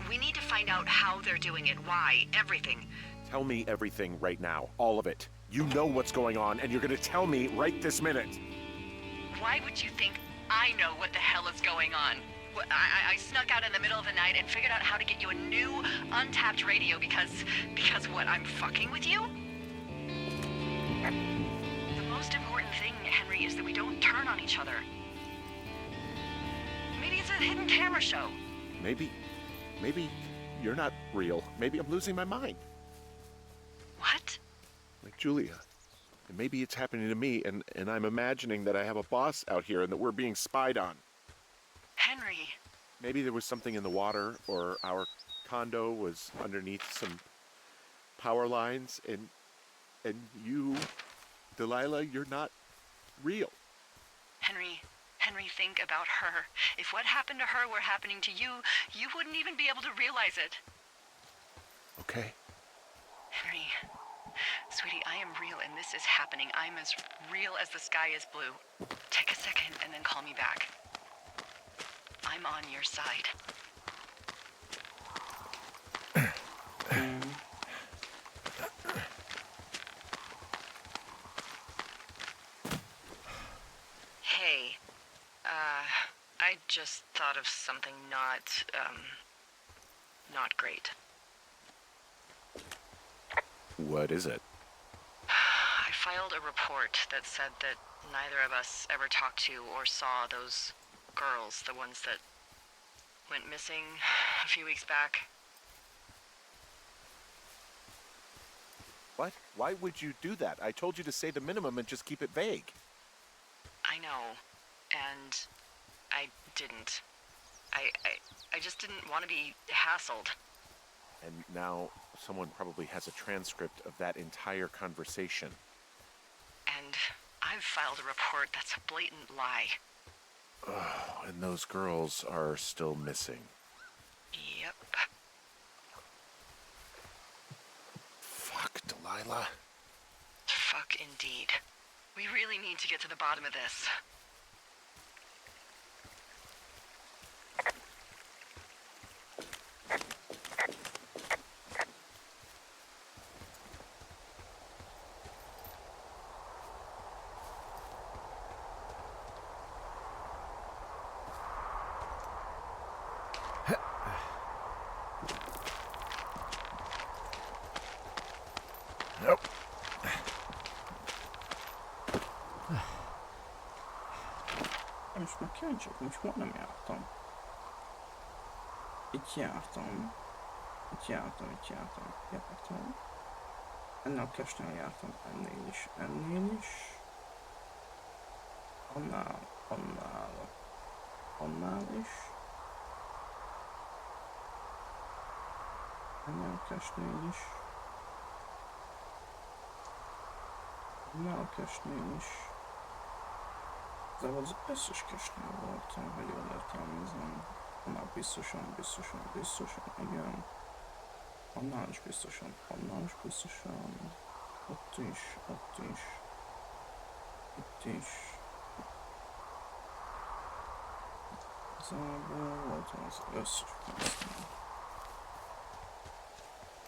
We need to find out how they're doing it, why, everything. Tell me everything right now. All of it. You know what's going on, and you're gonna tell me right this minute. Why would you think I know what the hell is going on? I snuck out in the middle of the night and figured out how to get you a new, untapped radio because what, I'm fucking with you? The most important thing, Henry, is that we don't turn on each other. Maybe it's a hidden camera show. Maybe you're not real. Maybe I'm losing my mind. What? Like Julia. And maybe it's happening to me, and I'm imagining that I have a boss out here and that we're being spied on. Henry. Maybe there was something in the water, or our condo was underneath some power lines, and you, Delilah, you're not real. Henry, think about her. If what happened to her were happening to you, you wouldn't even be able to realize it. Okay. Henry, sweetie, I am real and this is happening. I'm as real as the sky is blue. Take a second and then call me back. I'm on your side. just thought of something not great. What is it? I filed a report that said that neither of us ever talked to or saw those girls, the ones that went missing a few weeks back. What? Why would you do that? I told you to say the minimum and just keep it vague. I know, and I didn't. I just didn't want to be hassled. And now someone probably has a transcript of that entire conversation. And I've filed a report that's a blatant lie. Oh, and those girls are still missing. Yep. Fuck, Delilah. Fuck indeed. We really need to get to the bottom of this. Nope. Most már kíváncsiak, most hol nem jártam. Itt jártam. Ennél a kesnél jártam, ennél is. Annál is. Ennél a kesnél is. Annál a kesnél is. Igazából az összes kesnél voltam, hogy jól értelmezem. Annál biztosan, igen. Annál is biztosan. Ott is. Itt is. Igazából voltam az összes fesznél.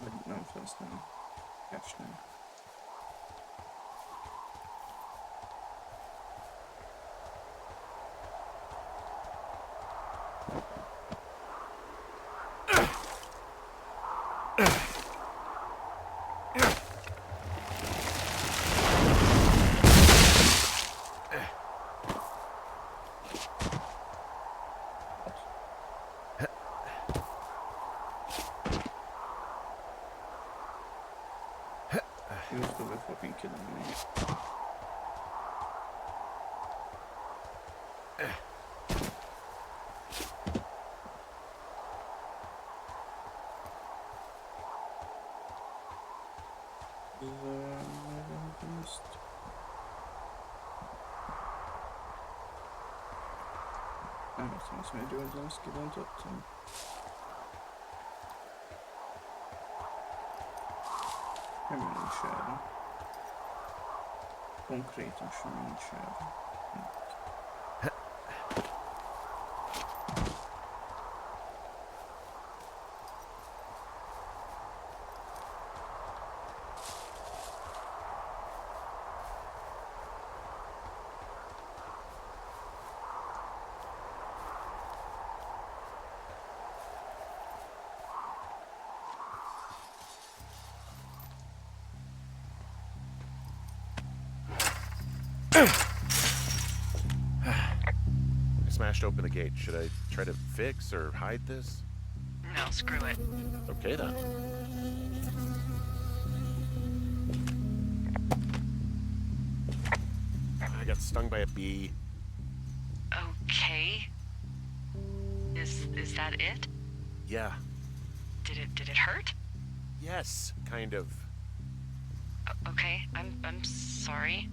Vagy nem fesznél. Kesnél. Use the way fucking kidding me. Nem hiszem, azt még győzőnzt kidöntöttem. Nem nincs erre. Konkrétan sem nincs erre. I smashed open the gate. Should I try to fix or hide this? No, screw it. Okay then. I got stung by a bee. Okay. Is that it? Yeah. Did it hurt? Yes, kind of. Okay, I'm sorry.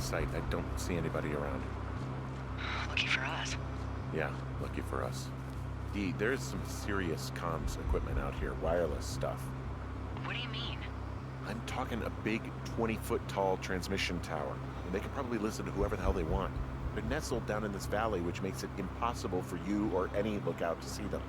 the site. I don't see anybody around. Lucky for us. Yeah, lucky for us. Dee, there's some serious comms equipment out here, wireless stuff. What do you mean? I'm talking a big 20-foot tall transmission tower, and they can probably listen to whoever the hell they want. They're nestled down in this valley, which makes it impossible for you or any lookout to see them.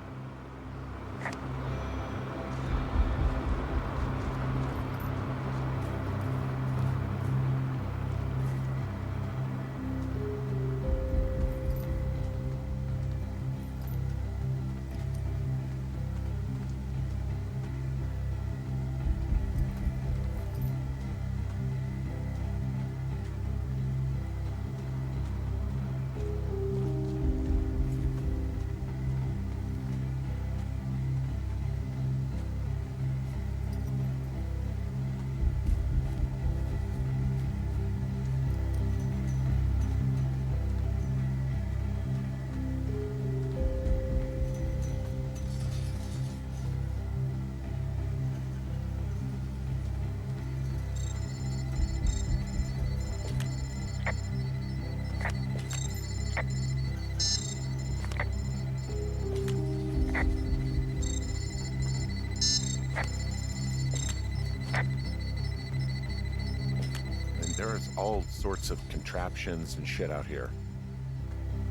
There's all sorts of contraptions and shit out here.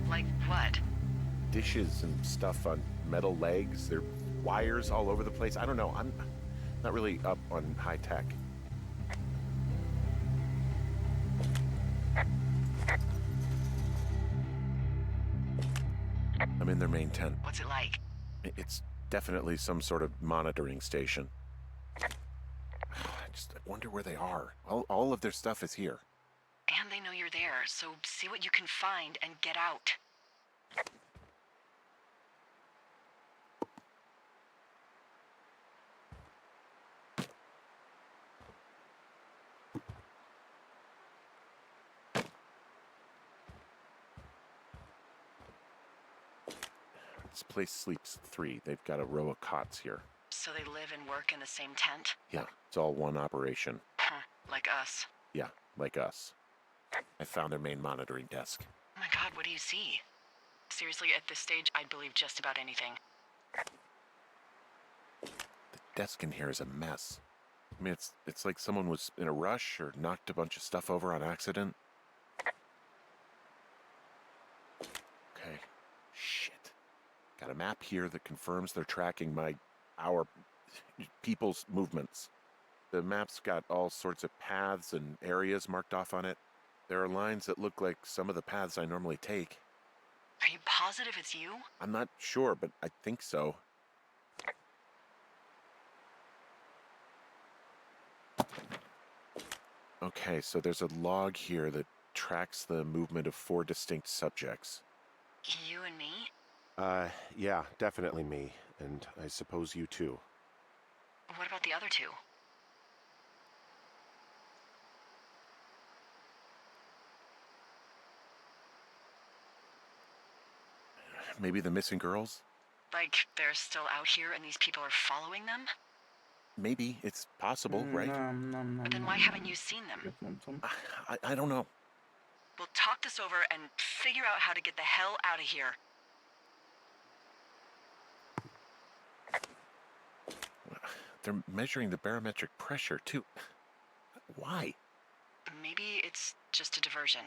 Like what? Dishes and stuff on metal legs. There are wires all over the place. I don't know. I'm not really up on high tech. I'm in their main tent. What's it like? It's definitely some sort of monitoring station. I wonder where they are. All of their stuff is here. And they know you're there, so see what you can find and get out. This place sleeps 3. They've got a row of cots here. So they live and work in the same tent? Yeah, it's all one operation. Huh, like us. Yeah, like us. I found their main monitoring desk. Oh my god, what do you see? Seriously, at this stage, I'd believe just about anything. The desk in here is a mess. I mean, it's like someone was in a rush or knocked a bunch of stuff over on accident. Okay. Shit. Got a map here that confirms they're tracking our people's movements. The map's got all sorts of paths and areas marked off on it. There are lines that look like some of the paths I normally take. Are you positive it's you? I'm not sure, but I think so. Okay, so there's a log here that tracks the movement of 4 distinct subjects. You and me? Yeah, definitely me. And I suppose you too. What about the other 2? Maybe the missing girls? Like, they're still out here and these people are following them? Maybe. It's possible, right? But then why haven't you seen them? I don't know. We'll talk this over and figure out how to get the hell out of here. They're measuring the barometric pressure, too. Why? Maybe it's just a diversion.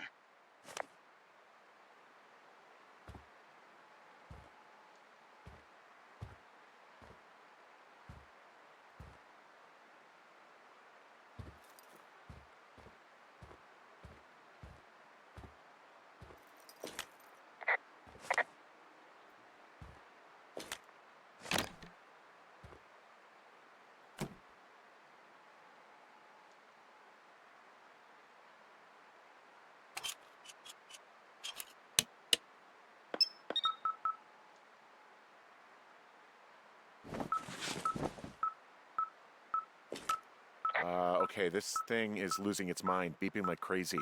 Okay, this thing is losing its mind, beeping like crazy.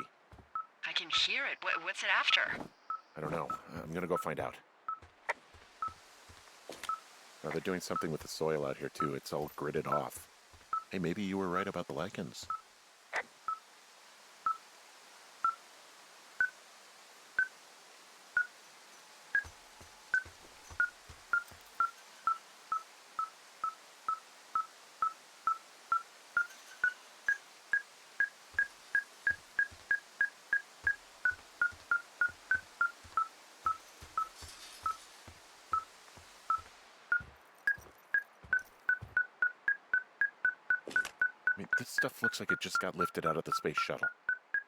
I can hear it. What's it after? I don't know. I'm gonna go find out. Now, they're doing something with the soil out here, too. It's all gridded off. Hey, maybe you were right about the lichens. I mean, this stuff looks like it just got lifted out of the space shuttle.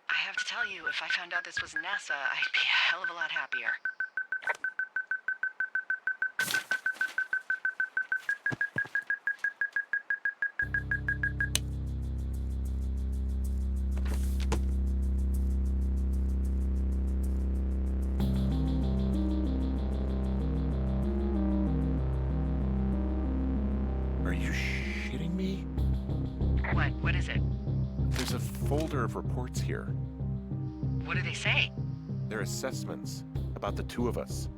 I have to tell you, if I found out this was NASA, I'd be a hell of a lot happier. Are you shitting me? What is it? There's a folder of reports here. What do they say? They're assessments about the two of us.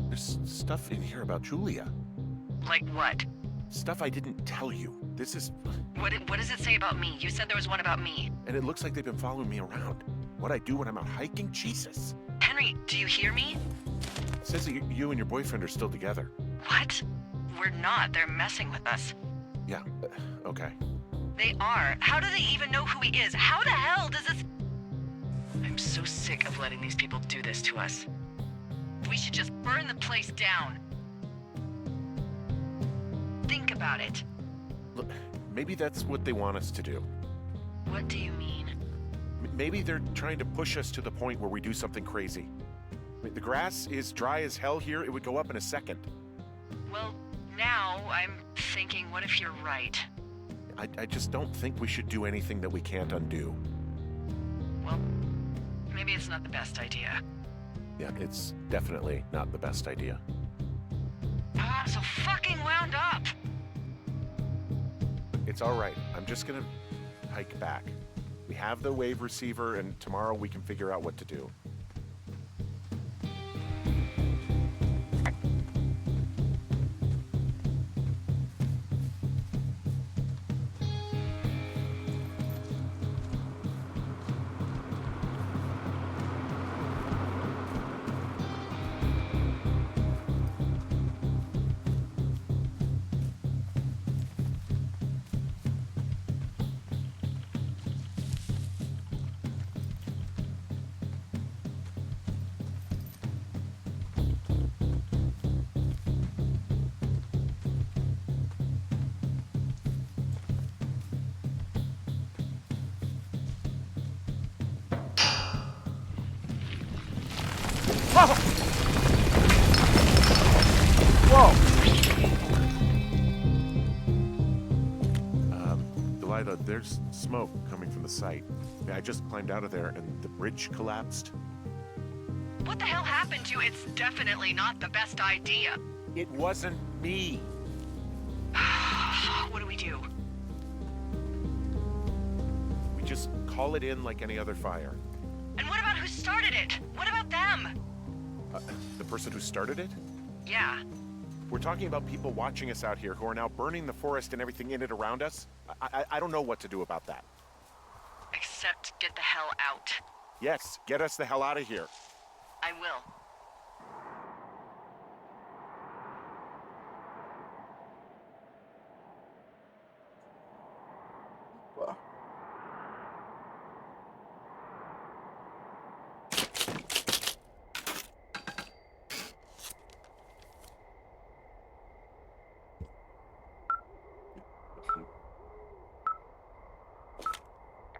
There's stuff in here about Julia. Like what? Stuff I didn't tell you. This is... What does it say about me? You said there was one about me. And it looks like they've been following me around. What I do when I'm out hiking? Jesus. Henry, do you hear me? It says that you and your boyfriend are still together. What? We're not. They're messing with us. Yeah, okay. They are. How do they even know who he is? How the hell does this... I'm so sick of letting these people do this to us. We should just burn the place down. Think about it. Look, maybe that's what they want us to do. What do you mean? Maybe they're trying to push us to the point where we do something crazy. I mean, the grass is dry as hell here. It would go up in a second. Well, now I'm thinking, what if you're right? I just don't think we should do anything that we can't undo. Well, maybe it's not the best idea. Yeah, it's definitely not the best idea. Ah, I'm so fucking wound up. It's all right. I'm just gonna hike back. We have the wave receiver, and tomorrow we can figure out what to do. Delilah, there's smoke coming from the site. I just climbed out of there and the bridge collapsed. What the hell happened to It's definitely not the best idea. It wasn't me. What do we do? We just call it in like any other fire. And what about who started it? What about them? The person who started it? Yeah. We're talking about people watching us out here who are now burning the forest and everything in it around us. I don't know what to do about that. Except get the hell out. Yes, get us the hell out of here. I will.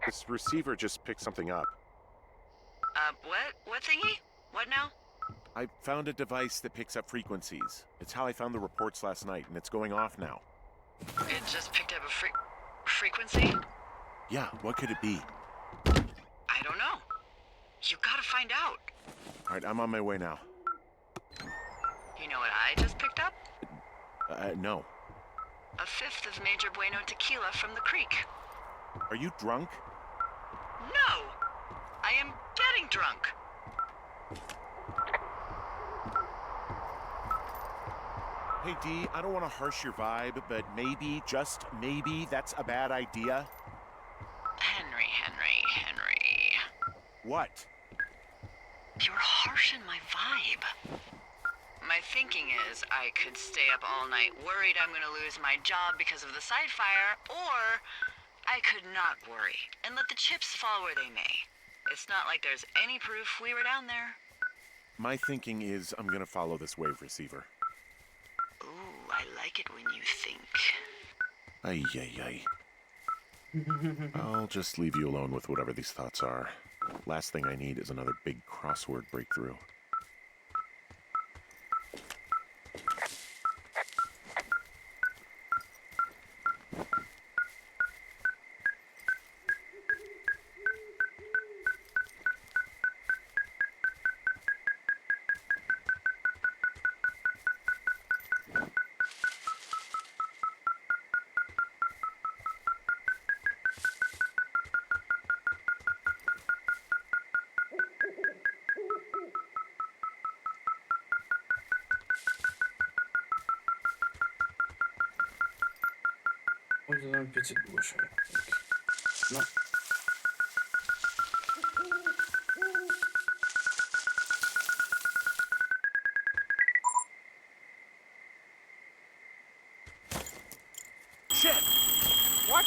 This receiver just picked something up. What? What thingy? What now? I found a device that picks up frequencies. It's how I found the reports last night, and it's going off now. It just picked up a frequency? Yeah, what could it be? I don't know. You gotta find out. All right, I'm on my way now. You know what I just picked up? No. A fifth of Major Bueno tequila from the creek. Are you drunk? No! I am getting drunk. Hey, Dee, I don't want to harsh your vibe, but maybe, just maybe, that's a bad idea. Henry. What? You're harshing my vibe. My thinking is I could stay up all night worried I'm gonna lose my job because of the side fire, or I could not worry and let the chips fall where they may. It's not like there's any proof we were down there. My thinking is I'm gonna follow this wave receiver. Ooh, I like it when you think. Ay, ay, ay. I'll just leave you alone with whatever these thoughts are. Last thing I need is another big crossword breakthrough. O yüzden bir peçete boşa yaptık. No. Shit! What?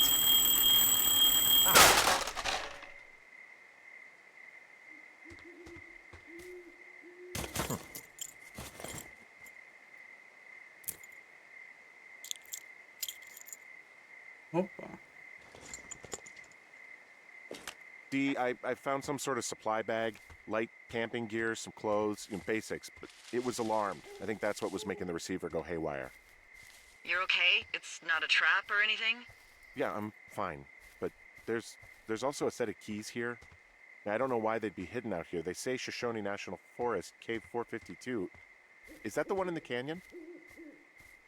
Hoppa. See, I found some sort of supply bag, light camping gear, some clothes, basics, but it was alarmed. I think that's what was making the receiver go haywire. You're okay? It's not a trap or anything? Yeah, I'm fine, but there's also a set of keys here. Now, I don't know why they'd be hidden out here. They say Shoshone National Forest, Cave 452. Is that the one in the canyon?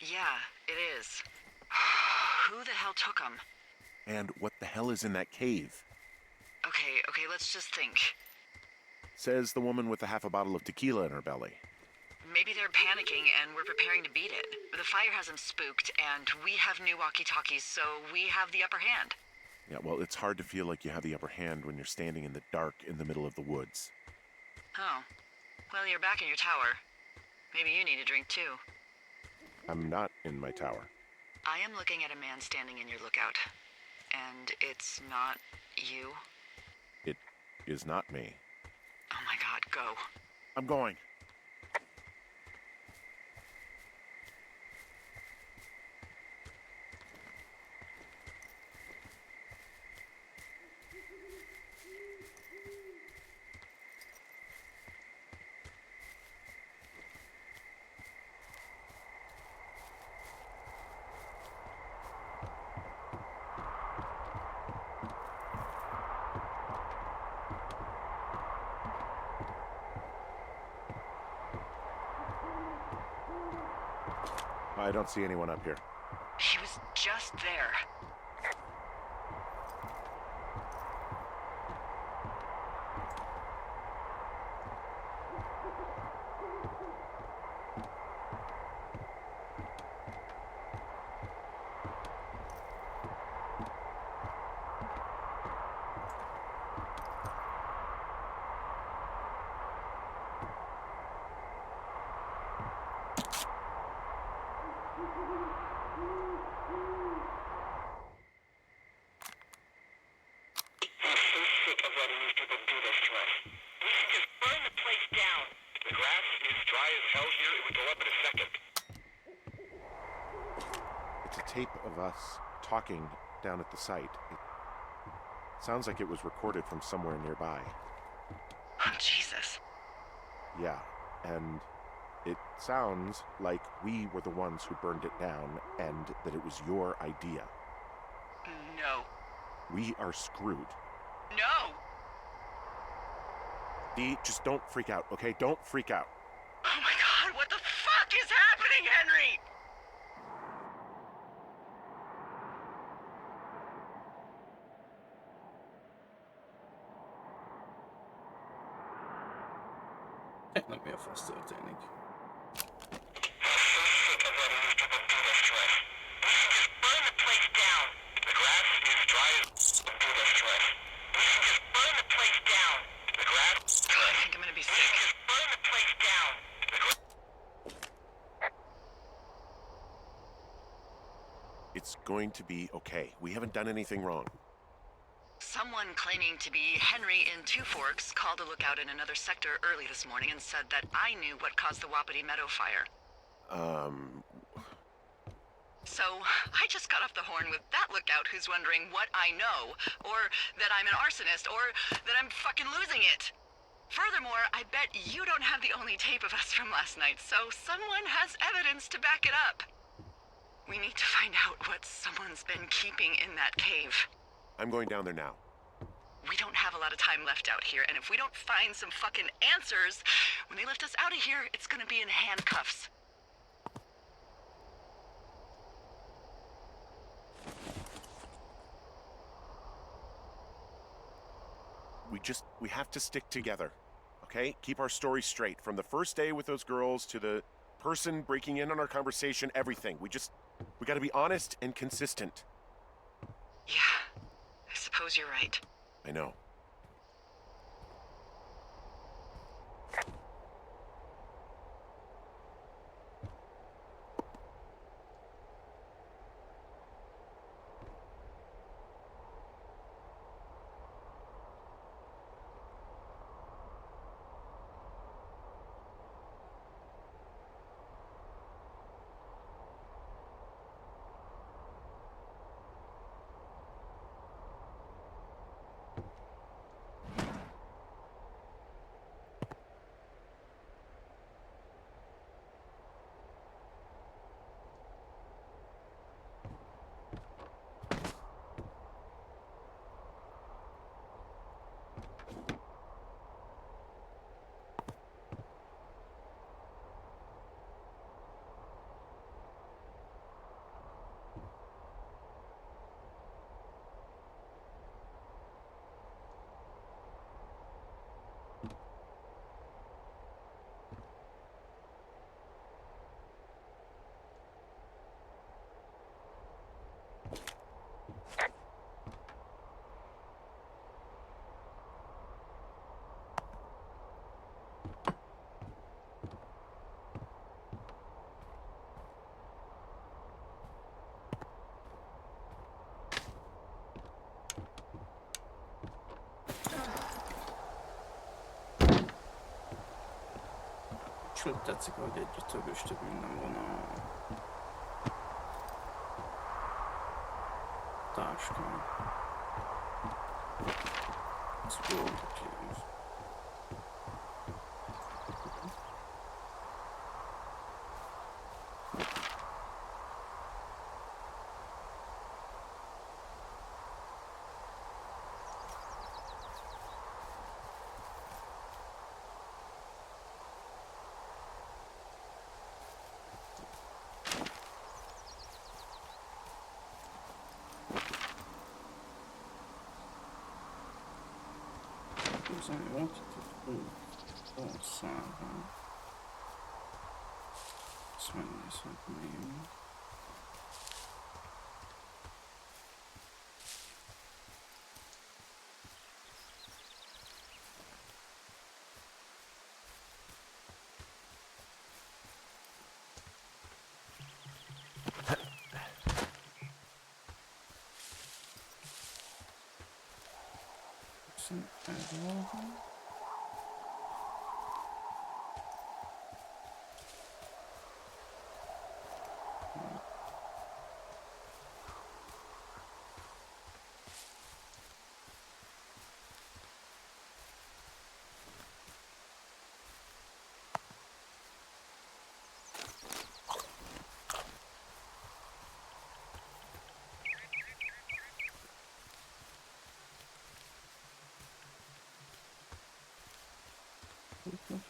Yeah, it is. Who the hell took them? And what the hell is in that cave? Okay, let's just think. Says the woman with a half a bottle of tequila in her belly. Maybe they're panicking and we're preparing to beat it. The fire has them spooked, and we have new walkie-talkies, so we have the upper hand. Yeah, well, it's hard to feel like you have the upper hand when you're standing in the dark in the middle of the woods. Oh. Well, you're back in your tower. Maybe you need a drink, too. I'm not in my tower. I am looking at a man standing in your lookout. And it's not you? It is not me. Oh my god, go. I'm going. I don't see anyone up here. He was just there. It's a tape of us talking down at the site. It sounds like it was recorded from somewhere nearby. Oh, Jesus. Yeah, and it sounds like we were the ones who burned it down and that it was your idea. No. We are screwed. No! Dee, just don't freak out, okay? Don't freak out. Oh my god, what the fuck is happening, Henry? Tényleg mi a fasz történik? I think I'm gonna be sick. It's going to be okay. We haven't done anything wrong. Someone claiming to be Henry in Two Forks called a lookout in another sector early this morning and said that I knew what caused the Wapiti Meadow fire. So, I just got off the horn with that lookout who's wondering what I know, or that I'm an arsonist, or that I'm fucking losing it. Furthermore, I bet you don't have the only tape of us from last night, so someone has evidence to back it up. We need to find out what someone's been keeping in that cave. I'm going down there now. We don't have a lot of time left out here, and if we don't find some fucking answers, when they lift us out of here, it's gonna be in handcuffs. We have to stick together, okay? Keep our story straight. From the first day with those girls to the person breaking in on our conversation, everything. We gotta be honest and consistent. Yeah, I suppose you're right. I know. Sőt, tetszik, hogy egyre több és több minden van a táskán. Explore the cave. There's only water to do. Outside, huh? Smell this up, maybe.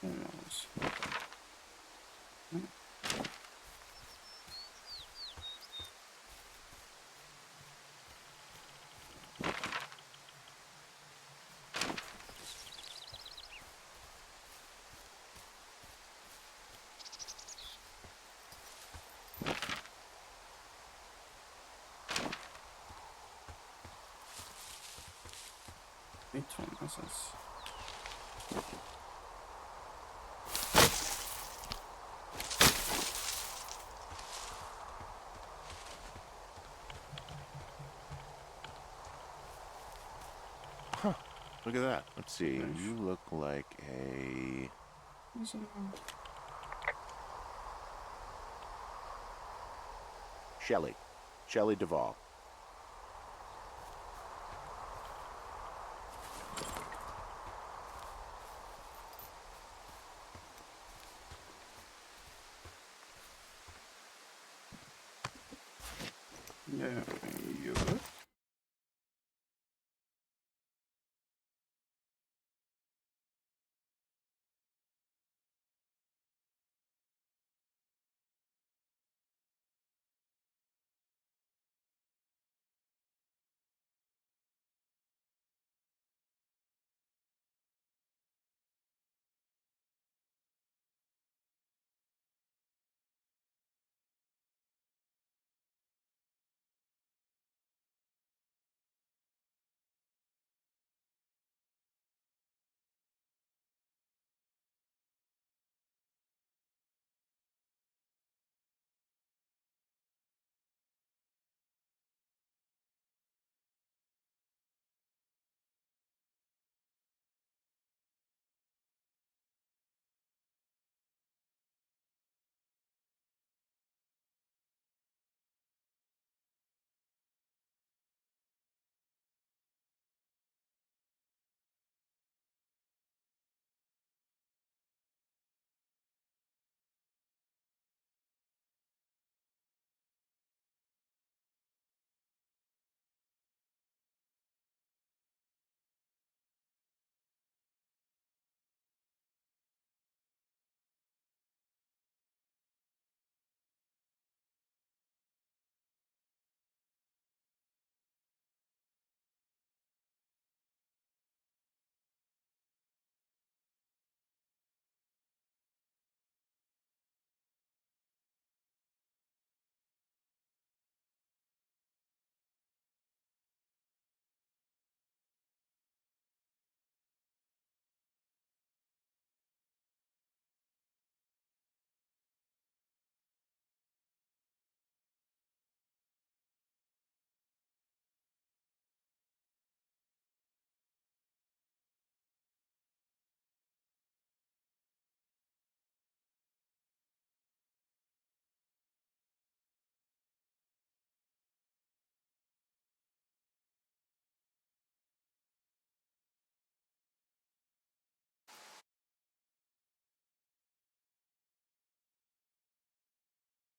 Who knows? Which one is this? Look at that. Let's see. Nice. You look like a... Is it Shelley. Shelley Duvall. Ja, gut.